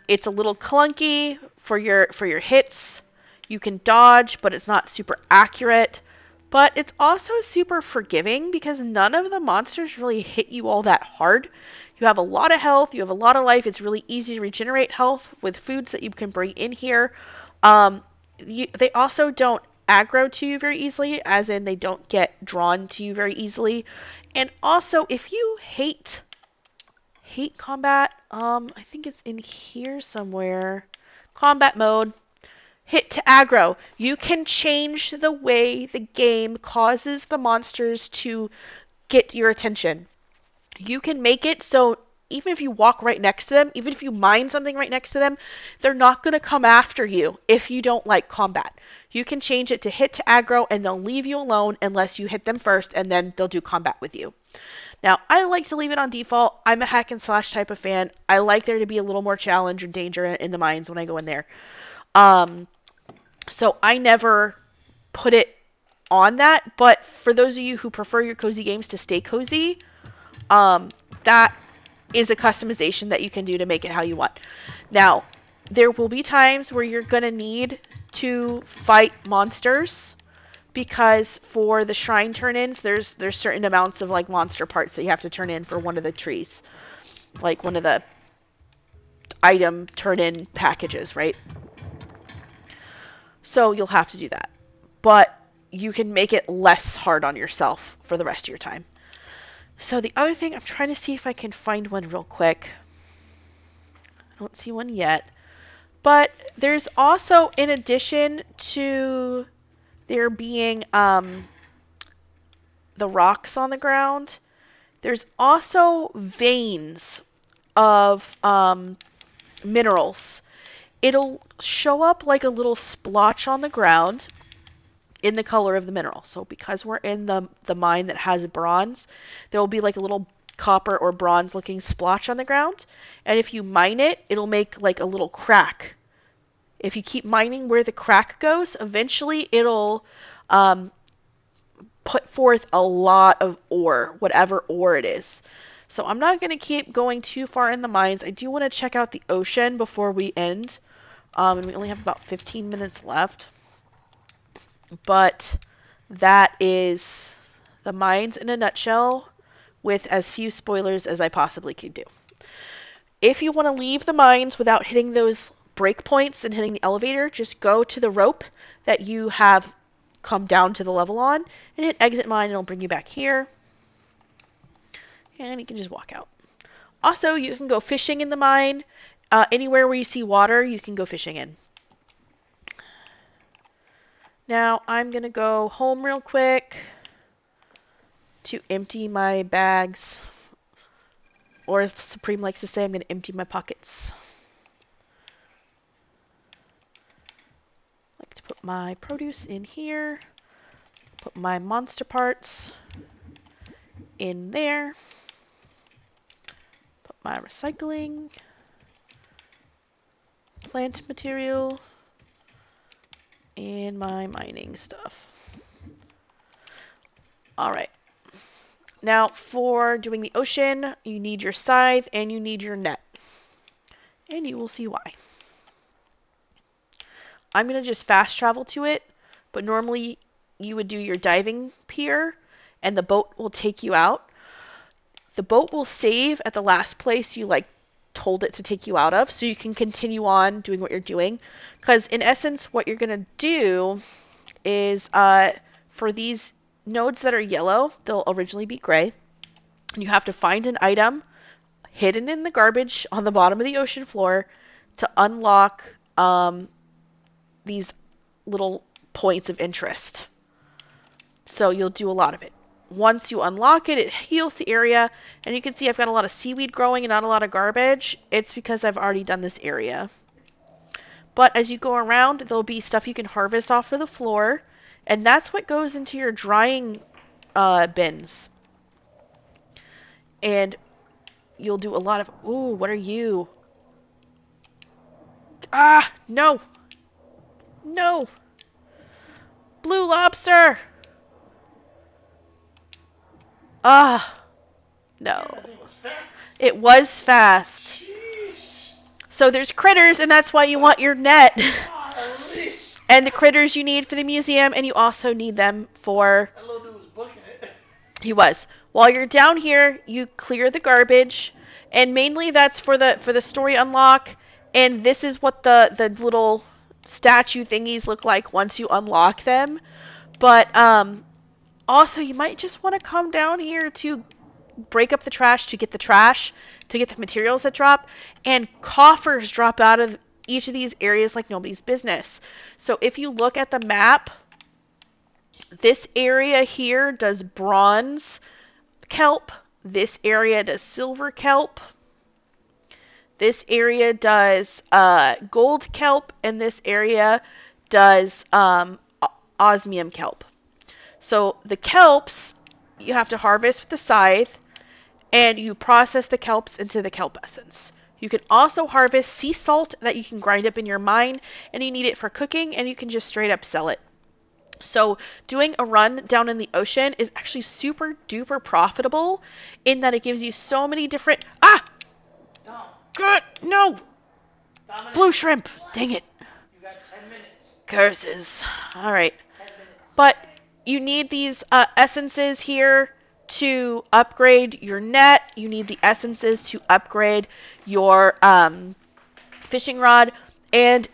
It's a little clunky for your hits. You can dodge, but it's not super accurate. But it's also super forgiving because none of the monsters really hit you all that hard. You have a lot of health, you have a lot of life. It's really easy to regenerate health with foods that you can bring in here. They also don't aggro to you very easily, as in they don't get drawn to you very easily. And also, if you hate combat, I think it's in here somewhere. Combat mode. Hit to aggro. You can change the way the game causes the monsters to get your attention. You can make it so even if you walk right next to them, even if you mine something right next to them, they're not going to come after you if you don't like combat. You can change it to hit to aggro and they'll leave you alone unless you hit them first and then they'll do combat with you. Now, I like to leave it on default. I'm a hack and slash type of fan. I like there to be a little more challenge and danger in the mines when I go in there. So I never put it on that, but for those of you who prefer your cozy games to stay cozy, that is a customization that you can do to make it how you want. Now, there will be times where you're going to need to fight monsters because for the shrine turn-ins, there's certain amounts of like monster parts that you have to turn in for one of the trees, like one of the item turn-in packages, right? So you'll have to do that. But you can make it less hard on yourself for the rest of your time. So the other thing, I'm trying to see if I can find one real quick. I don't see one yet. But there's also, in addition to there being the rocks on the ground, there's also veins of minerals. It'll show up like a little splotch on the ground in the color of the mineral. So because we're in the mine that has bronze, there will be like a little copper or bronze looking splotch on the ground. And if you mine it, it'll make like a little crack. If you keep mining where the crack goes, eventually it'll put forth a lot of ore, whatever ore it is. So I'm not going to keep going too far in the mines. I do want to check out the ocean before we end. And we only have about 15 minutes left. But that is the mines in a nutshell with as few spoilers as I possibly could do. If you want to leave the mines without hitting those breakpoints and hitting the elevator, just go to the rope that you have come down to the level on and hit exit mine and it'll bring you back here. And you can just walk out. Also, you can go fishing in the mine. Anywhere where you see water, you can go fishing in. Now, I'm going to go home real quick to empty my bags. Or as the Supreme likes to say, I'm going to empty my pockets. I like to put my produce in here. Put my monster parts in there. Put my recycling. Plant material. And my mining stuff. All right. Now, for doing the ocean, you need your scythe and you need your net. And you will see why. I'm going to just fast travel to it, but normally you would do your diving pier and the boat will take you out. The boat will save at the last place you told it to take you out of, so you can continue on doing what you're doing. Because in essence, what you're going to do is for these nodes that are yellow, they'll originally be gray. You have to find an item hidden in the garbage on the bottom of the ocean floor to unlock these little points of interest. So you'll do a lot of it. Once you unlock it, it heals the area, and you can see I've got a lot of seaweed growing and not a lot of garbage. It's because I've already done this area. But as you go around, there'll be stuff you can harvest off of the floor, and that's what goes into your drying bins. And you'll do a lot of... Ooh, what are you? Ah, no! No! Blue lobster! Ah, no. That thing was fast. It was fast. Jeez. So there's critters, and that's why you want your net. Golly. And the critters you need for the museum, and you also need them for... That little dude was booking it. He was. While you're down here, you clear the garbage, and mainly that's for the story unlock, and this is what the little statue thingies look like once you unlock them. But also, you might just want to come down here to break up the trash, to get the materials that drop, and coffers drop out of each of these areas like nobody's business. So if you look at the map, this area here does bronze kelp, this area does silver kelp, this area does gold kelp, and this area does osmium kelp. So the kelps you have to harvest with the scythe, and you process the kelps into the kelp essence. You can also harvest sea salt that you can grind up in your mine, and you need it for cooking, and you can just straight up sell it. So doing a run down in the ocean is actually super duper profitable in that it gives you so many different... Ah! No. Good! No! Dominic, Blue shrimp! what? Dang it. You got 10 minutes. Curses. Alright. 10 minutes. But you need these essences here to upgrade your net. You need the essences to upgrade your fishing rod. And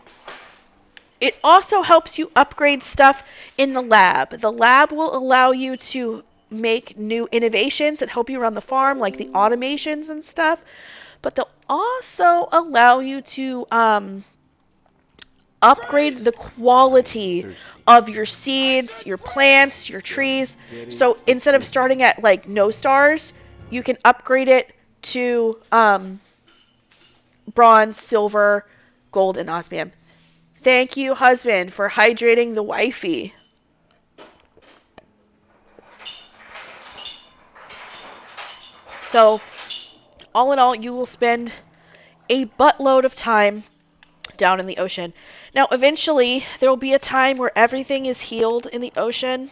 it also helps you upgrade stuff in the lab. The lab will allow you to make new innovations that help you run the farm, like the automations and stuff. But they'll also allow you to upgrade the quality of your seeds, your plants, your trees. So instead of starting at like no stars, you can upgrade it to bronze, silver, gold, and osmium. Thank you, husband, for hydrating the wifey. So, all in all, you will spend a buttload of time down in the ocean. Now, eventually, there will be a time where everything is healed in the ocean,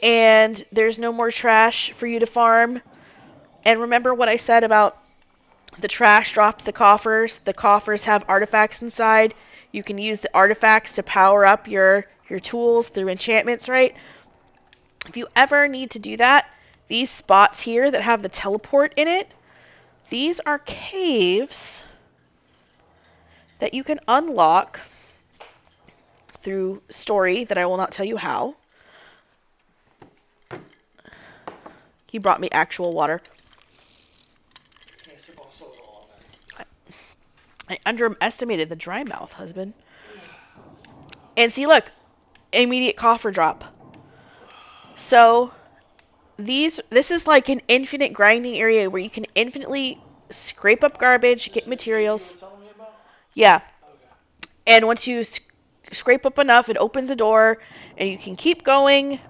and there's no more trash for you to farm. And remember what I said about the trash dropped the coffers. The coffers have artifacts inside. You can use the artifacts to power up your tools through enchantments, right? If you ever need to do that, these spots here that have the teleport in it, these are caves that you can unlock through story that I will not tell you how. He brought me actual water. I underestimated the dry mouth, husband. And see, look, immediate coffer drop. So this is like an infinite grinding area where you can infinitely scrape up garbage, get materials. Yeah. And once you scrape up enough, it opens a door, and you can keep going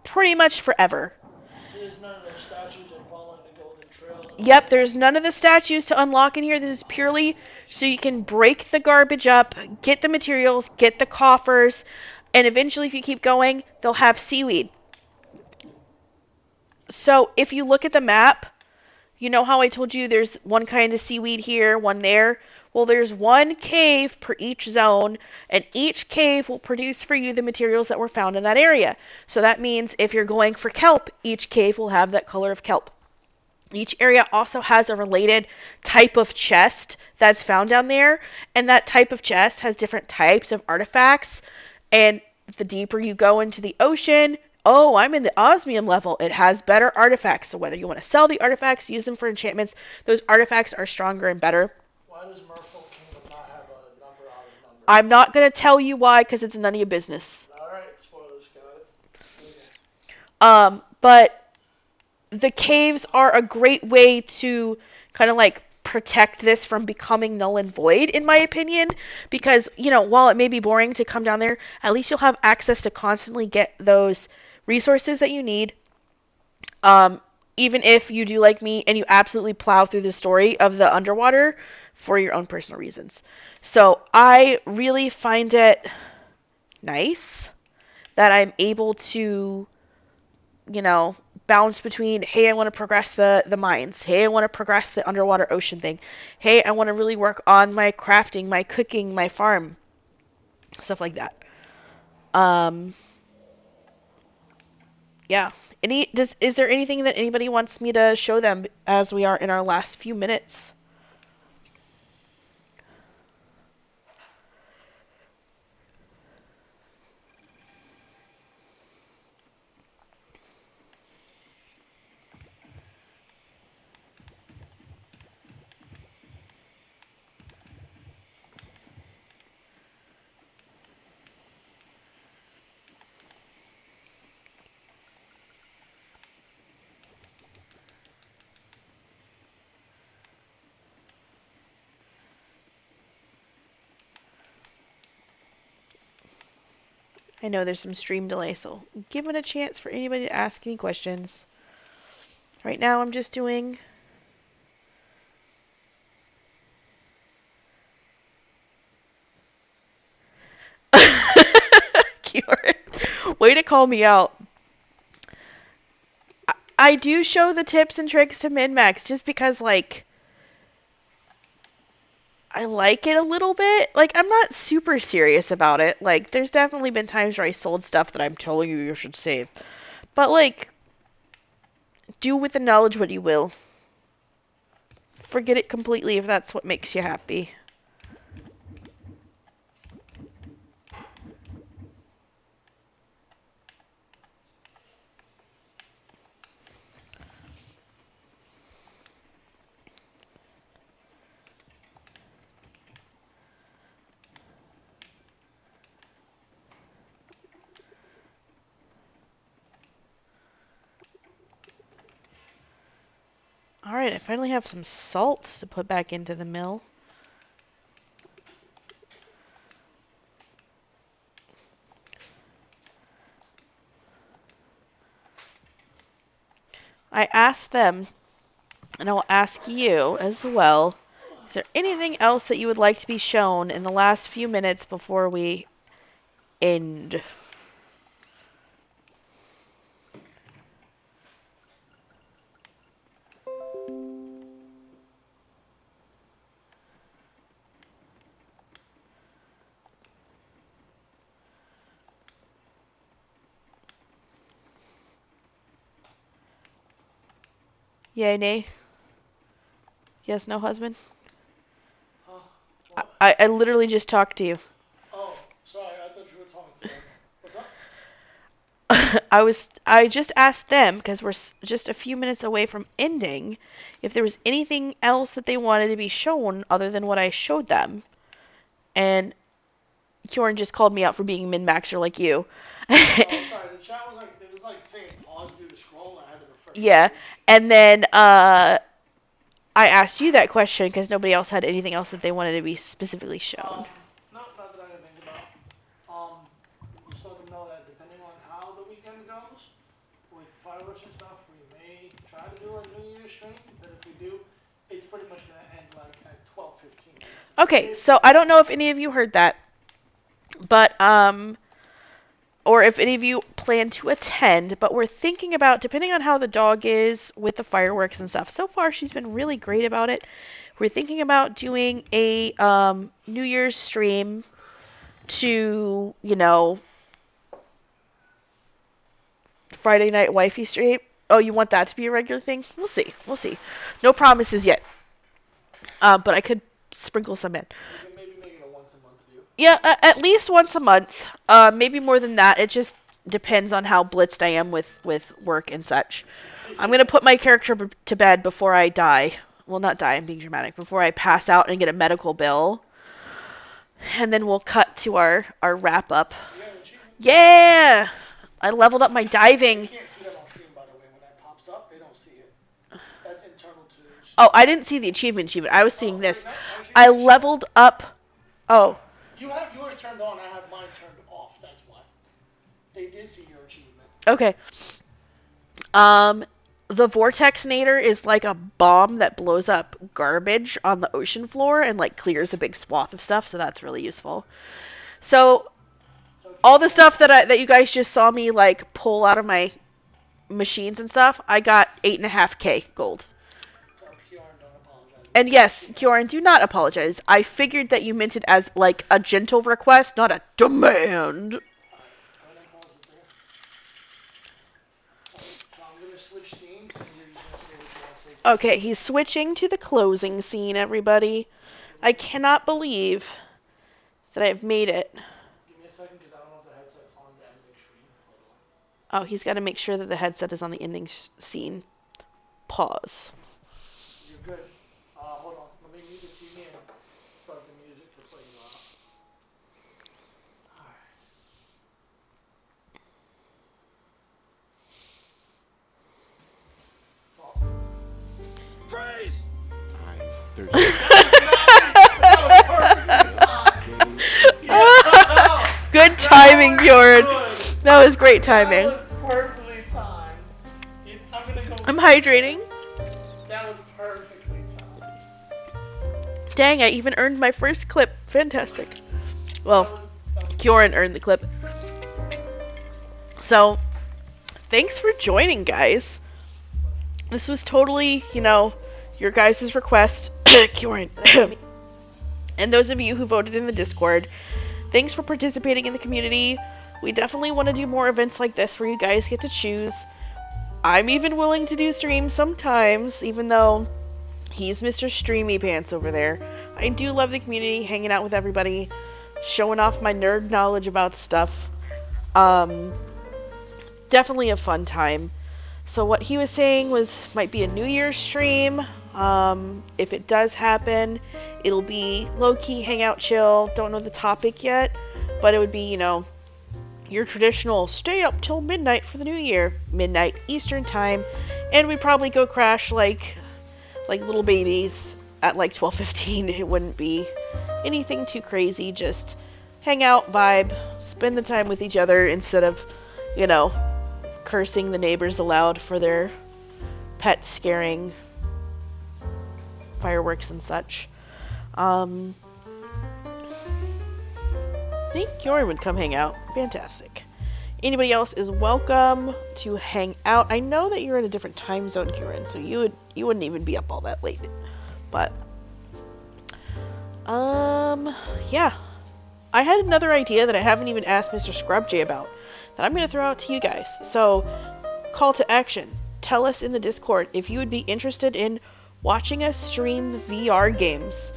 pretty much forever. So there's none of those statues that follow the golden trail? Yep, there's none of the statues to unlock in here. This is purely so you can break the garbage up, get the materials, get the coffers, and eventually if you keep going, they'll have seaweed. So if you look at the map, you know how I told you there's one kind of seaweed here, one there? Well, there's one cave per each zone, and each cave will produce for you the materials that were found in that area. So that means if you're going for kelp, each cave will have that color of kelp. Each area also has a related type of chest that's found down there, and that type of chest has different types of artifacts. And the deeper you go into the ocean, oh, I'm in the osmium level, it has better artifacts. So whether you want to sell the artifacts, use them for enchantments, those artifacts are stronger and better. Why does Merfolk Kingdom not have a number out of number? I'm not going to tell you why because it's none of your business. Alright, spoilers, got it. Okay. But the caves are a great way to kind of like protect this from becoming null and void, in my opinion, because while it may be boring to come down there, at least you'll have access to constantly get those resources that you need. um, Even if you do like me and you absolutely plow through the story of the underwater for your own personal reasons. So I really find it nice that I'm able to you know, bounce between, hey, I want to progress the mines. Hey, I want to progress the underwater ocean thing. Hey, I want to really work on my crafting, my cooking, my farm, stuff like that. Um, yeah. Is there anything that anybody wants me to show them as we are in our last few minutes? I know there's some stream delay, so give it a chance for anybody to ask any questions. Right now, I'm just doing. Keyboard. Way to call me out. I do show the tips and tricks to min-max just because, like, I like it a little bit. Like, I'm not super serious about it. Like, there's definitely been times where I sold stuff that I'm telling you should save. But, like, do with the knowledge what you will. Forget it completely if that's what makes you happy. Alright, I finally have some salt to put back into the mill. I asked them, and I'll ask you as well, is there anything else that you would like to be shown in the last few minutes before we end? Yay, nay? Yes, no, husband? Huh? I, What? I literally just talked to you. Oh, sorry, I thought you were talking to them. What's up? I just asked them because we're just a few minutes away from ending if there was anything else that they wanted to be shown other than what I showed them. And Kjorn just called me out for being min-maxer like you. Oh, sorry, the chat was like, it was like saying pause due to scroll, and I had to refresh my Yeah, page. and then I asked you that question because nobody else had anything else that they wanted to be specifically shown. No, not that I can think about. Just let them know that depending on how the weekend goes, with fireworks and stuff, we may try to do a New Year's stream, but if we do, it's pretty much gonna end like at 12:15. Okay, so I don't know if any of you heard that, but or if any of you plan to attend, but we're thinking about, depending on how the dog is with the fireworks and stuff. So far, she's been really great about it. We're thinking about doing a New Year's stream to, Friday night wifey stream. Oh, you want that to be a regular thing? We'll see. We'll see. No promises yet. But I could sprinkle some in. You can maybe make it a once a month deal. Yeah, at least once a month. Maybe more than that. It just depends on how blitzed I am with work and such. I'm gonna put my character to bed before I die. Well, not die. I'm being dramatic. Before I pass out and get a medical bill, and then we'll cut to our wrap up. Yeah, I leveled up my diving. You can't see that on stream, by the way. When that pops up, they don't see it. That's internal to. Oh, I didn't see the achievement. I was seeing this. I leveled up. Oh. You have yours turned on. I have mine turned off. That's why. They did see your achievement. Okay. The Vortex Nader is like a bomb that blows up garbage on the ocean floor and like clears a big swath of stuff, so that's really useful. So all the stuff that you guys just saw me like pull out of my machines and stuff, I got 8.5k gold. And yes, Kioran, do not apologize. I figured that you meant it as like a gentle request, not a demand. Okay, he's switching to the closing scene, everybody. I cannot believe that I've made it. Give me a second, because I don't know if the headset's on the ending screen. Oh, he's got to make sure that the headset is on the ending scene. Pause. You're good. Hold on. Let me mute the TV and start the music to play you out. Freeze! Good timing, Bjorn. That was great timing. That was perfectly timed. I'm hydrating. That was perfectly timed. Dang, I even earned my first clip. Fantastic. Well, Kioran earned the clip. So, thanks for joining, guys. This was totally, your guys' request. Kioran. And those of you who voted in the Discord, thanks for participating in the community. We definitely want to do more events like this where you guys get to choose. I'm even willing to do streams sometimes, even though he's Mr. Streamy Pants over there. I do love the community, hanging out with everybody, showing off my nerd knowledge about stuff. Definitely a fun time. So what he was saying might be a New Year's stream. If it does happen, it'll be low-key, hangout, chill. Don't know the topic yet, but it would be, your traditional stay up till midnight for the new year, midnight Eastern time, and we'd probably go crash like little babies at like 12:15. It wouldn't be anything too crazy, just hang out, vibe, spend the time with each other instead of, cursing the neighbors aloud for their pets scaring fireworks and such. I think Kioran would come hang out. Fantastic. Anybody else is welcome to hang out. I know that you're in a different time zone, Kieran, so you wouldn't even be up all that late. But yeah. I had another idea that I haven't even asked Mr. Scrubjay about that I'm going to throw out to you guys. So, call to action. Tell us in the Discord if you would be interested in watching us stream VR games.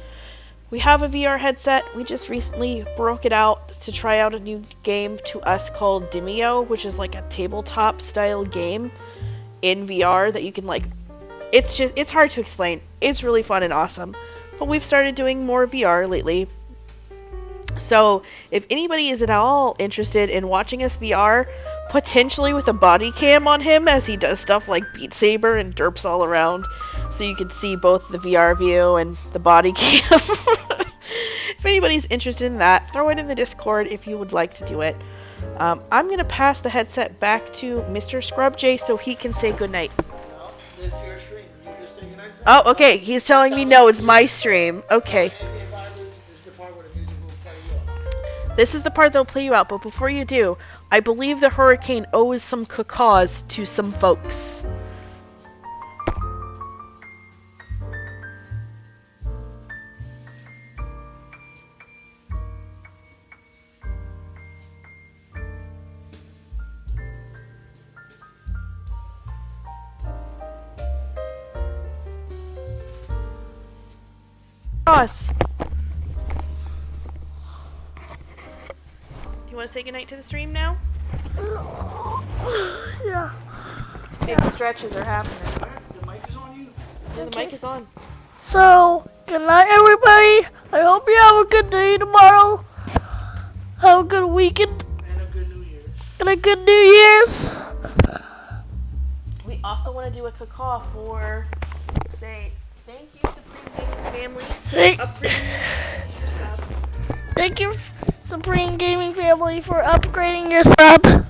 We have a VR headset. We just recently broke it out to try out a new game to us called Demio, which is like a tabletop style game in VR that you can it's hard to explain. It's really fun and awesome. But we've started doing more VR lately. So, if anybody is at all interested in watching us VR, potentially with a body cam on him as he does stuff like Beat Saber and derps all around, so you can see both the VR view and the body cam. If anybody's interested in that, throw it in the Discord if you would like to do it. I'm going to pass the headset back to Mr. Scrubjay so he can say goodnight. No, this is your stream. You just say goodnight. Oh, okay. He's telling me no, it's my stream. Okay. This is the part that'll play you out, but before you do, I believe the hurricane owes some cacaws to some folks. Cacaws. Do you want to say goodnight to the stream now? Yeah. Big stretches are happening. The mic is on you. Yeah, the mic is on. So, good night, everybody. I hope you have a good day tomorrow. Have a good weekend And a good New Year's. and a good New Year's. We also want to do a cacaw for, say, thank you, Supreme Gaming Family. Hey. Upgrading your sub. Thank you, Supreme Gaming Family, for upgrading your sub.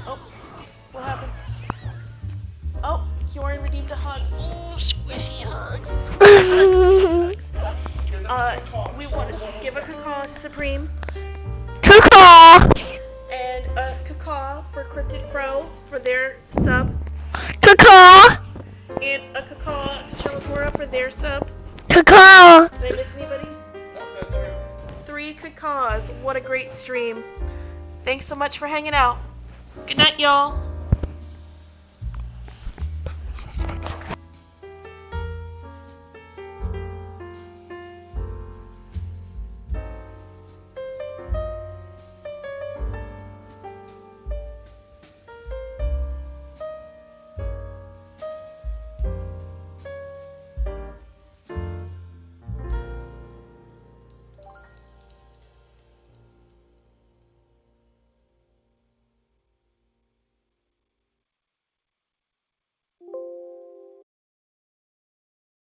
Oh, what happened? Oh, Kioran redeemed a hug. Oh, squishy hugs. Hugs. We want to give a cacaw to Supreme Caw. and a cacaw for Cryptid Crow for their sub, Caw. and a cacaw to Chillicora for their sub. Caw. Did I miss anybody? Nope, that's alright. 3 cacaws. What a great stream. Thanks so much for hanging out. Good night, y'all.